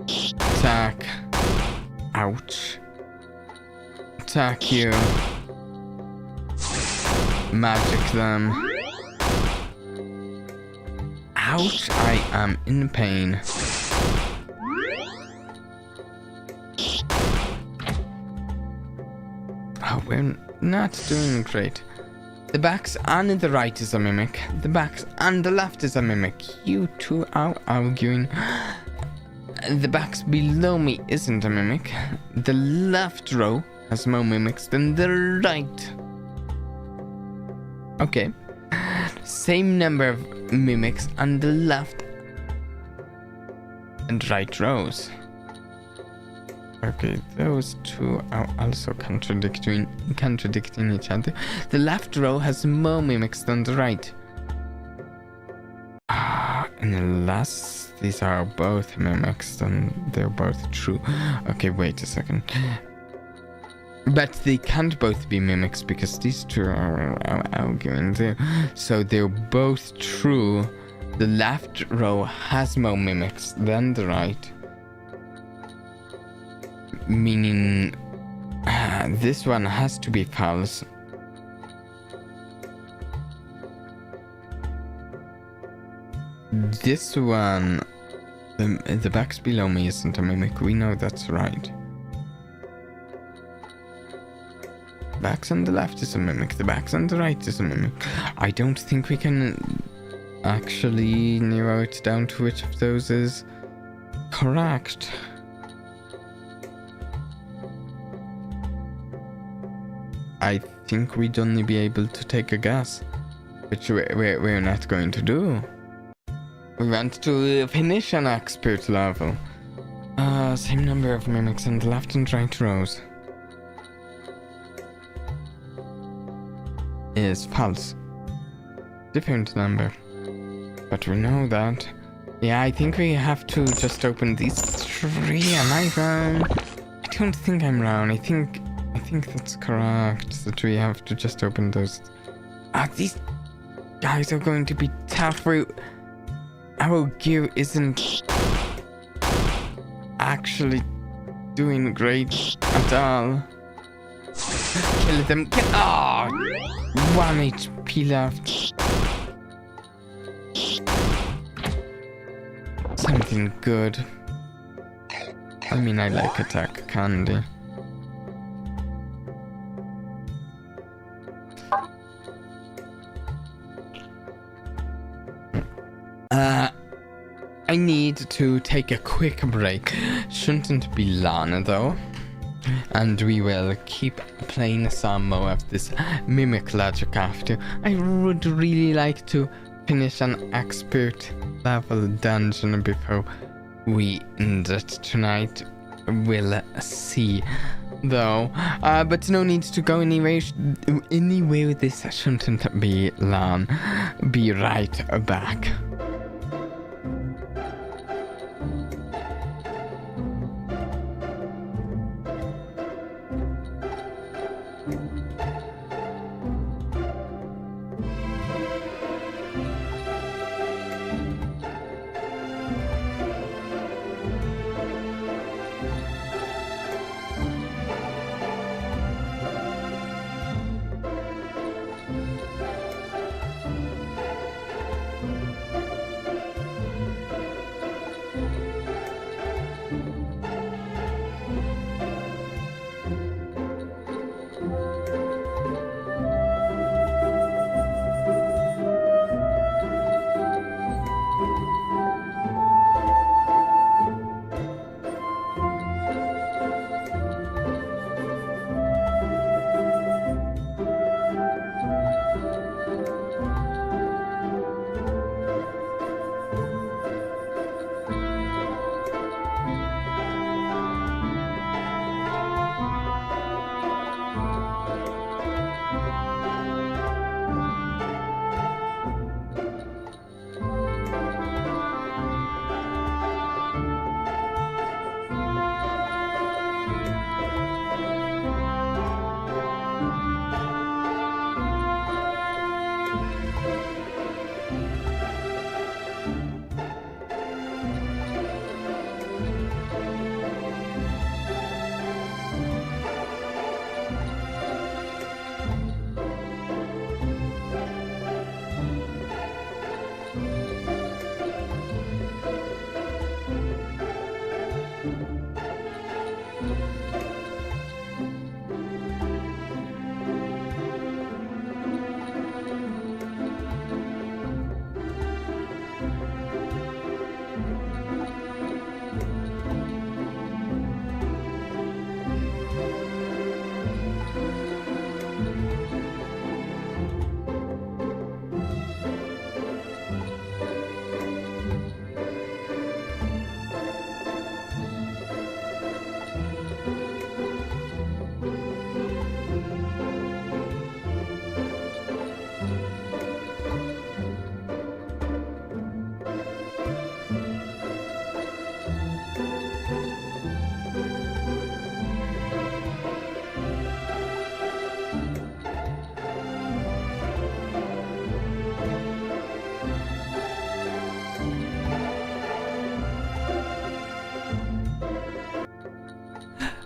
Attack. Ouch. Attack you. Magic them. Ouch, I am in pain. Oh, we're not doing great. The backs and the right is a mimic. The backs and the left is a mimic. You two are arguing. The backs below me isn't a mimic. The left row has more mimics than the right. Okay. Same number of mimics on the left and right rows. Okay, those two are also contradicting each other. The left row has more mimics than the right. Unless these are both mimics, then they're both true. Okay, wait a second. But they can't both be mimics because these two are arguing there. So they're both true. The left row has more mimics than the right. Meaning this one has to be false. This one, the backs below me isn't a mimic. We know that's right. Backs on the left is a mimic. The backs on the right is a mimic. I don't think we can actually narrow it down to which of those is correct. I think we'd only be able to take a guess, which we're not going to do. We want to finish an expert level. Same number of mimics on the left and right rows. Is false. Different number. But we know that. Yeah, I think we have to just open these three. Am I wrong? I don't think I'm wrong. I think that's correct. That we have to just open those. These guys are going to be tough. Our gear isn't actually doing great at all. Kill them. Oh, 1 HP left. Something good. I mean, I like attack candy. I need to take a quick break. Shouldn't be long though. And we will keep playing some more of this mimic logic after. I would really like to finish an expert level dungeon before we end it tonight. We'll see though. But no need to go anywhere. This shouldn't be long. Be right back.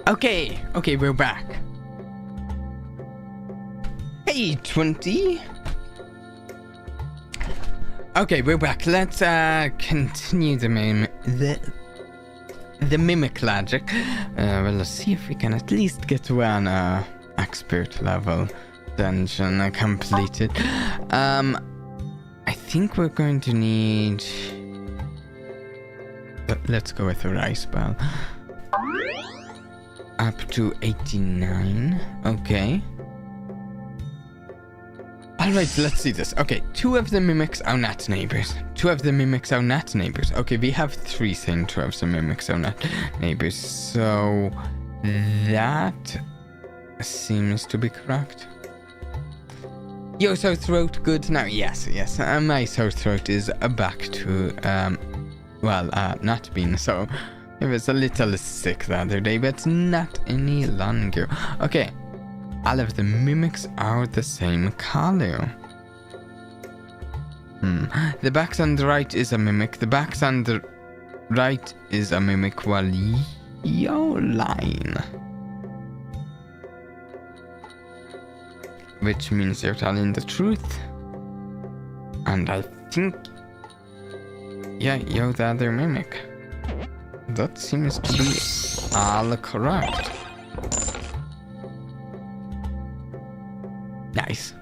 Okay, we're back. Hey, 20. Okay, we're back. Let's continue the mimic logic. Well, let's see if we can at least get one expert level dungeon completed. I think we're going to need. Let's go with a rice ball. Up to 89. Okay. Alright, let's see this. Okay, 2 of the mimics are not neighbors. 2 of the mimics are not neighbors. Okay, we have 3 saying 2 of the mimics are not neighbors. So that seems to be correct. Your sore throat good now? Yes. My sore throat is back to not being so. It was a little sick the other day, but not any longer. Okay. All of the mimics are the same color. The box on the right is a mimic. The box on the right is a mimic, while your line, which means you're telling the truth. And I think, yeah, you're the other mimic. That seems to be all correct. Nice.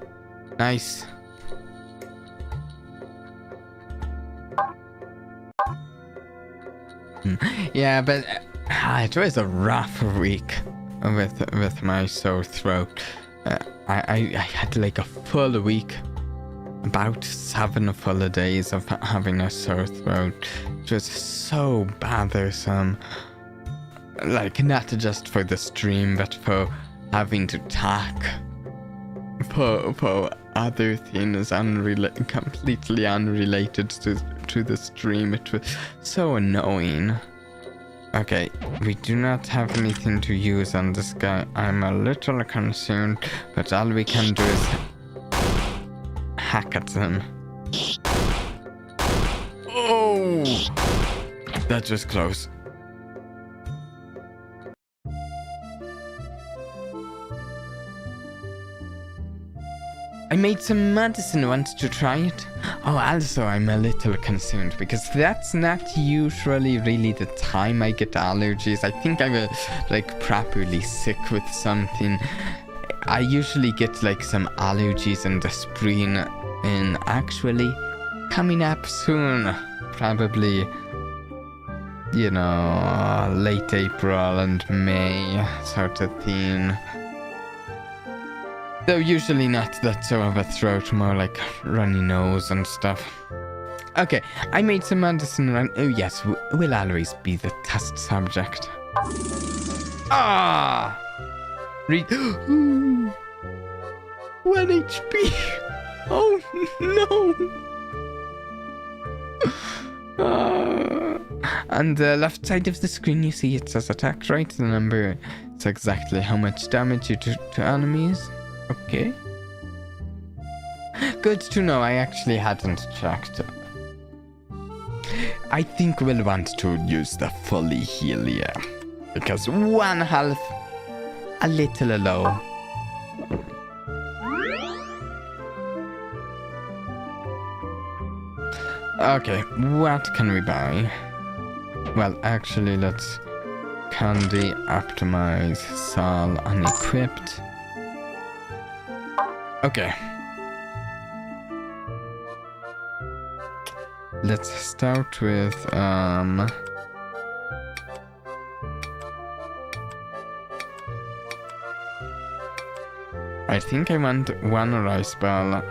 Yeah, but it was a rough week with my sore throat. I had like a full week, about 7 full days of having a sore throat. It was so bothersome. Like, not just for the stream, but for having to talk. For other things completely unrelated to the stream. It was so annoying. Okay, we do not have anything to use on this guy. I'm a little concerned, but all we can do is hack at them. Oh! That was close. I made some medicine. Want to try it? Oh, also I'm a little concerned because that's not usually really the time I get allergies. I think I was like properly sick with something. I usually get like some allergies in the spring, and actually coming up soon, probably, you know, late April and May sort of thing. Though usually not that sort of a throat, more like runny nose and stuff. Okay, I made some medicine run. Oh yes, will always be the test subject. Ah! 1 HP! Oh no! On the left side of the screen you see it says attack, right? The number is exactly how much damage you do to enemies. Okay. Good to know, I actually hadn't checked. I think we'll want to use the fully heal here, because 1 health, a little low. Okay, what can we buy? Well, actually, let's candy, optimize, sell, unequipped. Okay. Let's start with I think I want 1 rice ball.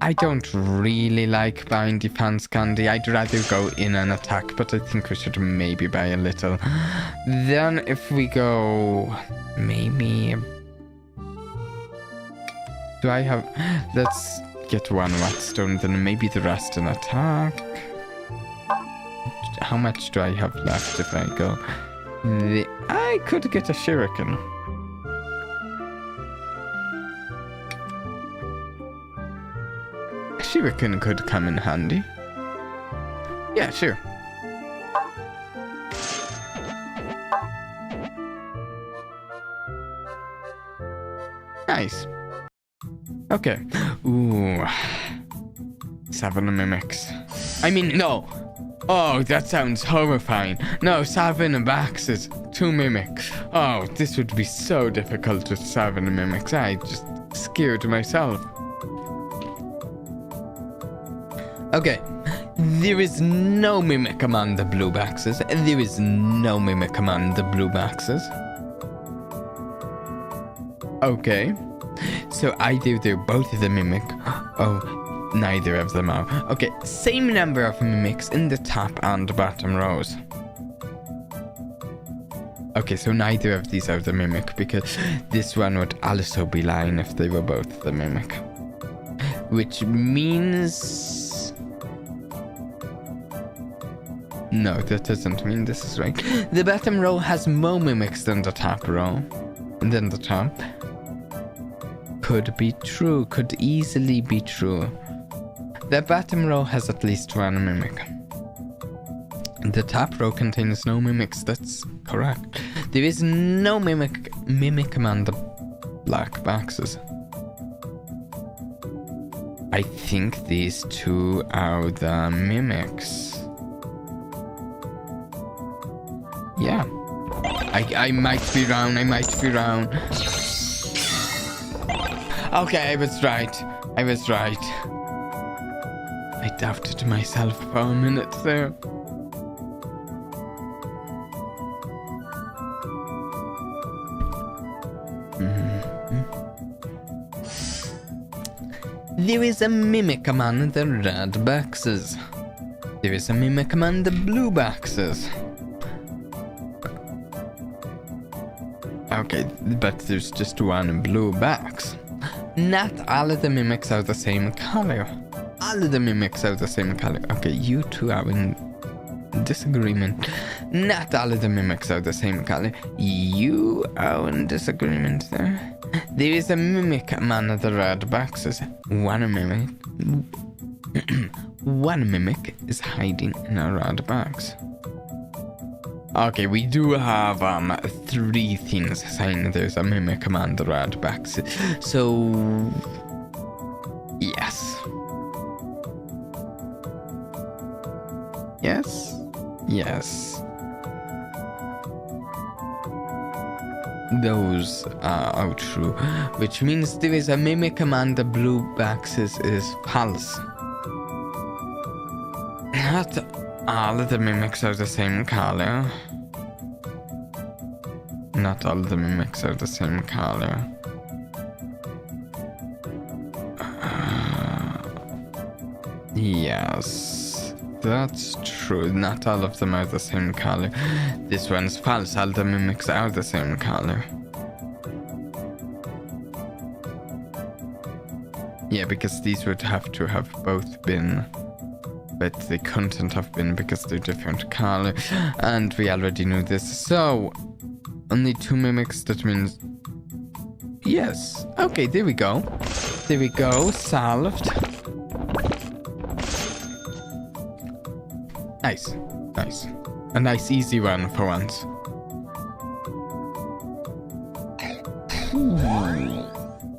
I don't really like buying defense candy. I'd rather go in and attack, but I think we should maybe buy a little. Then if we go, maybe, do I have, let's get 1 whetstone, then maybe the rest in attack. How much do I have left if I go? I could get a shuriken. shuriken could come in handy. Yeah, sure. Nice. Okay. Ooh. 7 mimics. I mean, no. Oh, that sounds horrifying. No, 7 baxes. 2 mimics. Oh, this would be so difficult with 7 mimics. I just scared myself. Okay. There is no mimic among the blue baxes. There is no mimic among the blue baxes. Okay. So either they're both the mimic. Oh, neither of them are. Okay, same number of mimics in the top and bottom rows. Okay, so neither of these are the mimic, because this one would also be lying if they were both the mimic. Which means... No, that doesn't mean this is right. The bottom row has more mimics than the top row. And then the top. Could be true, could easily be true. The bottom row has at least 1 mimic. The top row contains no mimics, that's correct. There is no mimic among the black boxes. I think these 2 are the mimics. Yeah. I might be wrong. Okay, I was right. I doubted myself for a minute there. There is a mimic among the red boxes. There is a mimic among the blue boxes. Okay, but there's just 1 blue box. Not all of the mimics are the same color. All of the mimics are the same color. Okay, you 2 are in disagreement. Not all of the mimics are the same color. You are in disagreement there. There is a mimic among the red boxes. 1 mimic. 1 mimic is hiding in a red box. Okay, we do have 3 things saying there's a mimic among the red boxes. So yes. Yes. Those are true, which means there is a mimic among the blue boxes is false. Not all of the mimics are the same color. Not all the mimics are the same color. Yes, that's true. Not all of them are the same color. This one's false. All the mimics are the same color. Yeah, because these would have to have both been, but they couldn't have been because they're different color, and we already knew this. So only 2 mimics. That means yes. Okay, there we go. Solved. Nice. A nice easy one for once.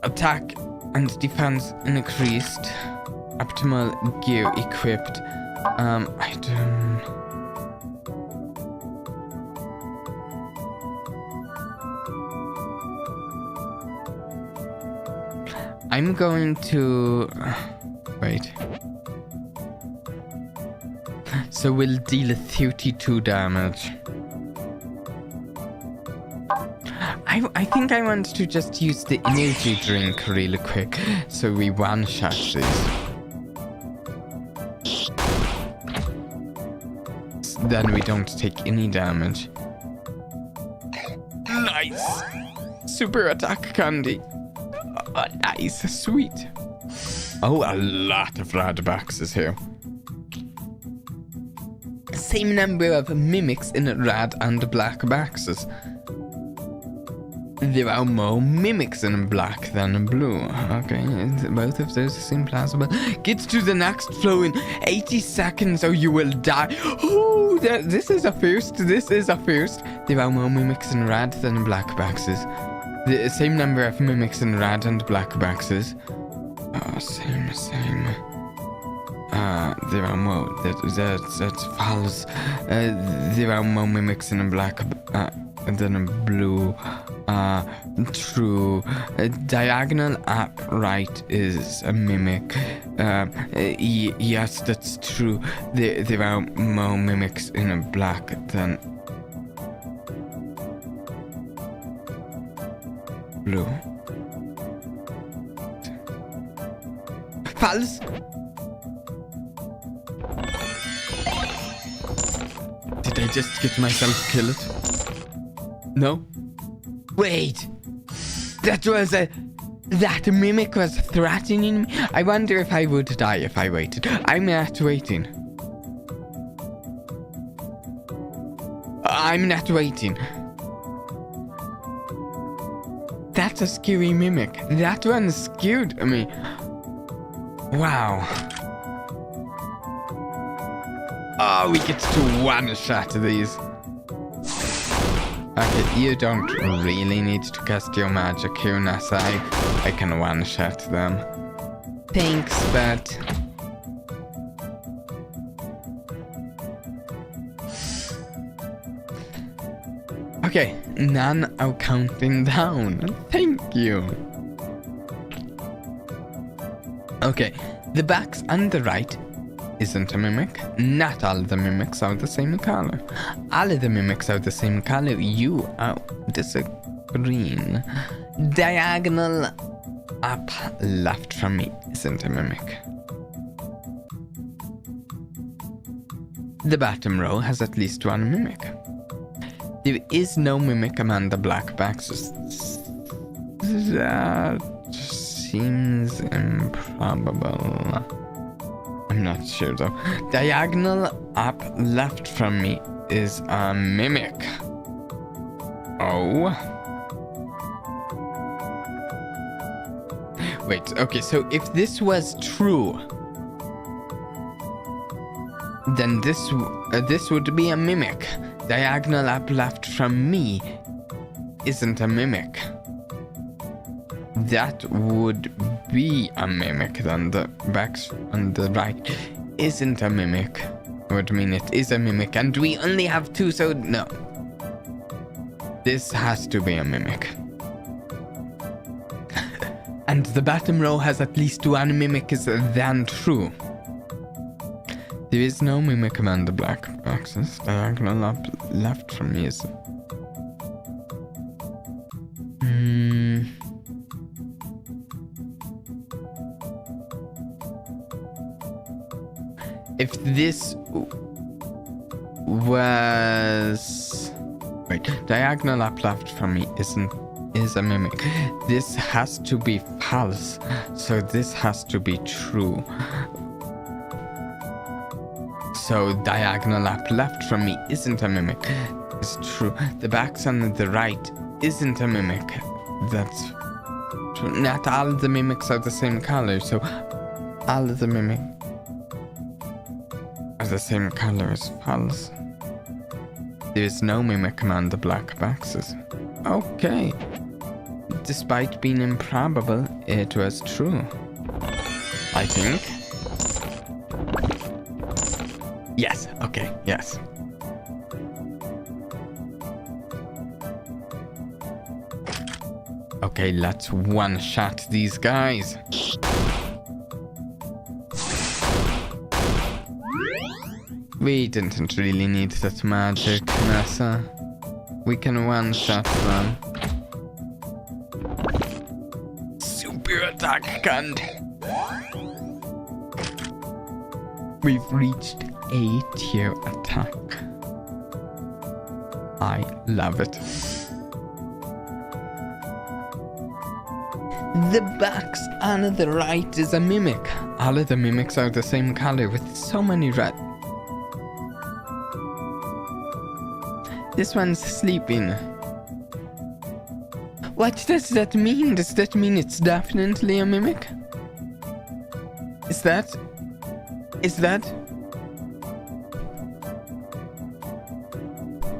Attack and defense increased. Optimal gear equipped. Item. I'm going to wait. So we'll deal 32 damage. I think I want to just use the energy drink really quick, so we one-shot this. Then we don't take any damage. Nice! Super attack candy. Oh, nice, sweet. Oh, a lot of red boxes here. Same number of mimics in red and black boxes. There are more mimics in black than in blue. Okay, both of those seem plausible. Get to the next floor in 80 seconds or you will die. Oh, this is a first. This is a first. There are more mimics in red than in black boxes. The same number of mimics in red and black boxes. Oh, same. There are more. That's false. There are more mimics in black than in blue. True. Diagonal upright is a mimic. Yes, that's true. There are more mimics in black than blue. False. Did I just get myself killed? No? Wait! That mimic was threatening me? I wonder if I would die if I waited. I'm not waiting. I'm not waiting. That's a scary mimic. That one scared me. Wow. Oh, we get to one-shot these. Okay, you don't really need to cast your magic here, Nasa. I can one-shot them. Thanks, but... Okay, none are counting down. Thank you. Okay, the box on the right isn't a mimic. Not all the mimics are the same color. All of the mimics are the same color. You are disagreeing. Diagonal up left from me isn't a mimic. The bottom row has at least one mimic. There is no mimic among the black boxes. That seems improbable. I'm not sure though. Diagonal up left from me is a mimic. Oh. Wait, okay, so if this was true, then this would be a mimic. Diagonal up left from me isn't a mimic. That would be a mimic. Then the box on the right isn't a mimic. Would mean it is a mimic, and we only have two, so no. This has to be a mimic. And the bottom row has at least one mimic is then true. There is no mimic among the black boxes. Diagonal up left from me is... If this was... Wait, diagonal up left from me is a mimic. This has to be false, so this has to be true. So diagonal up left from me isn't a mimic. It's true. The box on the right isn't a mimic. That's true. Not all the mimics are the same color, so all of the mimics are the same color as false. There is no mimic among the black boxes. Okay. Despite being improbable, it was true. I think. Yes, okay, yes. Okay, let's one-shot these guys. We didn't really need that magic, Nessa. We can one-shot them. Super attack, cunt! We've reached a tier attack. I love it. The box on the right is a mimic. All of the mimics are the same color with so many red. This one's sleeping. What does that mean? Does that mean it's definitely a mimic? Is that?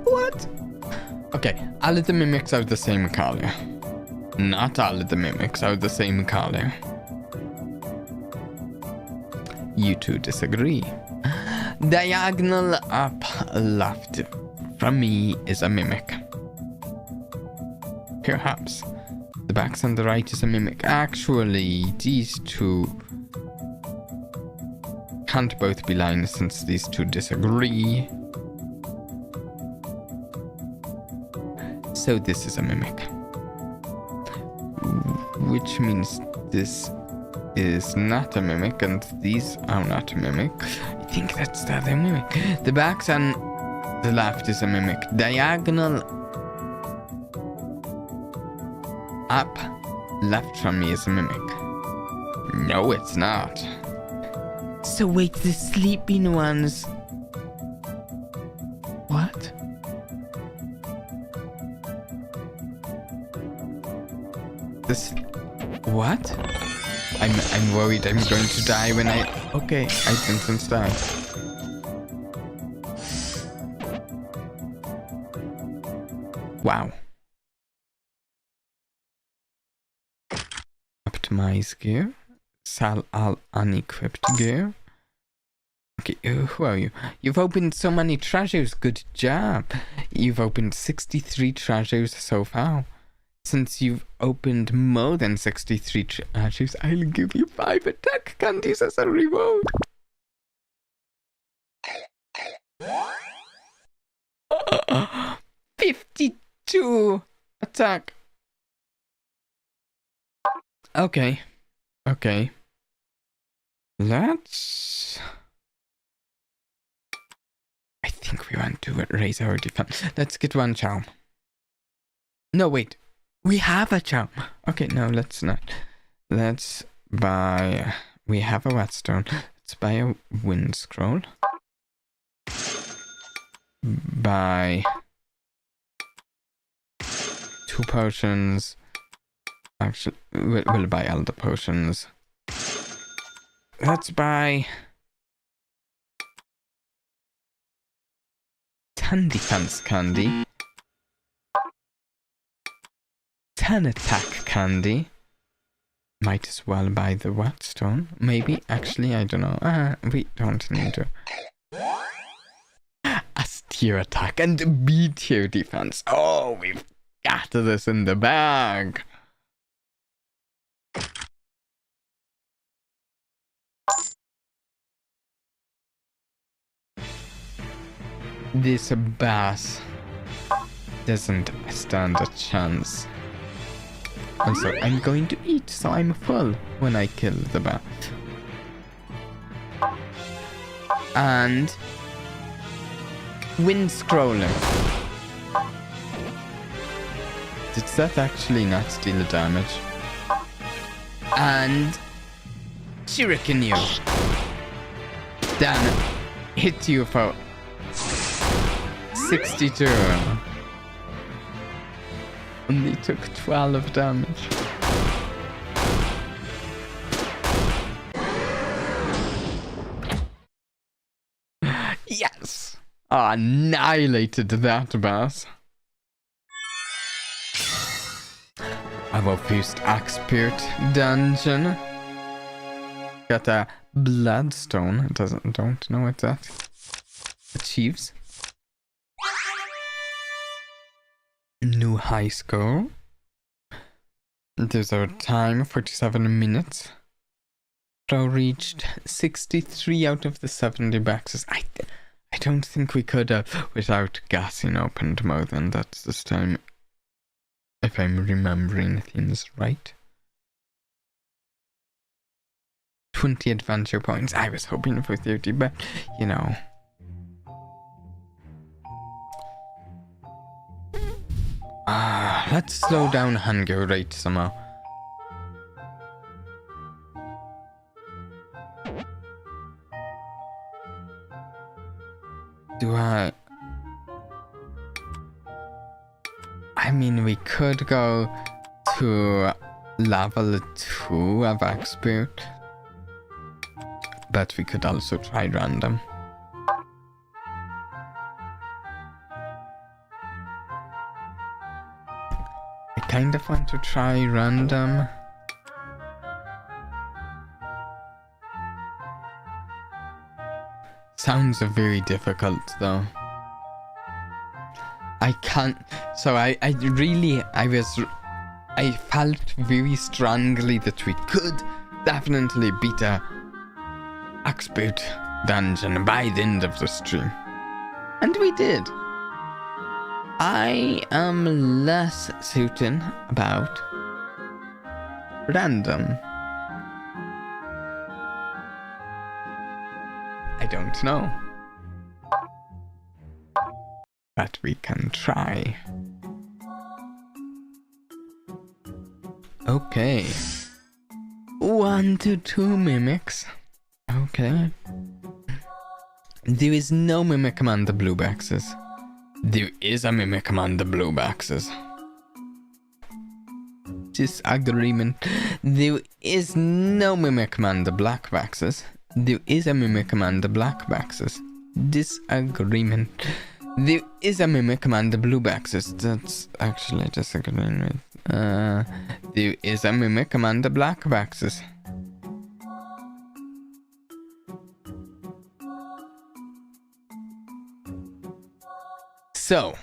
What? Okay, all of the mimics are the same color. Not all of the mimics are the same color. You two disagree. Diagonal up left from me is a mimic. Perhaps. The backs on the right is a mimic. Actually, these two can't both be lines since these two disagree. So this is a mimic. Which means this is not a mimic and these are not a mimic. I think that's the other mimic. The backs on the left is a mimic. Diagonal up left from me is a mimic. No, it's not. So wait, the sleeping ones. What? This. What? I'm worried I'm going to die when I. Okay, I didn't die. Wow. Optimize gear. Sell all unequipped gear. Okay, who are you? You've opened so many treasures. Good job. You've opened 63 treasures so far. Since you've opened more than 63 treasures, I'll give you 5 attack candies as a reward. Oh, 52 attack. Okay. Okay. Let's... I think we want to raise our defense. Let's get one charm. No, wait. We have a charm. Okay, no, let's not. Let's buy... We have a whetstone. Let's buy a wind scroll. Buy 2 potions. Actually, we'll buy all the potions. Let's buy 10 defense candy. 10 attack candy. Might as well buy the whetstone. Maybe, actually, I don't know. We don't need to. S tier attack and B tier defense. Oh, we've got this in the bag. This bass doesn't stand a chance. Also, I'm going to eat, so I'm full when I kill the bat. And wind scroller. Did that actually not deal damage? And shuriken you. Damn it. Hit you for 62. Only took 12 damage. Yes! Annihilated that boss. Our first expert dungeon. Got a bloodstone. Don't know what that achieves. New high score. There's our time, 47 minutes. Pro reached 63 out of the 70 boxes. I don't think we could have without gassing opened more than that this time. If I'm remembering things right. 20 adventure points. I was hoping for 30, but you know. Let's slow down hunger rate somehow. I mean, we could go to level 2 of expert, but we could also try random. I kind of want to try random. Sounds very difficult though. I can't, so I felt very strongly that we could definitely beat a expert dungeon by the end of the stream. And we did. I am less certain about random. I don't know. But we can try. Okay. 1 to 2 mimics. Okay. There is no mimic among the blue boxes. There is a mimic among the blue boxes. Disagreement. There is no mimic among the black boxes. There is a mimic among the black boxes. Disagreement. There is a mimic among the blue boxes. That's actually disagreeing with. There is a mimic among the black boxes. So,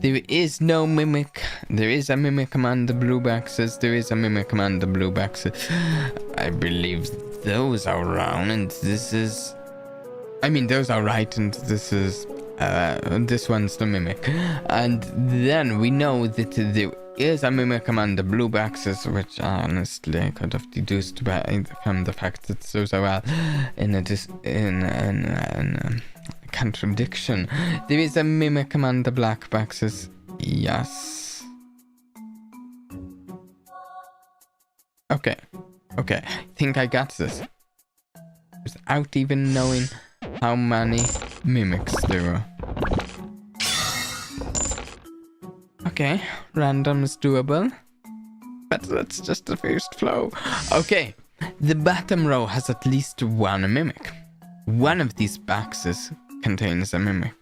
there is no mimic. There is a mimic among the blue boxes. There is a mimic among the blue boxes. I believe those are wrong, and this is... I mean, those are right, and this is... this one's the mimic. And then we know that there is a mimic among the blue boxes, which honestly I could have deduced from the fact that those are all in a contradiction. There is a mimic among the black boxes. Yes. Okay. Okay. I think I got this. Without even knowing how many mimics there were. Okay. Random is doable. But that's just the first flow. Okay. The bottom row has at least one mimic. One of these boxes contains a mimic.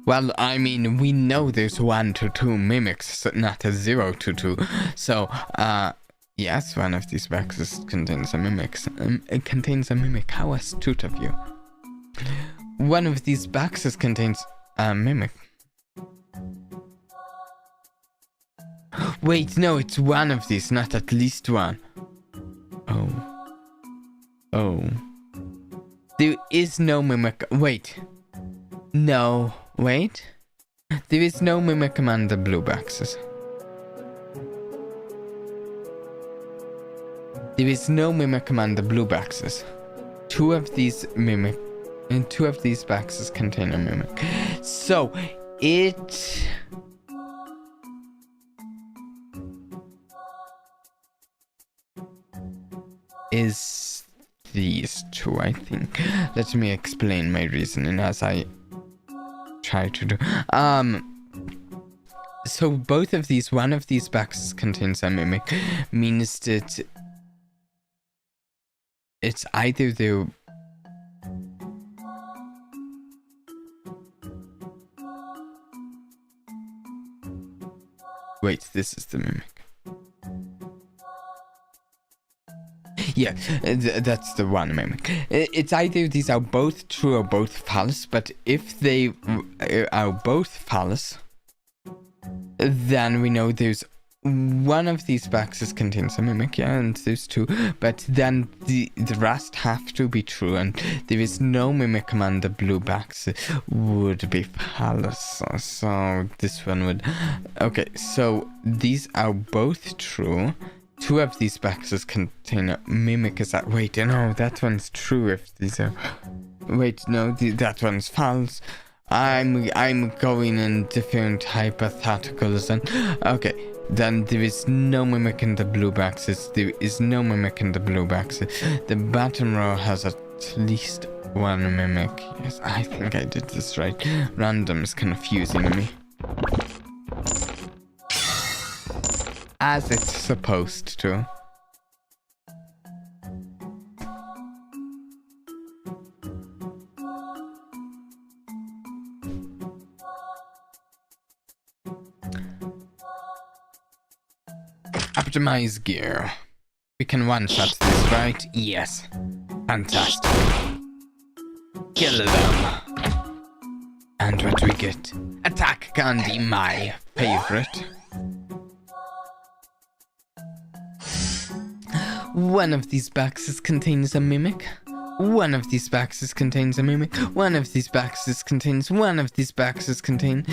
Well, I mean, we know there's 1 to 2 mimics, not a 0 to 2. So, yes, one of these boxes contains a mimic. It contains a mimic. How astute of you. One of these boxes contains a mimic. Wait, no, it's one of these, not at least one. Oh. Oh. There is no mimic. Wait. No. Wait. There is no mimic among the blue boxes. There is no mimic among the blue boxes. Two of these boxes contain a mimic. So, it... is these two, I think. Let me explain my reasoning as I try to do. So both of these, one of these boxes contains a mimic, means that it's either the... Wait, this is the mimic. Yeah, that's the one mimic. It's either these are both true or both false, but if they are both false, then we know there's one of these boxes contains a mimic, yeah, and there's two, but then the rest have to be true, and there is no mimic among the blue boxes would be false, so this one would... Okay, so these are both true. Two of these boxes contain a mimic. Is that... Wait, no, that one's true if these are... Wait, no, that one's false. I'm going in different hypotheticals and... Okay, then there is no mimic in the blue boxes. There is no mimic in the blue boxes. The bottom row has at least one mimic. Yes, I think I did this right. Random is confusing me. as it's supposed to. Optimize gear. We can one-shot this, right? Yes. Fantastic. Kill them. And what we get? Attack candy, my favorite. One of these boxes contains a mimic. One of these boxes contains a mimic. One of these boxes contains. One of these boxes contain.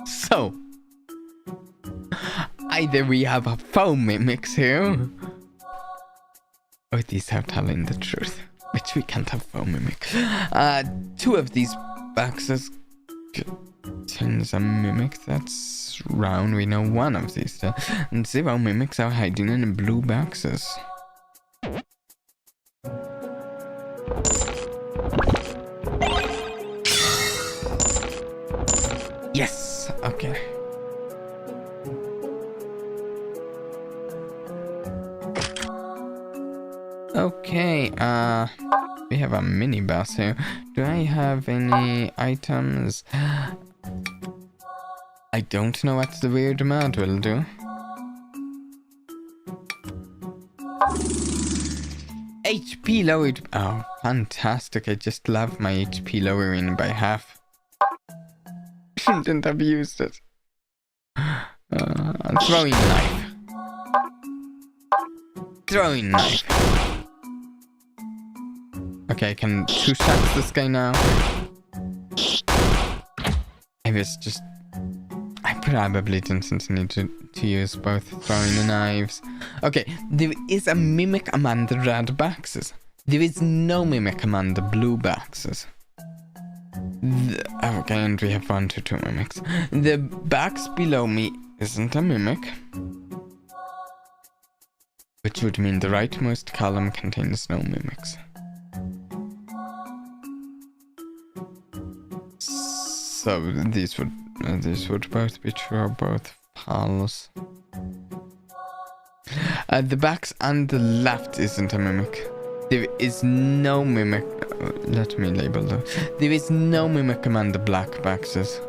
So, either we have a foam mimics here, or these are telling the truth, which we can't have foam mimic. Two of these boxes contains a mimic that's round. We know one of these, and 0 mimics are hiding in blue boxes. Yes. Okay. Okay, we have a mini boss here. Do I have any items? I don't know what the weird mod will do. HP lowered. Oh, fantastic. I just love my HP lowering by half. Shouldn't have used it. Throwing knife. Throwing knife. Okay, I can two-shot this guy now. I probably didn't need to use both throwing the knives. Okay, there is a mimic among the red boxes. There is no mimic among the blue boxes. Okay, and we have 1 to 2 mimics. The box below me isn't a mimic, which would mean the rightmost column contains no mimics. So these would both be true, or both false. The box on the left isn't a mimic. There is no mimic. Let me label them. There is no mimic among the black boxes.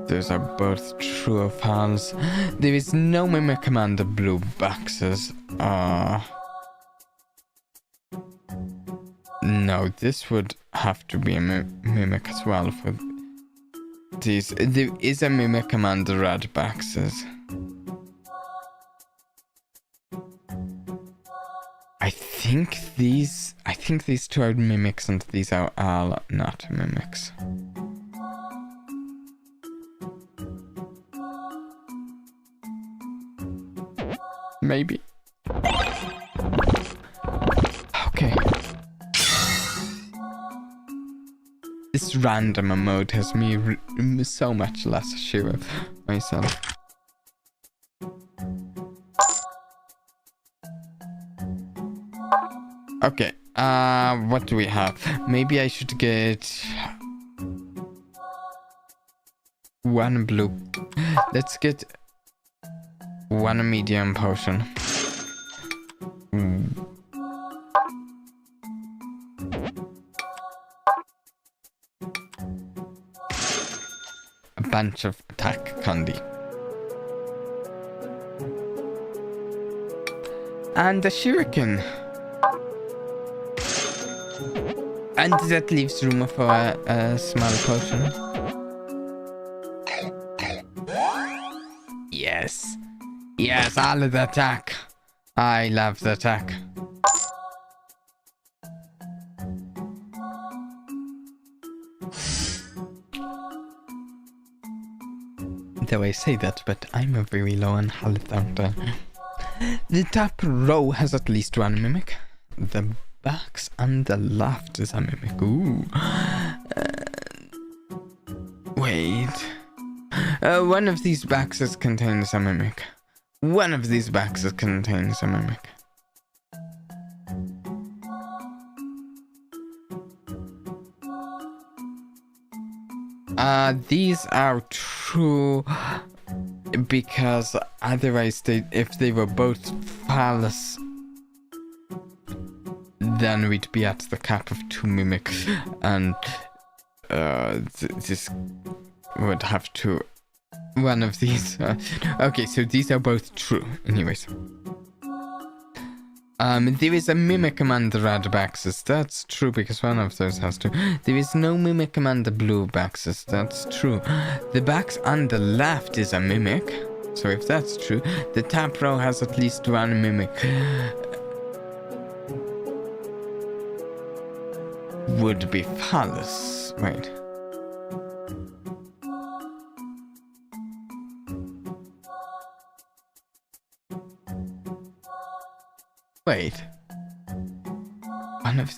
Those are both true or false. There is no mimic among the blue boxes. No, this would have to be a mimic as well for these. There is a mimic among the red boxes. I think these two are mimics and these are all not mimics. Maybe. Okay. This random mode has me so much less sure of myself. Okay, what do we have? Maybe I should get 1 blue. Let's get 1 medium potion. A bunch of attack candy. And a shuriken. And that leaves room for a small potion. Yes. Yes, all of the attack. I love the attack. Though I say that, but I'm a very low on health, aren't I? The top row has at least 1 mimic. The box on the left is a mimic. Ooh. Wait. One of these boxes contains a mimic. One of these boxes contains a mimic. These are true because otherwise if they were both false, then we'd be at the cap of 2 mimics, and this would have to one of these. Okay, so these are both true. Anyways, there is a mimic among the red boxes. That's true because one of those has to. There is no mimic among the blue boxes. That's true. The box on the left is a mimic. So if that's true, the top row has at least one mimic. Would be false. Wait. Wait. One of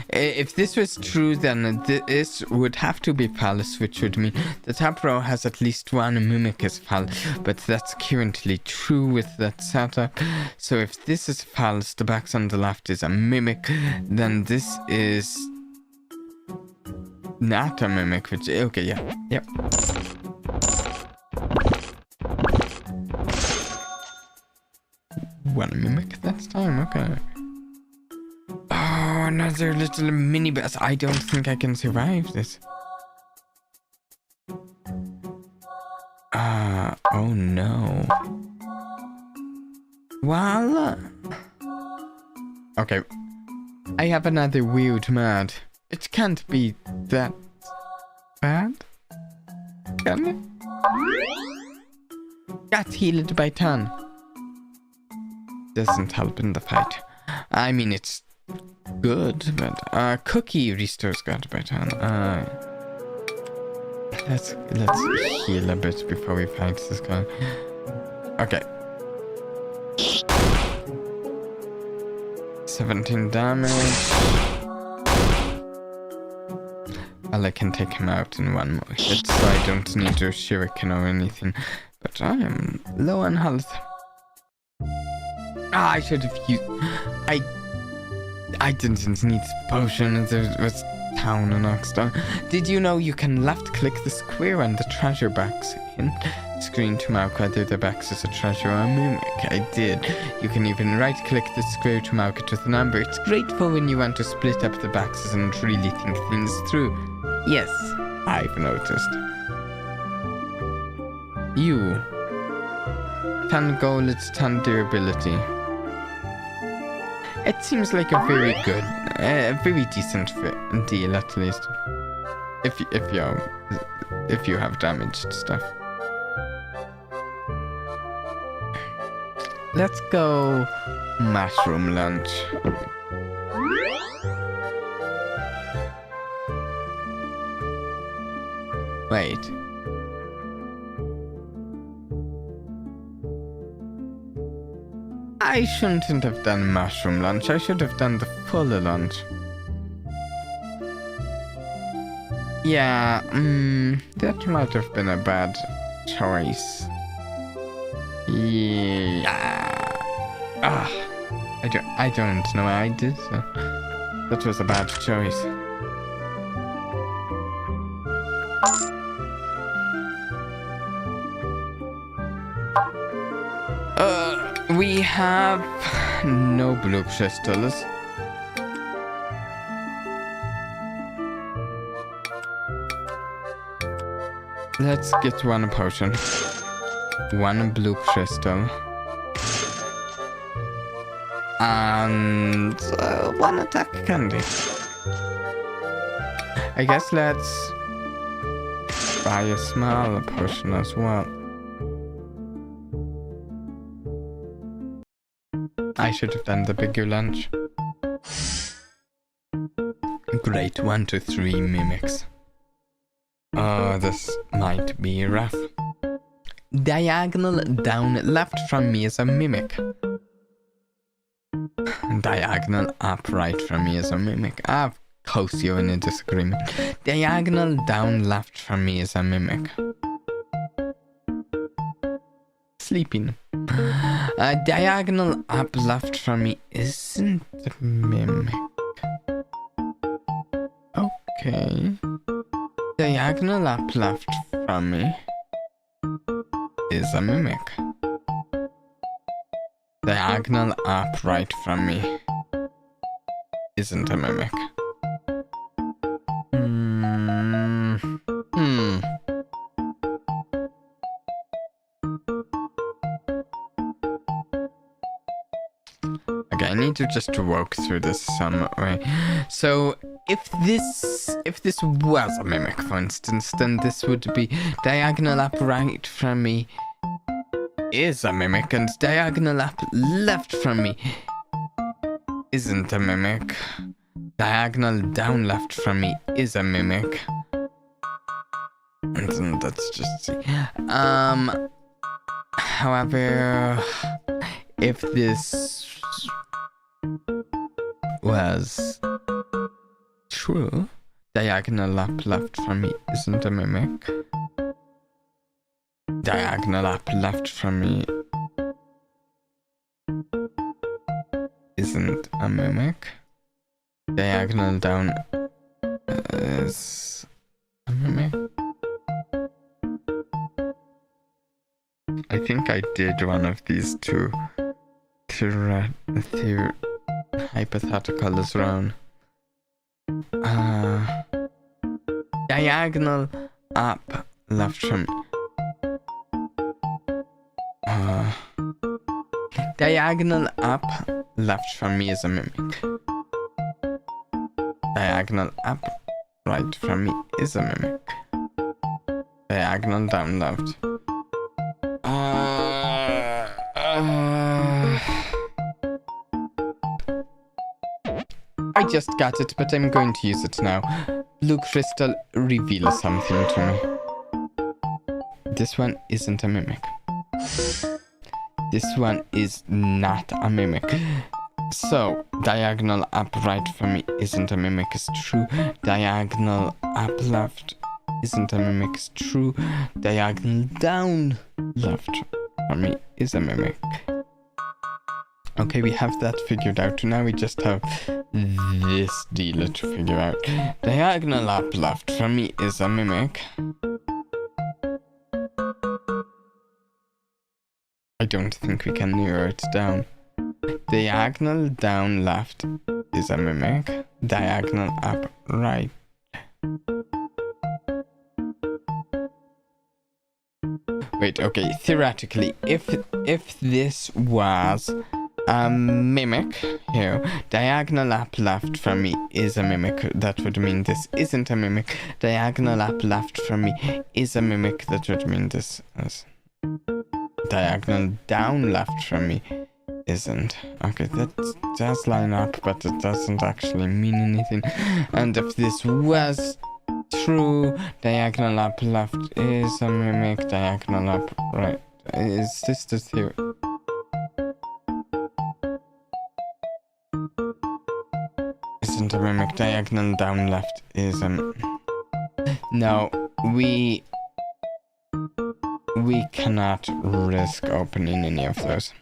if this was true, then this would have to be false, which would mean the top row has at least one mimic as false, but that's currently true with that setup. So if this is false, the box on the left is a mimic, then this is not a mimic, which, okay, yeah, yep. One mimic that time, okay. Oh, another little mini boss. I don't think I can survive this. Oh no. Well, okay. I have another weird mod. It can't be that bad, can it? Got healed by 10. Doesn't help in the fight. I mean, it's good, but Cookie restores God by 10. Let's heal a bit before we fight this guy. Okay. 17 damage. Well, I can take him out in one more hit, so I don't need a shuriken or anything. But I am low on health. I should have used. I didn't need potion. There was town and Oxstar. Did you know you can left click the square on the treasure box hint screen to mark whether the box is a treasure or a mimic? I did. You can even right click the square to mark it with a number. It's great for when you want to split up the boxes and really think things through. Yes, I've noticed. You. 10 gold, it's 10 durability. It seems like a very good, very decent deal at least. If you have damaged stuff. Let's go mushroom lunch. Wait. I shouldn't have done mushroom lunch. I should have done the full lunch. Yeah, that might have been a bad choice. Yeah. I don't know. I did. That was a bad choice. We have no blue crystals. Let's get one potion. One blue crystal. And one attack candy. I guess let's buy a small potion as well. I should have done the bigger lunch. Great, 1 to 3 mimics. Oh, this might be rough. Diagonal down left from me is a mimic. Diagonal up right from me is a mimic. Of course you're in a disagreement. Diagonal down left from me is a mimic. Sleeping. Diagonal up left from me isn't a mimic. Okay. Diagonal up left from me is a mimic. Diagonal up right from me isn't a mimic. Okay, I need to just walk through this some way. So if this was a mimic, for instance, then this would be diagonal up right from me is a mimic, and diagonal up left from me isn't a mimic. Diagonal down left from me is a mimic. And then let's just see. However, if this was true, diagonal up left from me isn't a mimic. Diagonal up left from me isn't a mimic. Diagonal down is a mimic. I think I did one of these two hypothetical as wrong. Diagonal up left from diagonal up left from me is a mimic. Diagonal up right from me is a mimic. Diagonal down left. I just got it, but I'm going to use it now. Blue crystal, reveal something to me. This one isn't a mimic. This one is not a mimic. So, diagonal up right from me isn't a mimic is true. Diagonal up left isn't a mimic is true. Diagonal down left from me is a mimic. Okay, we have that figured out. Now we just have this deal to figure out. Diagonal up left from me is a mimic. I don't think we can narrow it down. Diagonal down left is a mimic. Diagonal up right. Wait, okay, theoretically, if this was a mimic here, diagonal up left from me is a mimic. That would mean this isn't a mimic. Diagonal up left from me is a mimic. That would mean this is. Diagonal down left from me isn't. Okay, that does line up, but it doesn't actually mean anything. And if this was true, diagonal up left is a mimic. Diagonal up right. Is this the theory? Isn't a mimic. Diagonal down left is a... No, we cannot risk opening any of those.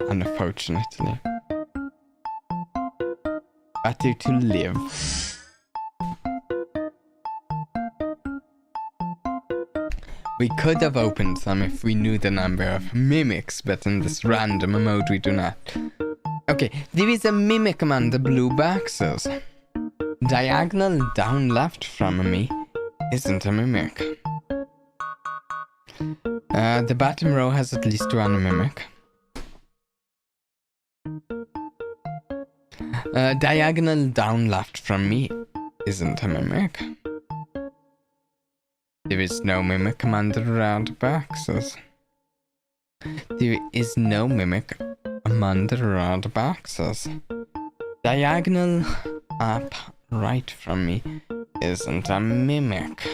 Unfortunately. Better to live. We could have opened some if we knew the number of mimics, but in this random mode we do not. Okay, there is a mimic among the blue boxes. Diagonal down left from me isn't a mimic. The bottom row has at least one mimic. Diagonal down left from me isn't a mimic. There is no mimic among the round boxes. There is no mimic among the round boxes. Diagonal up right from me isn't a mimic.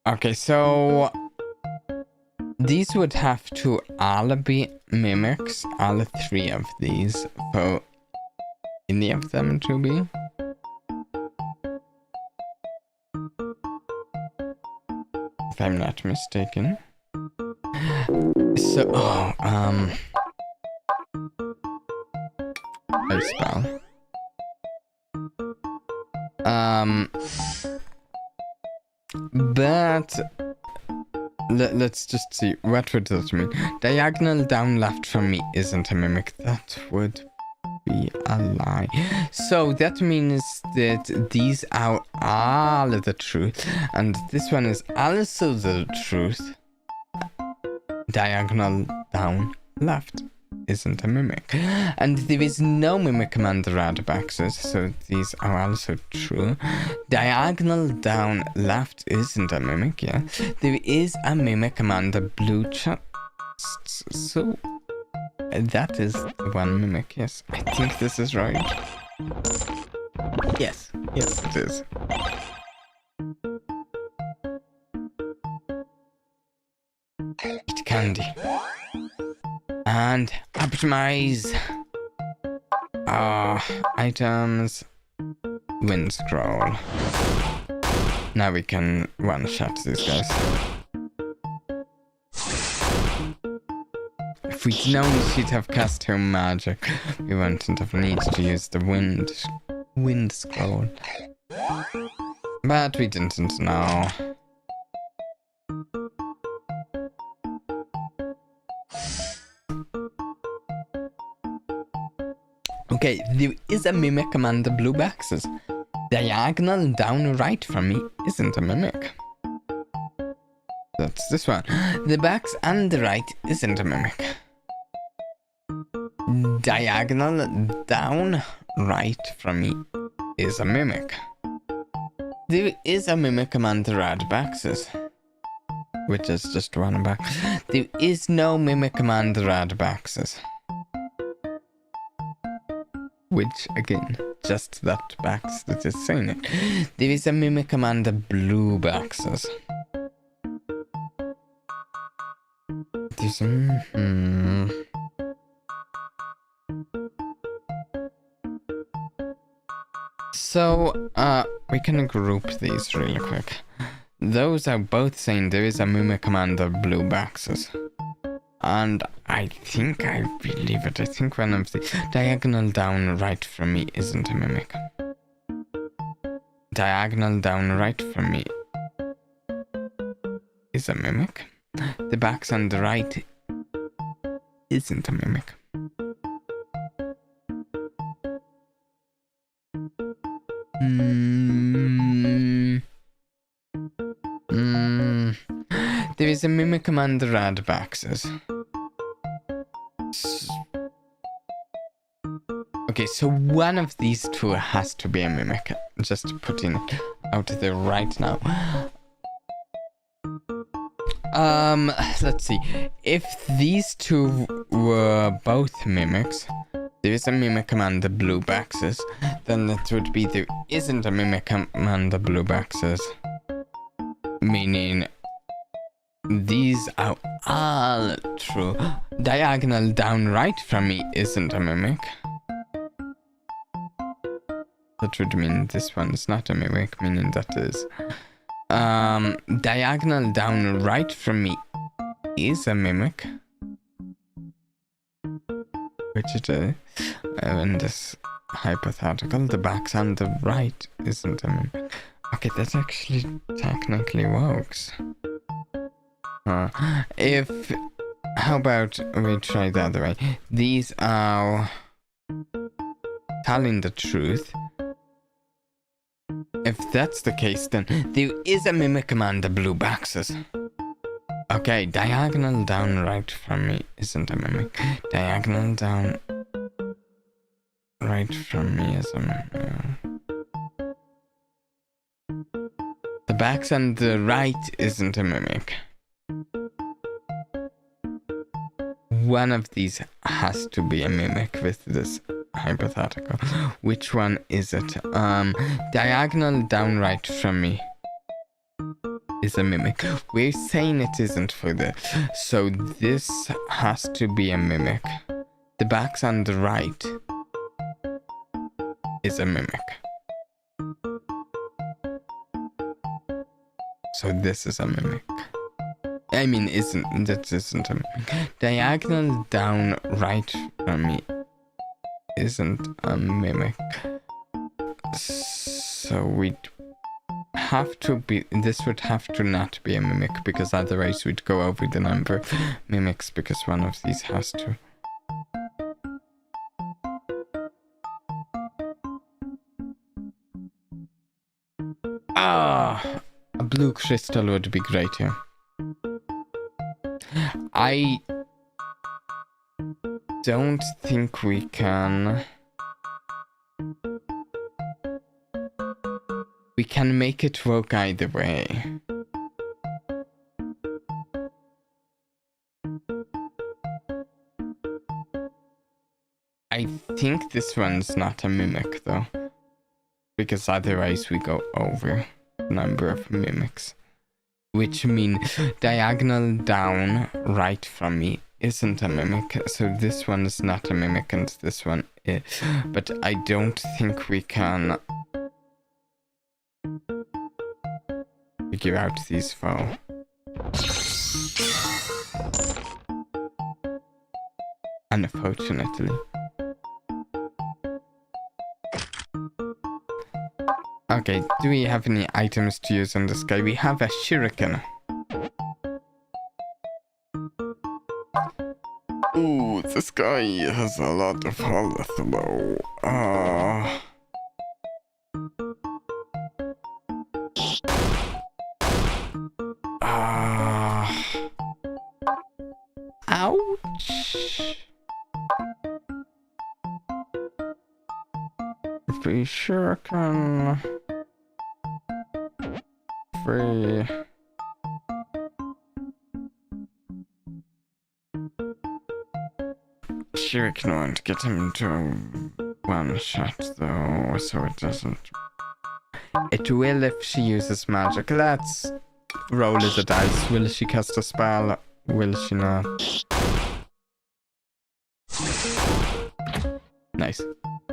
Okay, so these would have to all be mimics, all three of these, for any of them to be. If I'm not mistaken. So, I spell. But let's just see, what would that mean? Diagonal down left from me isn't a mimic. That would be a lie. So that means that these are all the truth, and this one is also the truth. Diagonal down left isn't a mimic, and there is no mimic among the rad boxes, so these are also true. Diagonal down left isn't a mimic. Yeah, there is a mimic among the blue chests, so that is the one mimic. Yes, I think this is right. Yes, it is. Eat candy and optimize items. Wind scroll. Now we can one-shot these guys. If we'd known she'd have cast her magic, we wouldn't have needed to use the wind scroll. But we didn't know. Okay, there is a mimic among the blue boxes. Diagonal down right from me isn't a mimic. That's this one. The box on the right isn't a mimic. Diagonal down right from me is a mimic. There is a mimic among the red boxes, which is just one box. There is no mimic among the red boxes, which again, just that box that is saying it. There is a mimic among the blue boxes. There's So, we can group these really quick. Those are both saying there is a mimic among the blue boxes. And I think I believe it. I think one of the diagonal down right from me isn't a mimic. Diagonal down right from me is a mimic. The box on the right isn't a mimic. There is a mimic among the red boxes. Okay, so one of these two has to be a mimic. Just putting it out there right now. Let's see. If these two were both mimics, there is a mimic among the blue boxes, then it would be there isn't a mimic among the blue boxes. Meaning these are all true. Diagonal down right from me isn't a mimic. That would mean this one is not a mimic, meaning that is. Diagonal down right from me is a mimic. Which it is. In this hypothetical, the box on the right isn't a mimic. Okay, that actually technically works. How about we try the other way? These are telling the truth. If that's the case, then there is a mimic among the blue boxes. Okay, diagonal down right from me isn't a mimic. Diagonal down right from me is a mimic. The box on the right isn't a mimic. One of these has to be a mimic with this hypothetical. Which one is it? Diagonal down right from me is a mimic. We're saying it isn't for this. So this has to be a mimic. The box on the right is a mimic. So this is a mimic. I mean, that isn't a mimic. Diagonal down right from me isn't a mimic. So we'd have to be, this would have to not be a mimic, because otherwise we'd go over the number of mimics, because one of these has to. Ah, a blue crystal would be great here. I don't think we can. We can make it work either way. I think this one's not a mimic though, because otherwise we go over the number of mimics, which mean diagonal down right from me isn't a mimic, so this one is not a mimic and this one is, but I don't think we can figure out these four. Unfortunately. Okay, do we have any items to use on this guy? We have a shuriken. Ooh, this guy has a lot of health though. Ouch. Free shuriken. Free. Shuriken won't get him to one shot though, so it doesn't. It will if she uses magic. Let's roll the dice. Will she cast a spell? Will she not? Nice.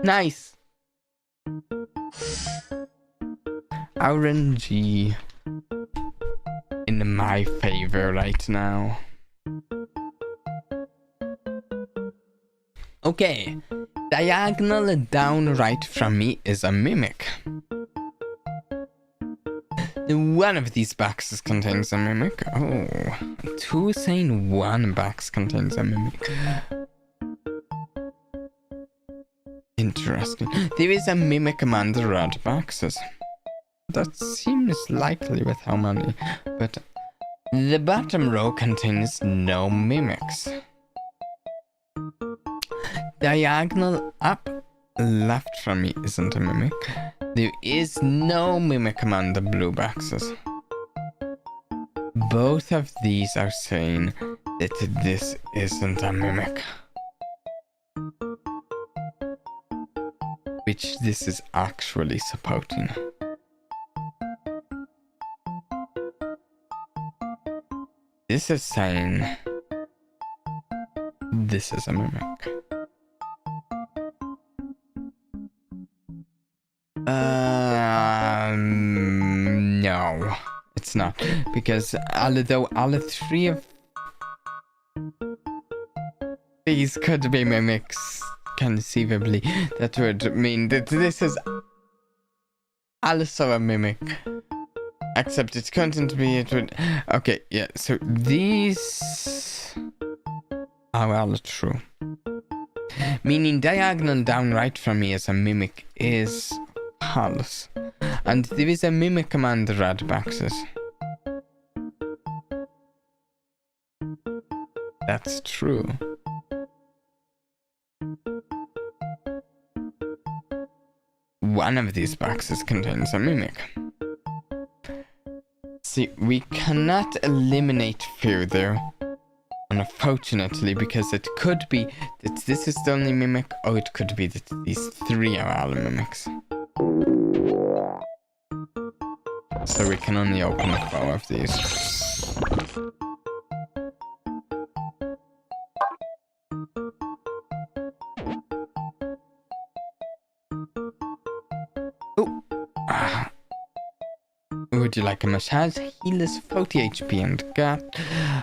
Nice! RNG in my favor right now. Okay, diagonal down right from me is a mimic. One of these boxes contains a mimic. Oh, two saying one box contains a mimic. Interesting. There is a mimic among the red boxes. That seems likely with how many, but the bottom row contains no mimics. Diagonal up left from me isn't a mimic. There is no mimic among the blue boxes. Both of these are saying that this isn't a mimic. Which this is actually supporting. This is saying this is a mimic. No, it's not, because although all three of these could be mimics, conceivably, that would mean that this is also a mimic. Except it couldn't be, it would... Okay, yeah, so these are all true. Meaning diagonal down right from me as a mimic is false. And there is a mimic among the red boxes. That's true. One of these boxes contains a mimic. See, we cannot eliminate further, unfortunately, because it could be that this is the only mimic, or it could be that these three are all mimics. So we can only open 4 of these. Oh! Would you like a massage? Heals 40 HP and gut.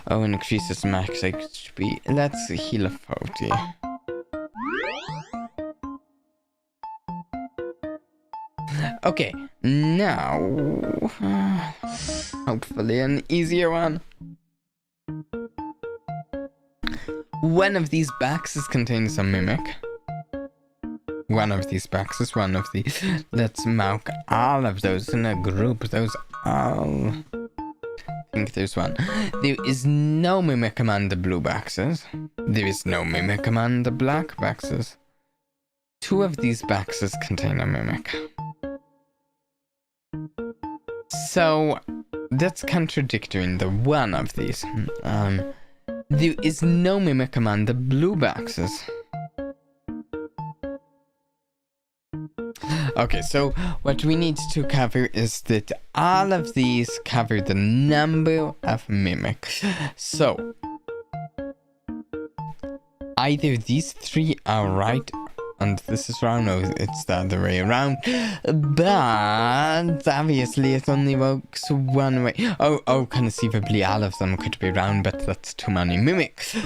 Oh, and increases max HP. Let's heal 40. Okay, now hopefully an easier one. One of these boxes contains a mimic. One of these boxes, one of these. Let's mark all of those in a group. Those all. I think there's one. There is no mimic among the blue boxes. There is no mimic among the black boxes. Two of these boxes contain a mimic. So that's contradicting the one of these. There is no mimic among the blue boxes. Okay, so what we need to cover is that all of these cover the number of mimics. So either these three are right and this is wrong, or it's the other way around. But obviously it only works one way. Oh, conceivably all of them could be wrong, but that's too many mimics.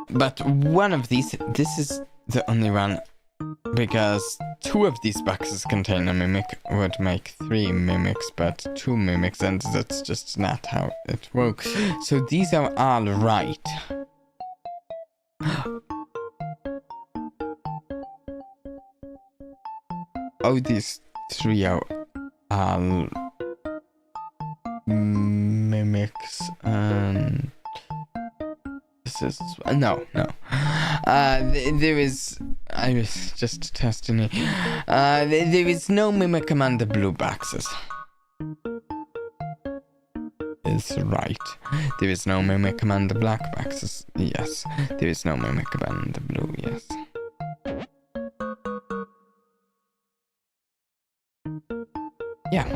But one of these, this is the only one, because two of these boxes contain a mimic would make 3 mimics, but 2 mimics, and that's just not how it works. So these are all right. Oh, these 3 are all mimics, and this is no. There is. I was just testing it. There is no mimic among the blue boxes. Is right. There is no mimic among the black boxes. Yes. There is no mimic among the blue. Yes. Yeah.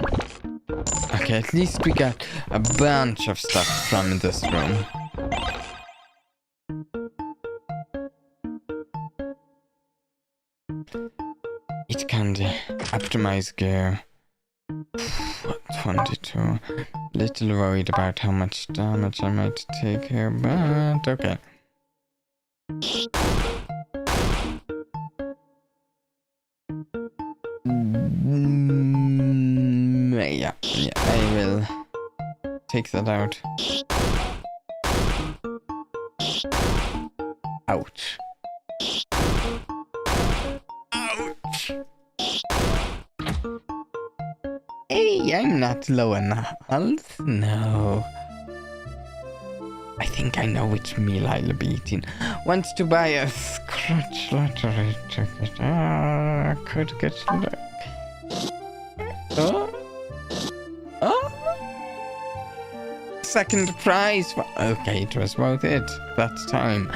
Okay, at least we got a bunch of stuff from this room. Eat candy. Optimize gear. 22. Little worried about how much damage I might take here, but okay. Yeah, I will take that out. Ouch. Ouch. Hey, I'm not low on health. No. I think I know which meal I'll be eating. Wants to buy a scratch lottery ticket. Could get luck. Oh? Second prize. Okay, it was worth it that time.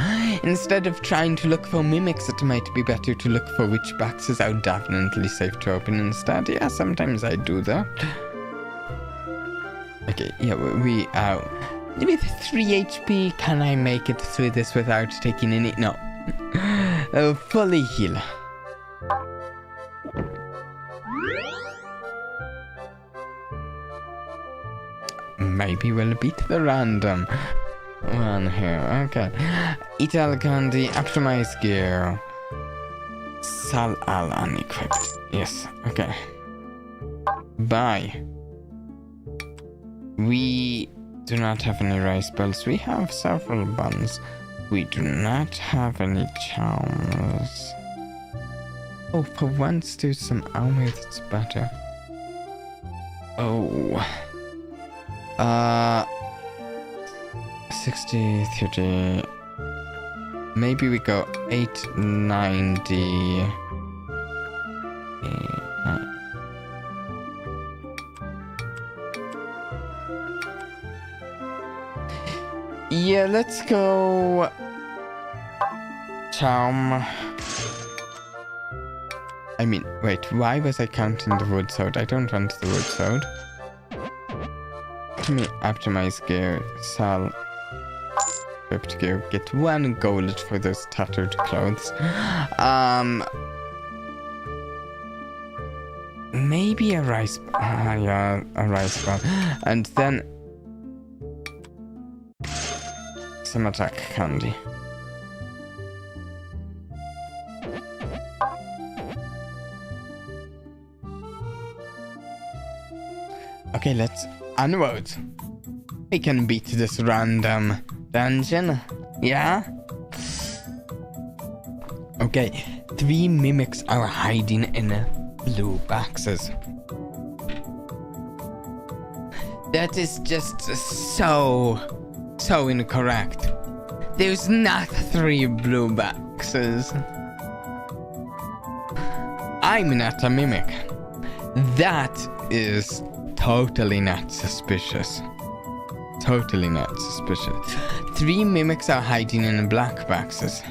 Instead of trying to look for mimics, it might be better to look for which boxes are definitely safe to open instead. Yeah, sometimes I do that. Okay, yeah, we are with 3 HP. Can I make it through this without taking any? No. Fully heal. Maybe we'll beat the random one here. Okay. Eat all candy, optimize gear. Sell all unequipped. Yes, okay. Bye. We do not have any rice balls. We have several buns. We do not have any charms. Oh, for once there's some armor that's better. Oh. 60, 30. Maybe we go 890. Yeah, let's go charm. I mean, wait, why was I counting the wood sword? I don't want the wood sword. Let me optimize gear, sell, equipped gear, get 1 gold for those tattered clothes. Maybe a rice, yeah, a rice ball, and then some attack candy. Okay, let's onwards. We can beat this random dungeon. Yeah? Okay, 3 mimics are hiding in blue boxes. That is just so incorrect. There's not 3 blue boxes. I'm not a mimic. That is totally not suspicious. Totally not suspicious. 3 mimics are hiding in black boxes.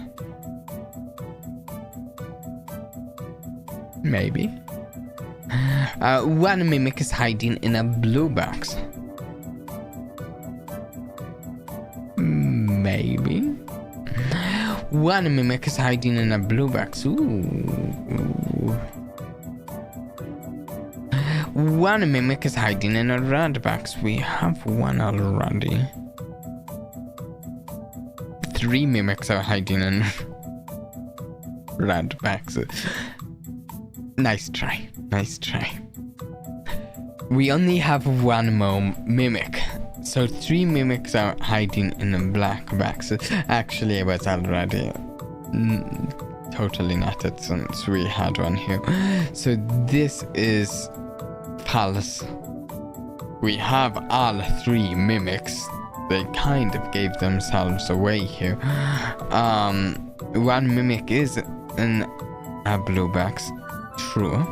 Maybe. 1 mimic is hiding in a blue box. Maybe. 1 mimic is hiding in a blue box. Ooh. 1 mimic is hiding in a red box. We have 1 already. 3 mimics are hiding in red boxes. Nice try. Nice try. We only have 1 more mimic. So 3 mimics are hiding in a black box. Actually, it was already totally not it since we had 1 here. So this is false. We have all 3 mimics. They kind of gave themselves away here. 1 mimic is in a blue box. True.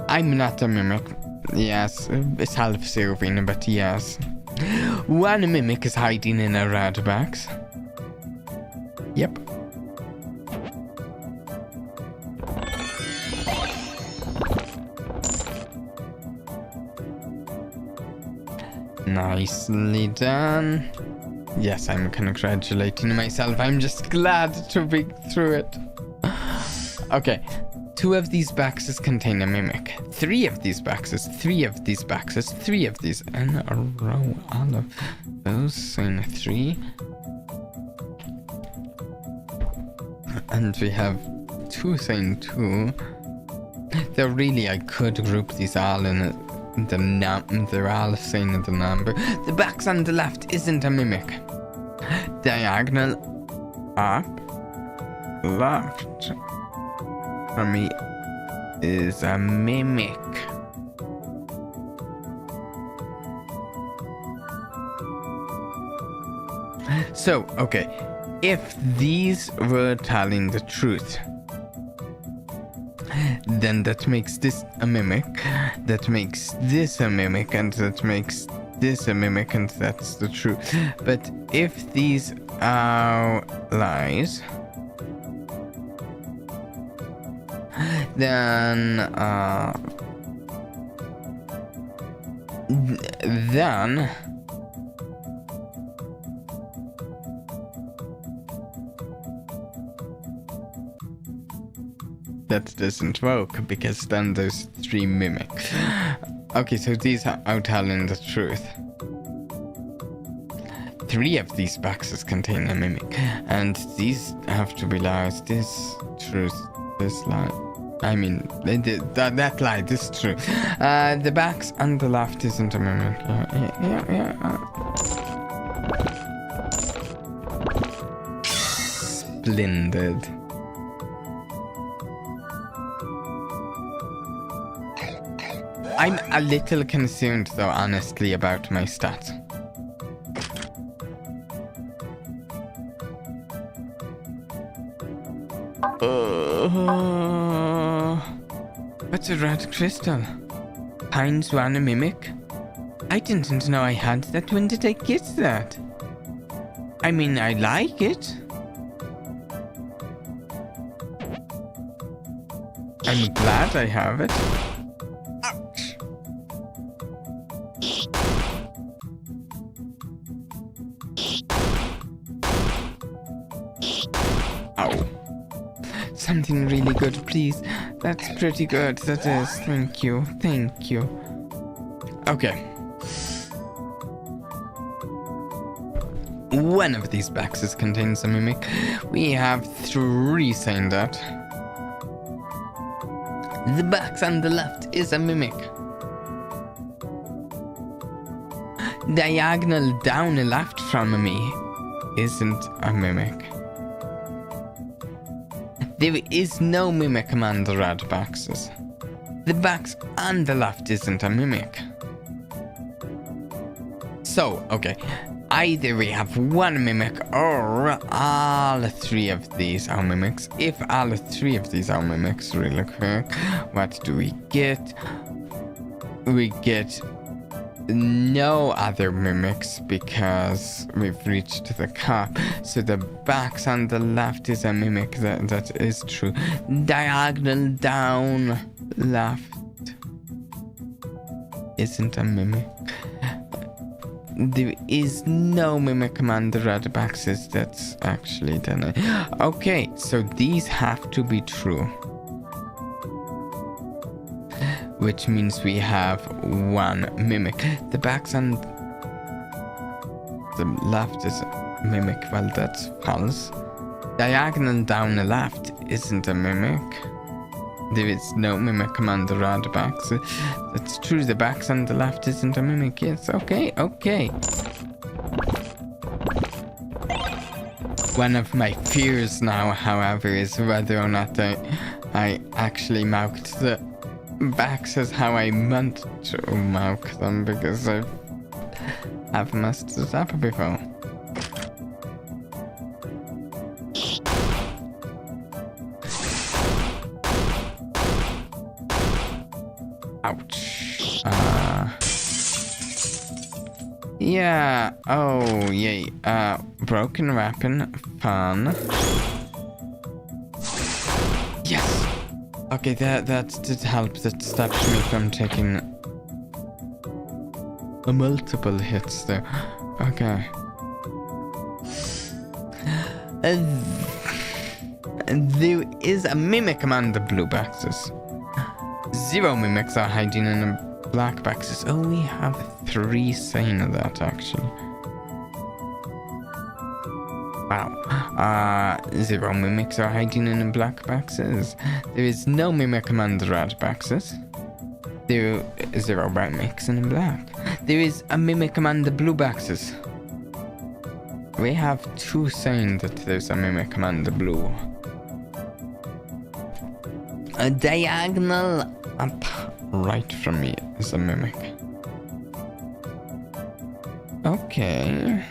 I'm not a mimic. Yes, it's self-serving, but yes. 1 mimic is hiding in a red box. Yep. Nicely done. Yes, I'm congratulating myself. I'm just glad to be through it. Okay. 2 of these boxes contain a mimic. 3 of these boxes, 3 of these boxes, 3 of these in a row. All of those in 3. And we have 2 saying 2. Though really I could group these all in they're all saying the number. The box on the left isn't a mimic. Diagonal up left for me is a mimic. So, okay, if these were telling the truth, then that makes this a mimic, that makes this a mimic, and that makes this a mimic, and that's the truth. But if these are lies, then that doesn't work, because then there's 3 mimics. Okay, so these are telling the truth. 3 of these boxes contain a mimic, and these have to be lies. This truth, this lie. I mean, that lie, this true. The box on the left isn't a mimic. Yeah. Splendid. I'm a little concerned, though, honestly, about my stats. What's a red crystal? Pines ran a mimic? I didn't know I had that. When did I get that? I mean, I like it. I'm glad I have it. Ouch. Ow. Something really good, please. That's pretty good. That is. Thank you. Thank you. Okay. One of these boxes contains a mimic. We have 3 saying that. The box on the left is a mimic. Diagonal down the left from me isn't a mimic. There is no mimic among the red boxes. The box on the left isn't a mimic. So, okay, either we have one mimic or all three of these are mimics. If all three of these are mimics, really quick, what do we get? We get no other mimics because we've reached the cap. So the box on the left is a mimic. That is true. Diagonal down left isn't a mimic. There is no mimic among the red boxes. That's actually done. Okay, so these have to be true. Which means we have one mimic. The box on the left is a mimic. Well, that's false. Diagonal down the left isn't a mimic. There is no mimic among the red box. That's true. The box on the left isn't a mimic. Yes, okay, okay. One of my fears now, however, is whether or not I actually marked the boxes how I meant to mark them, because I have messed this up before. Ouch. Yeah. Oh, yay. Broken weapon. Fun. Yes. Okay, that did help. That stopped me from taking multiple hits there. Okay. There is a mimic among the blue boxes. 0 mimics are hiding in the black boxes. Oh, we have 3 saying that, actually. Wow. 0 mimics are hiding in the black boxes. There is no mimic among the red boxes. There is 0 mimics in the black. There is a mimic among the blue boxes. We have 2 saying that there's a mimic among the blue. A diagonal up right from me is a mimic. Okay.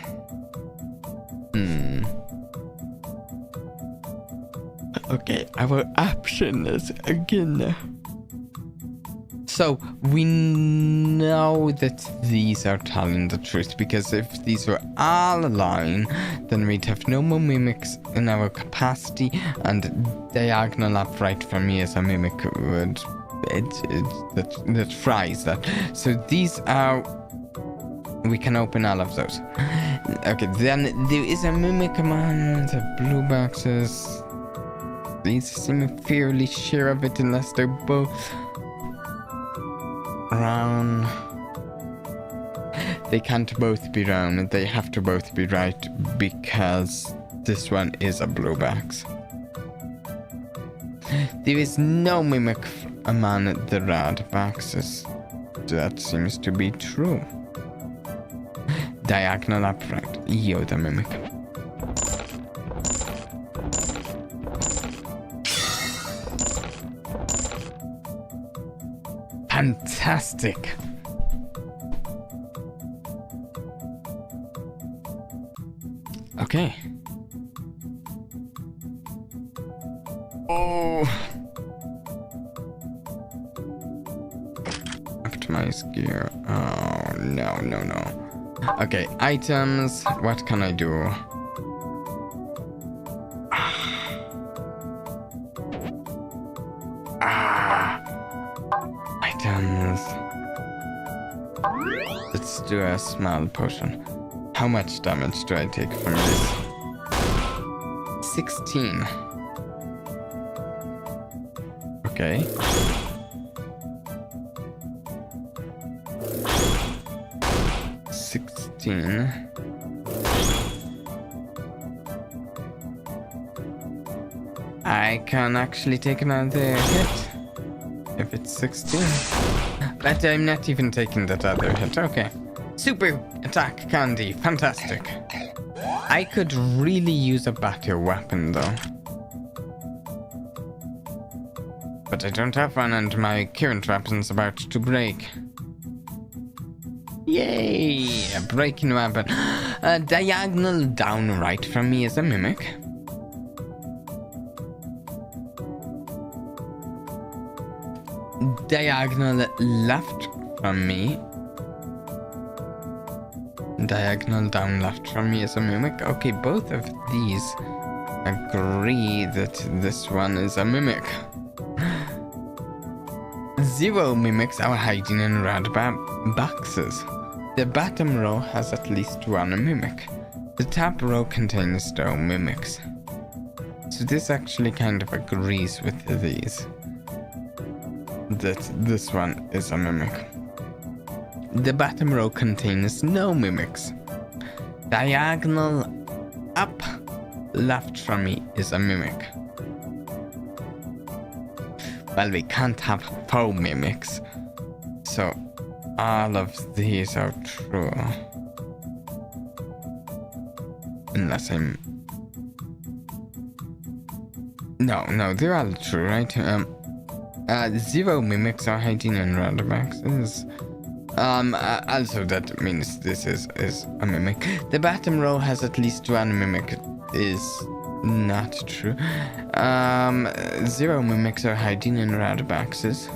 Okay, our option is again. So we know that these are telling the truth, because if these were all a line, then we'd have no more mimics in our capacity, and diagonal up right from me as a mimic would that fries that. So these are, we can open all of those. Okay, then there is a mimic among the blue boxes. These seem fairly sure of it unless they're both round. They can't both be round. They have to both be right, because this one is a blue box. There is no mimic among the red boxes. That seems to be true. Diagonal upright. You're the mimic. Fantastic. Okay. Oh. Optimize gear. Oh, no. Okay, items. What can I do? Items. Let's do a small potion. How much damage do I take from this? 16. Okay. I can actually take another hit. if it's 16. But I'm not even taking that other hit. Okay. Super attack candy. Fantastic. I could really use a better weapon though. But I don't have one and my current weapon's about to break. Yay! A breaking weapon. A diagonal down right from me is a mimic. Diagonal left from me. Diagonal down left from me is a mimic. Okay, both of these agree that this one is a mimic. 0 mimics are hiding in red boxes. The bottom row has at least 1 mimic. The top row contains no mimics. So this actually kind of agrees with these. That this one is a mimic. The bottom row contains no mimics. Diagonal up left from me is a mimic. Well, we can't have 4 mimics. So all of these are true. Unless I'm... No, they're all true, right? 0 mimics are hiding in red boxes. Also that means this is a mimic. The bottom row has at least 1 mimic is not true. 0 mimics are hiding in red boxes.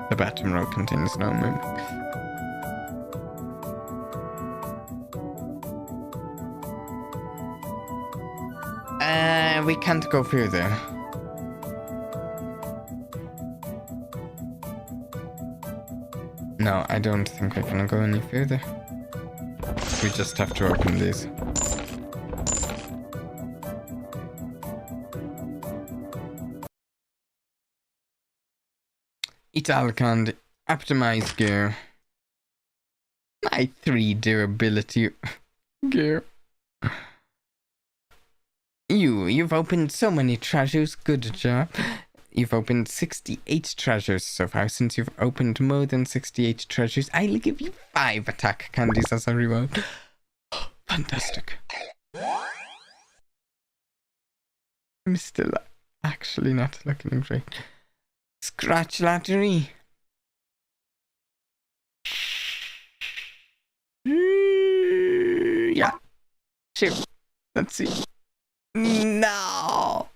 The bottom row contains no mimic. We can't go further. No, I don't think we're gonna go any further. We just have to open these. Eat all candy. Optimize gear. My 3 durability gear. You've opened so many treasures. Good job. You've opened 68 treasures so far. Since you've opened more than 68 treasures, I'll give you 5 attack candies as a reward. Fantastic. I'm still actually not looking great. Scratch lottery. Yeah. Sure. Let's see. No.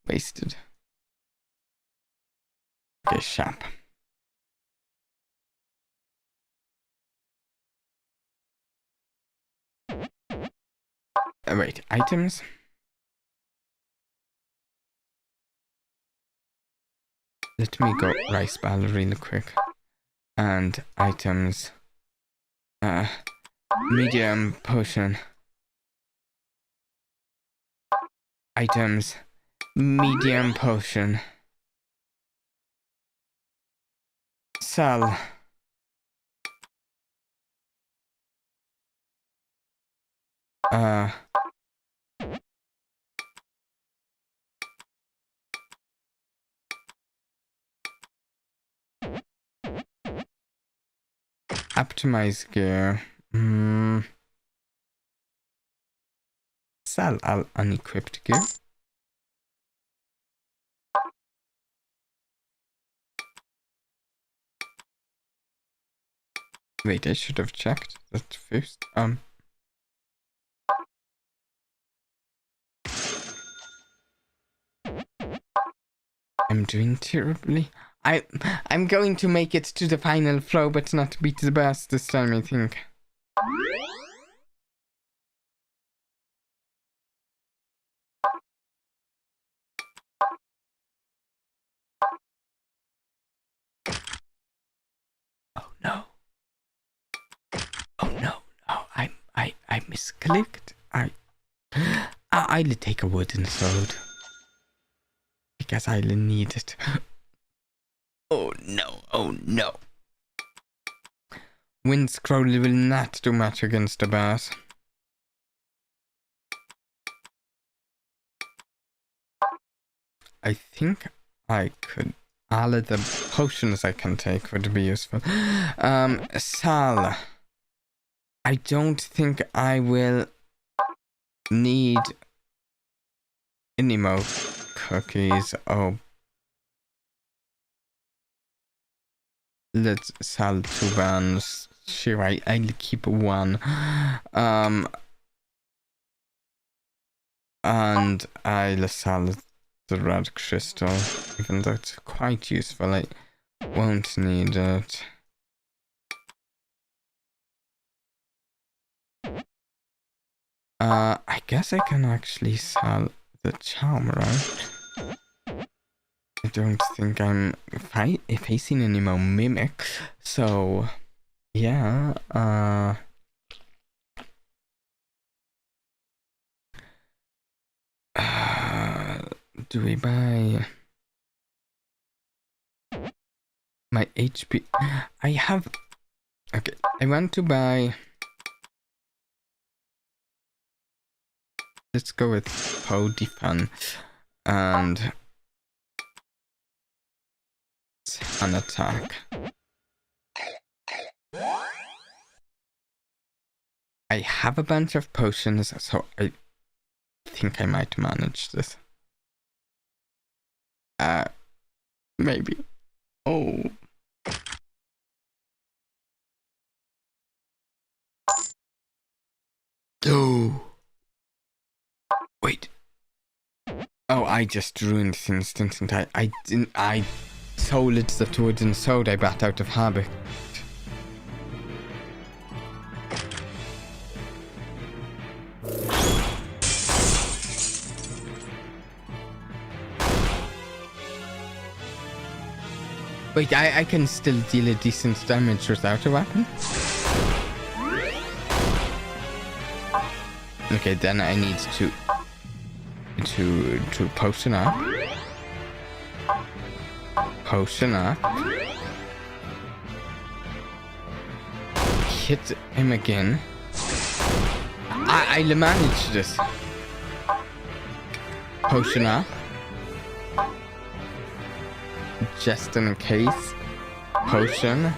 Wasted. Okay, shop. Wait, items? Let me go rice ball really quick. And items. Medium potion. Items. Medium potion. Sell. Optimize gear. Sell all unequipped gear. Wait, I should have checked that first. I'm doing terribly. I'm going to make it to the final flow, but not beat the boss this time, I think. Oh no. Oh no. Oh, I misclicked. I'll take a wooden sword. Because I'll need it. Oh no, oh no. Wind scroll will not do much against the boss. I think I could all of the potions I can take would be useful. Sal. I don't think I will need any more cookies. Oh. Let's sell 2 bands. Sure, I'll keep 1. And I'll sell the red crystal, even though it's quite useful. I won't need it. I guess I can actually sell the charm, right? I don't think I'm facing any more mimics, so yeah. Do we buy my HP? I have. Okay, I want to buy. Let's go with Podifan and an attack. I have a bunch of potions, so I think I might manage this. Maybe. Oh. Oh. Wait. Oh, I just ruined things, didn't I? I sold it the towards and sold I bat out of habit. Wait, I can still deal a decent damage without a weapon? Okay, then I need to potion up. Potion up. Hit him again. I'll manage this. Potion up. Just in case. Potion.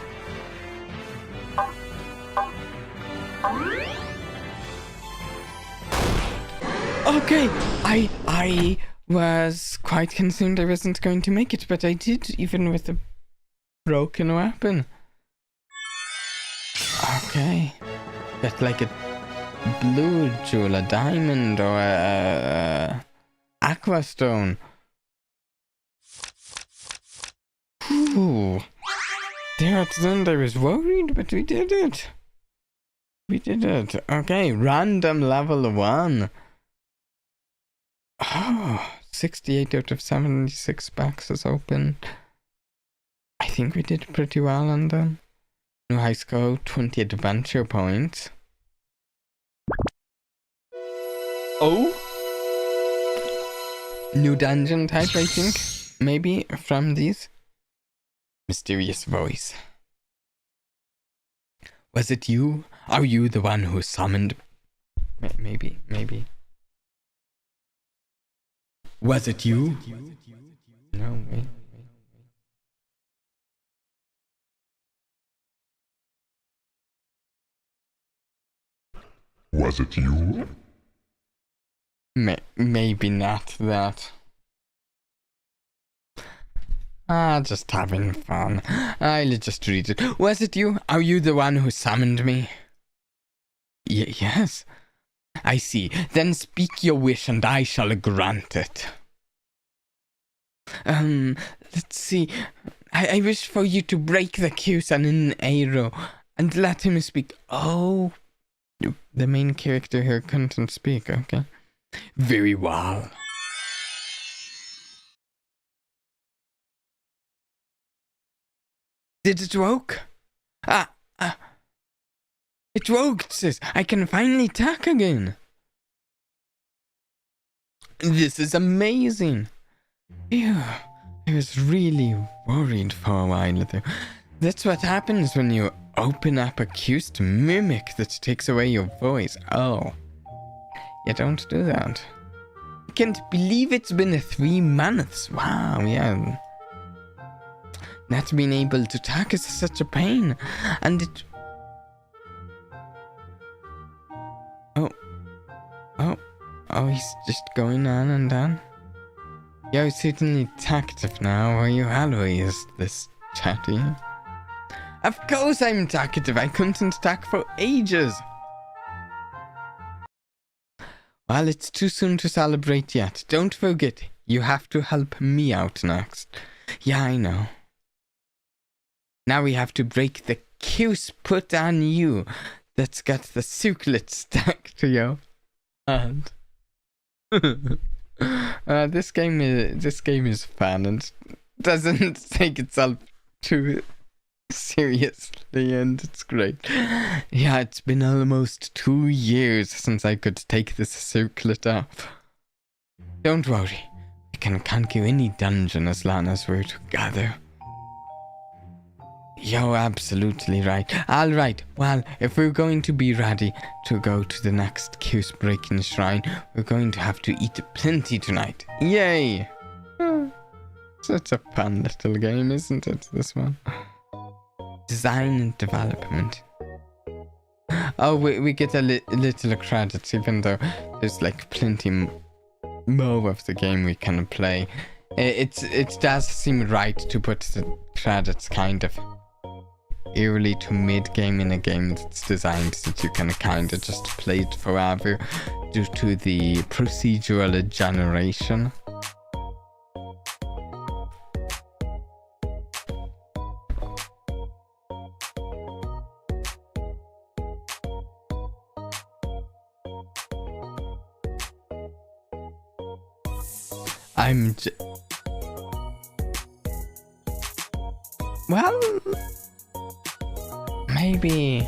Okay, I was quite concerned I wasn't going to make it, but I did, even with a broken weapon. Okay. Got like a blue jewel, a diamond, or a aqua stone. Ooh. There at the end I was worried, but we did it. We did it. Okay, random level 1. Oh, 68 out of 76 boxes open. I think we did pretty well on them. New high score, 20 adventure points. Oh! New dungeon type, I think. Maybe from these. Mysterious voice. Was it you? Are you the one who summoned? Maybe. Was it you? No, wait. Was it you? Maybe not that. Just having fun. I'll just read it. Was it you? Are you the one who summoned me? Yes. I see. Then speak your wish and I shall grant it. Let's see. I wish for you to break the cues on an arrow and let him speak. Oh, the main character here couldn't speak, okay. Very well. Did it work? It worked, sis. I can finally talk again. This is amazing. Ew, I was really worried for a while there. That's what happens when you open up a cues to mimic that takes away your voice. Oh, you don't do that. I can't believe it's been 3 months. Wow, yeah. Not being able to attack is such a pain. And it... Oh, he's just going on and on. You're certainly talkative now, are you always this chatty? Of course I'm talkative, I couldn't talk for ages. Well, it's too soon to celebrate yet. Don't forget, you have to help me out next. Yeah, I know. Now we have to break the curse put on you that's got the circlet stuck to your hand. This game is fun and doesn't take itself too seriously, and it's great. Yeah, it's been almost 2 years since I could take this circlet off. Don't worry, we can conquer any dungeon as long as we're together. You're absolutely right. Alright, well, if we're going to be ready to go to the next curse-breaking shrine, we're going to have to eat plenty tonight. Yay! Such a fun little game, isn't it, this one? Design and development. Oh, we get a little credits, even though there's like plenty more of the game we can play. It does seem right to put the credits kind of early to mid-game in a game that's designed that you can kind of just play it forever due to the procedural generation. Well, maybe...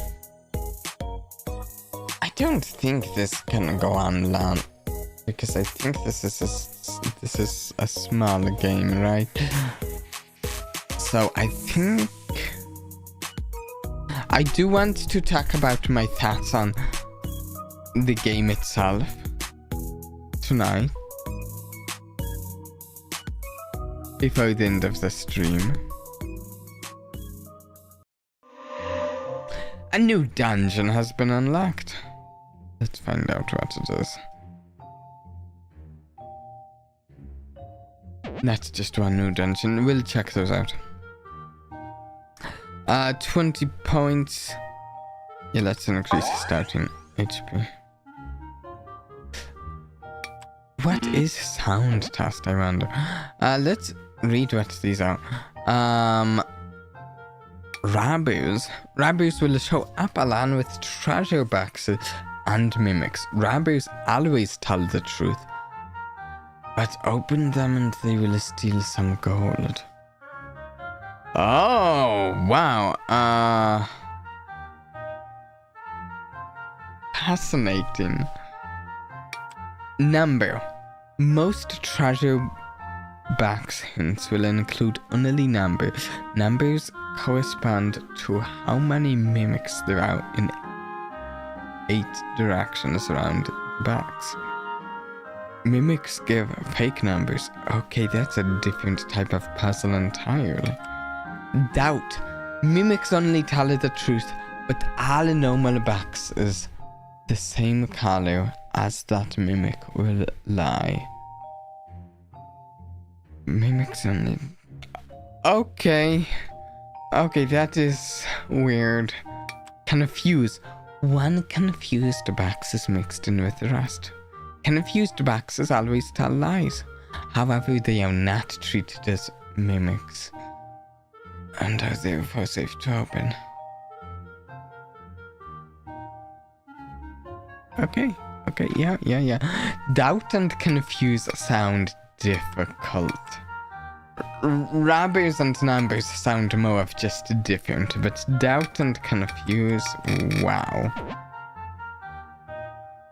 I don't think this can go on long, because I think this is a small game, right? So I think I do want to talk about my thoughts on the game itself tonight, before the end of the stream. A new dungeon has been unlocked. Let's find out what it is. That's just one new dungeon. We'll check those out. 20 points. Yeah, let's increase the starting HP. What is sound test, I wonder? Let's read what these are. Rabus will show up along with treasure boxes and mimics. Rabus always tell the truth, but open them and they will steal some gold. Oh, wow. Fascinating. Number. Most treasure box hints will include only numbers. Numbers correspond to how many mimics there are in 8 directions around the box. Mimics give fake numbers. Okay, that's a different type of puzzle entirely. Doubt. Mimics only tell the truth, but all normal boxes the same color as that mimic will lie. Mimics only... Okay, that is weird. Confuse. One confused box is mixed in with the rest. Confused boxes always tell lies. However, they are not treated as mimics and are therefore safe to open. Okay, yeah. Doubt and confuse sound difficult. Rubbers and numbers sound more of just different, but doubt and confuse, wow.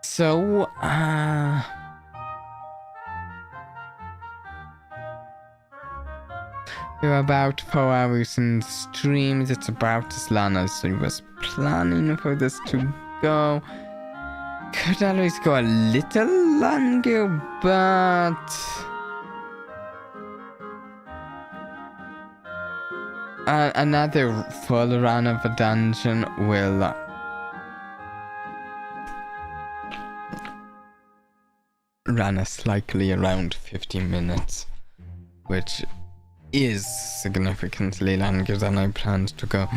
So, we're about 4 hours in stream. It's about as long as I was planning for this to go. Could always go a little longer, but... another full run of a dungeon will run us likely around 15 minutes, which is significantly longer than I planned to go.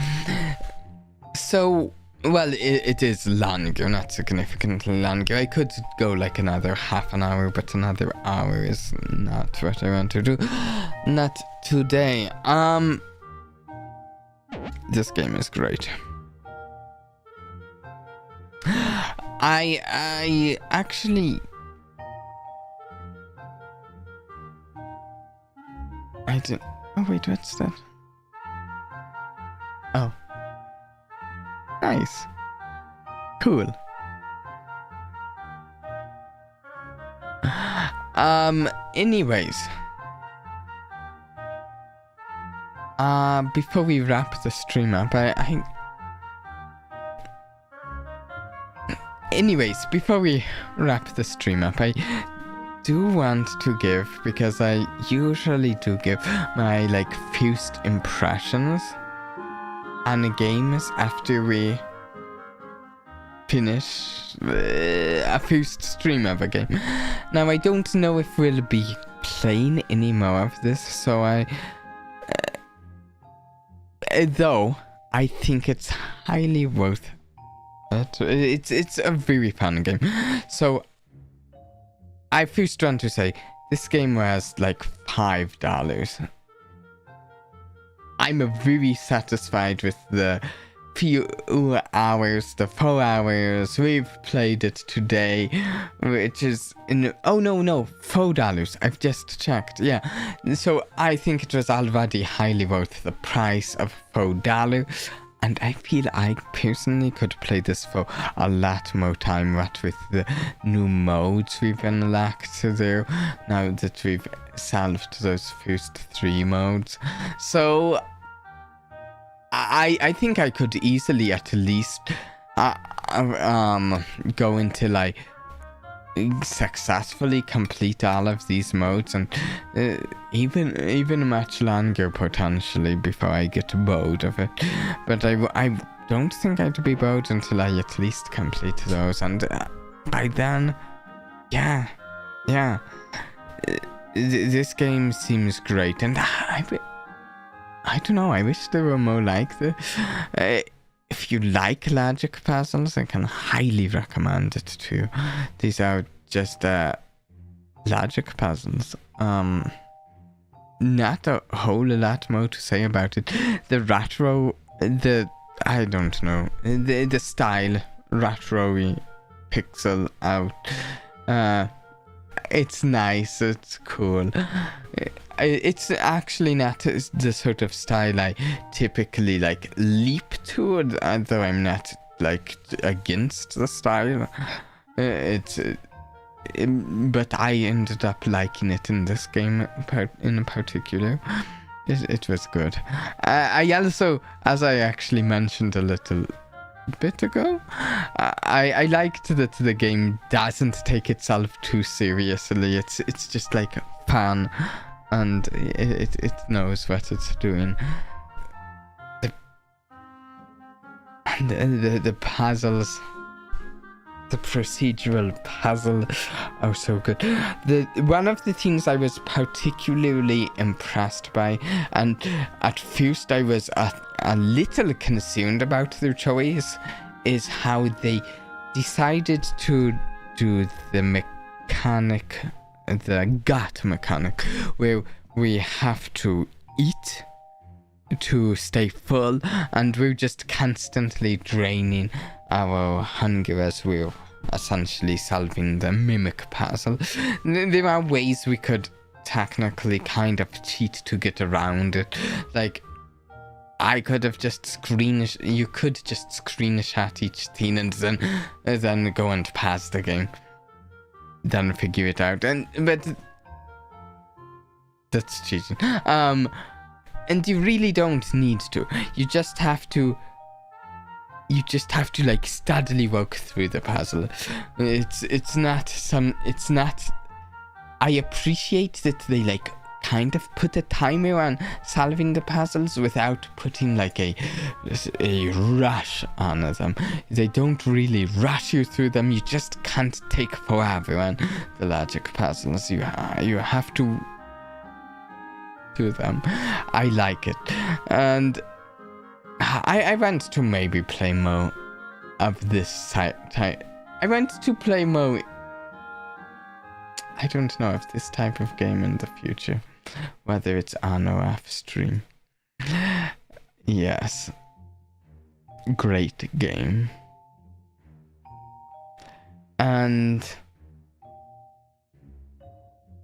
So, well, it is longer, not significantly longer. I could go like another half an hour, but another hour is not what I want to do. Not today. This game is great. I actually... I didn't... Oh, wait, what's that? Oh. Nice. Cool. Anyways. Before we wrap the stream up, Anyways, before we wrap the stream up, I do want to give, because I usually do give my like first impressions on games after we finish a first stream of a game. Now I don't know if we'll be playing any more of this, so though I think it's highly worth it. It's a very fun game. So I first want to say, this game was like $5. I'm very satisfied with the few hours, the 4 hours we've played it today, which is $4. I've just checked, yeah. So I think it was already highly worth the price of $4. And I feel I personally could play this for a lot more time, what with the new modes we've unlocked there, now that we've solved those first 3 modes. So I think I could easily at least go until I successfully complete all of these modes, and even much longer potentially before I get bored of it. But I don't think I'd be bored until I at least complete those, and by then, yeah, this game seems great, and I don't know, I wish there were more like this. If you like logic puzzles, I can highly recommend it too. These are just logic puzzles. Not a whole lot more to say about it. I don't know, the style, retro-y pixel out. It's nice, it's cool. It's actually not the sort of style I typically like leap to, though I'm not like against the style. But I ended up liking it in this game in particular. It was good. I also, as I actually mentioned a little bit ago, I liked that the game doesn't take itself too seriously. It's just like fun, and it knows what it's doing. The puzzles, the procedural puzzle are so good. One of the things I was particularly impressed by, and at first I was a little concerned about their choice, is how they decided to do the mechanic, the gut mechanic, where we have to eat to stay full, and we're just constantly draining our hunger as we're essentially solving the mimic puzzle. There are ways we could technically kind of cheat to get around it. Like, I could have just you could just screenshot each thing and then go and pass the game, then figure it out, but that's cheating. And you really don't need to. You just have to like steadily work through the puzzle. It's not. I appreciate that they like kind of put a timer on solving the puzzles without putting like a rush on them. They don't really rush you through them. You just can't take forever on the logic puzzles. You have to do them. I like it. And I want to maybe play more of this type. I want to play more. I don't know if this type of game in the future, whether it's on or off stream. Yes. Great game. And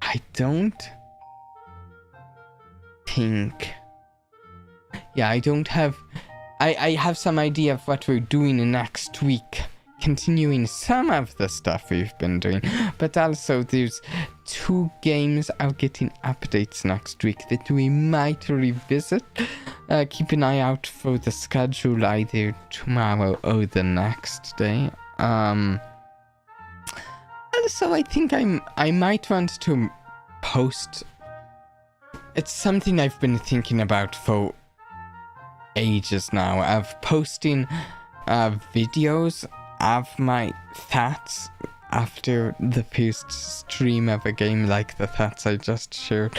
I don't think... Yeah, I don't have... I have some idea of what we're doing next week. Continuing some of the stuff we've been doing. But also there's 2 games are getting updates next week that we might revisit. Keep an eye out for the schedule either tomorrow or the next day. Also, I think I might want to post... It's something I've been thinking about for ages now, of posting videos of my thoughts after the first stream of a game, like the thoughts I just shared.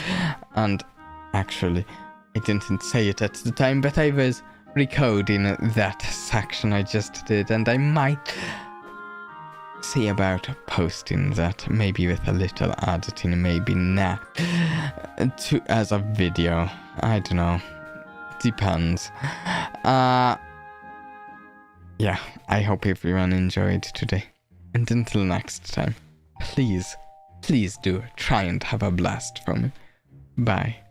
And actually, I didn't say it at the time, but I was recording that section I just did, and I might see about posting that, maybe with a little editing, maybe not, as a video. I don't know. Depends. Yeah, I hope everyone enjoyed today. And until next time, please do try and have a blast for me. Bye.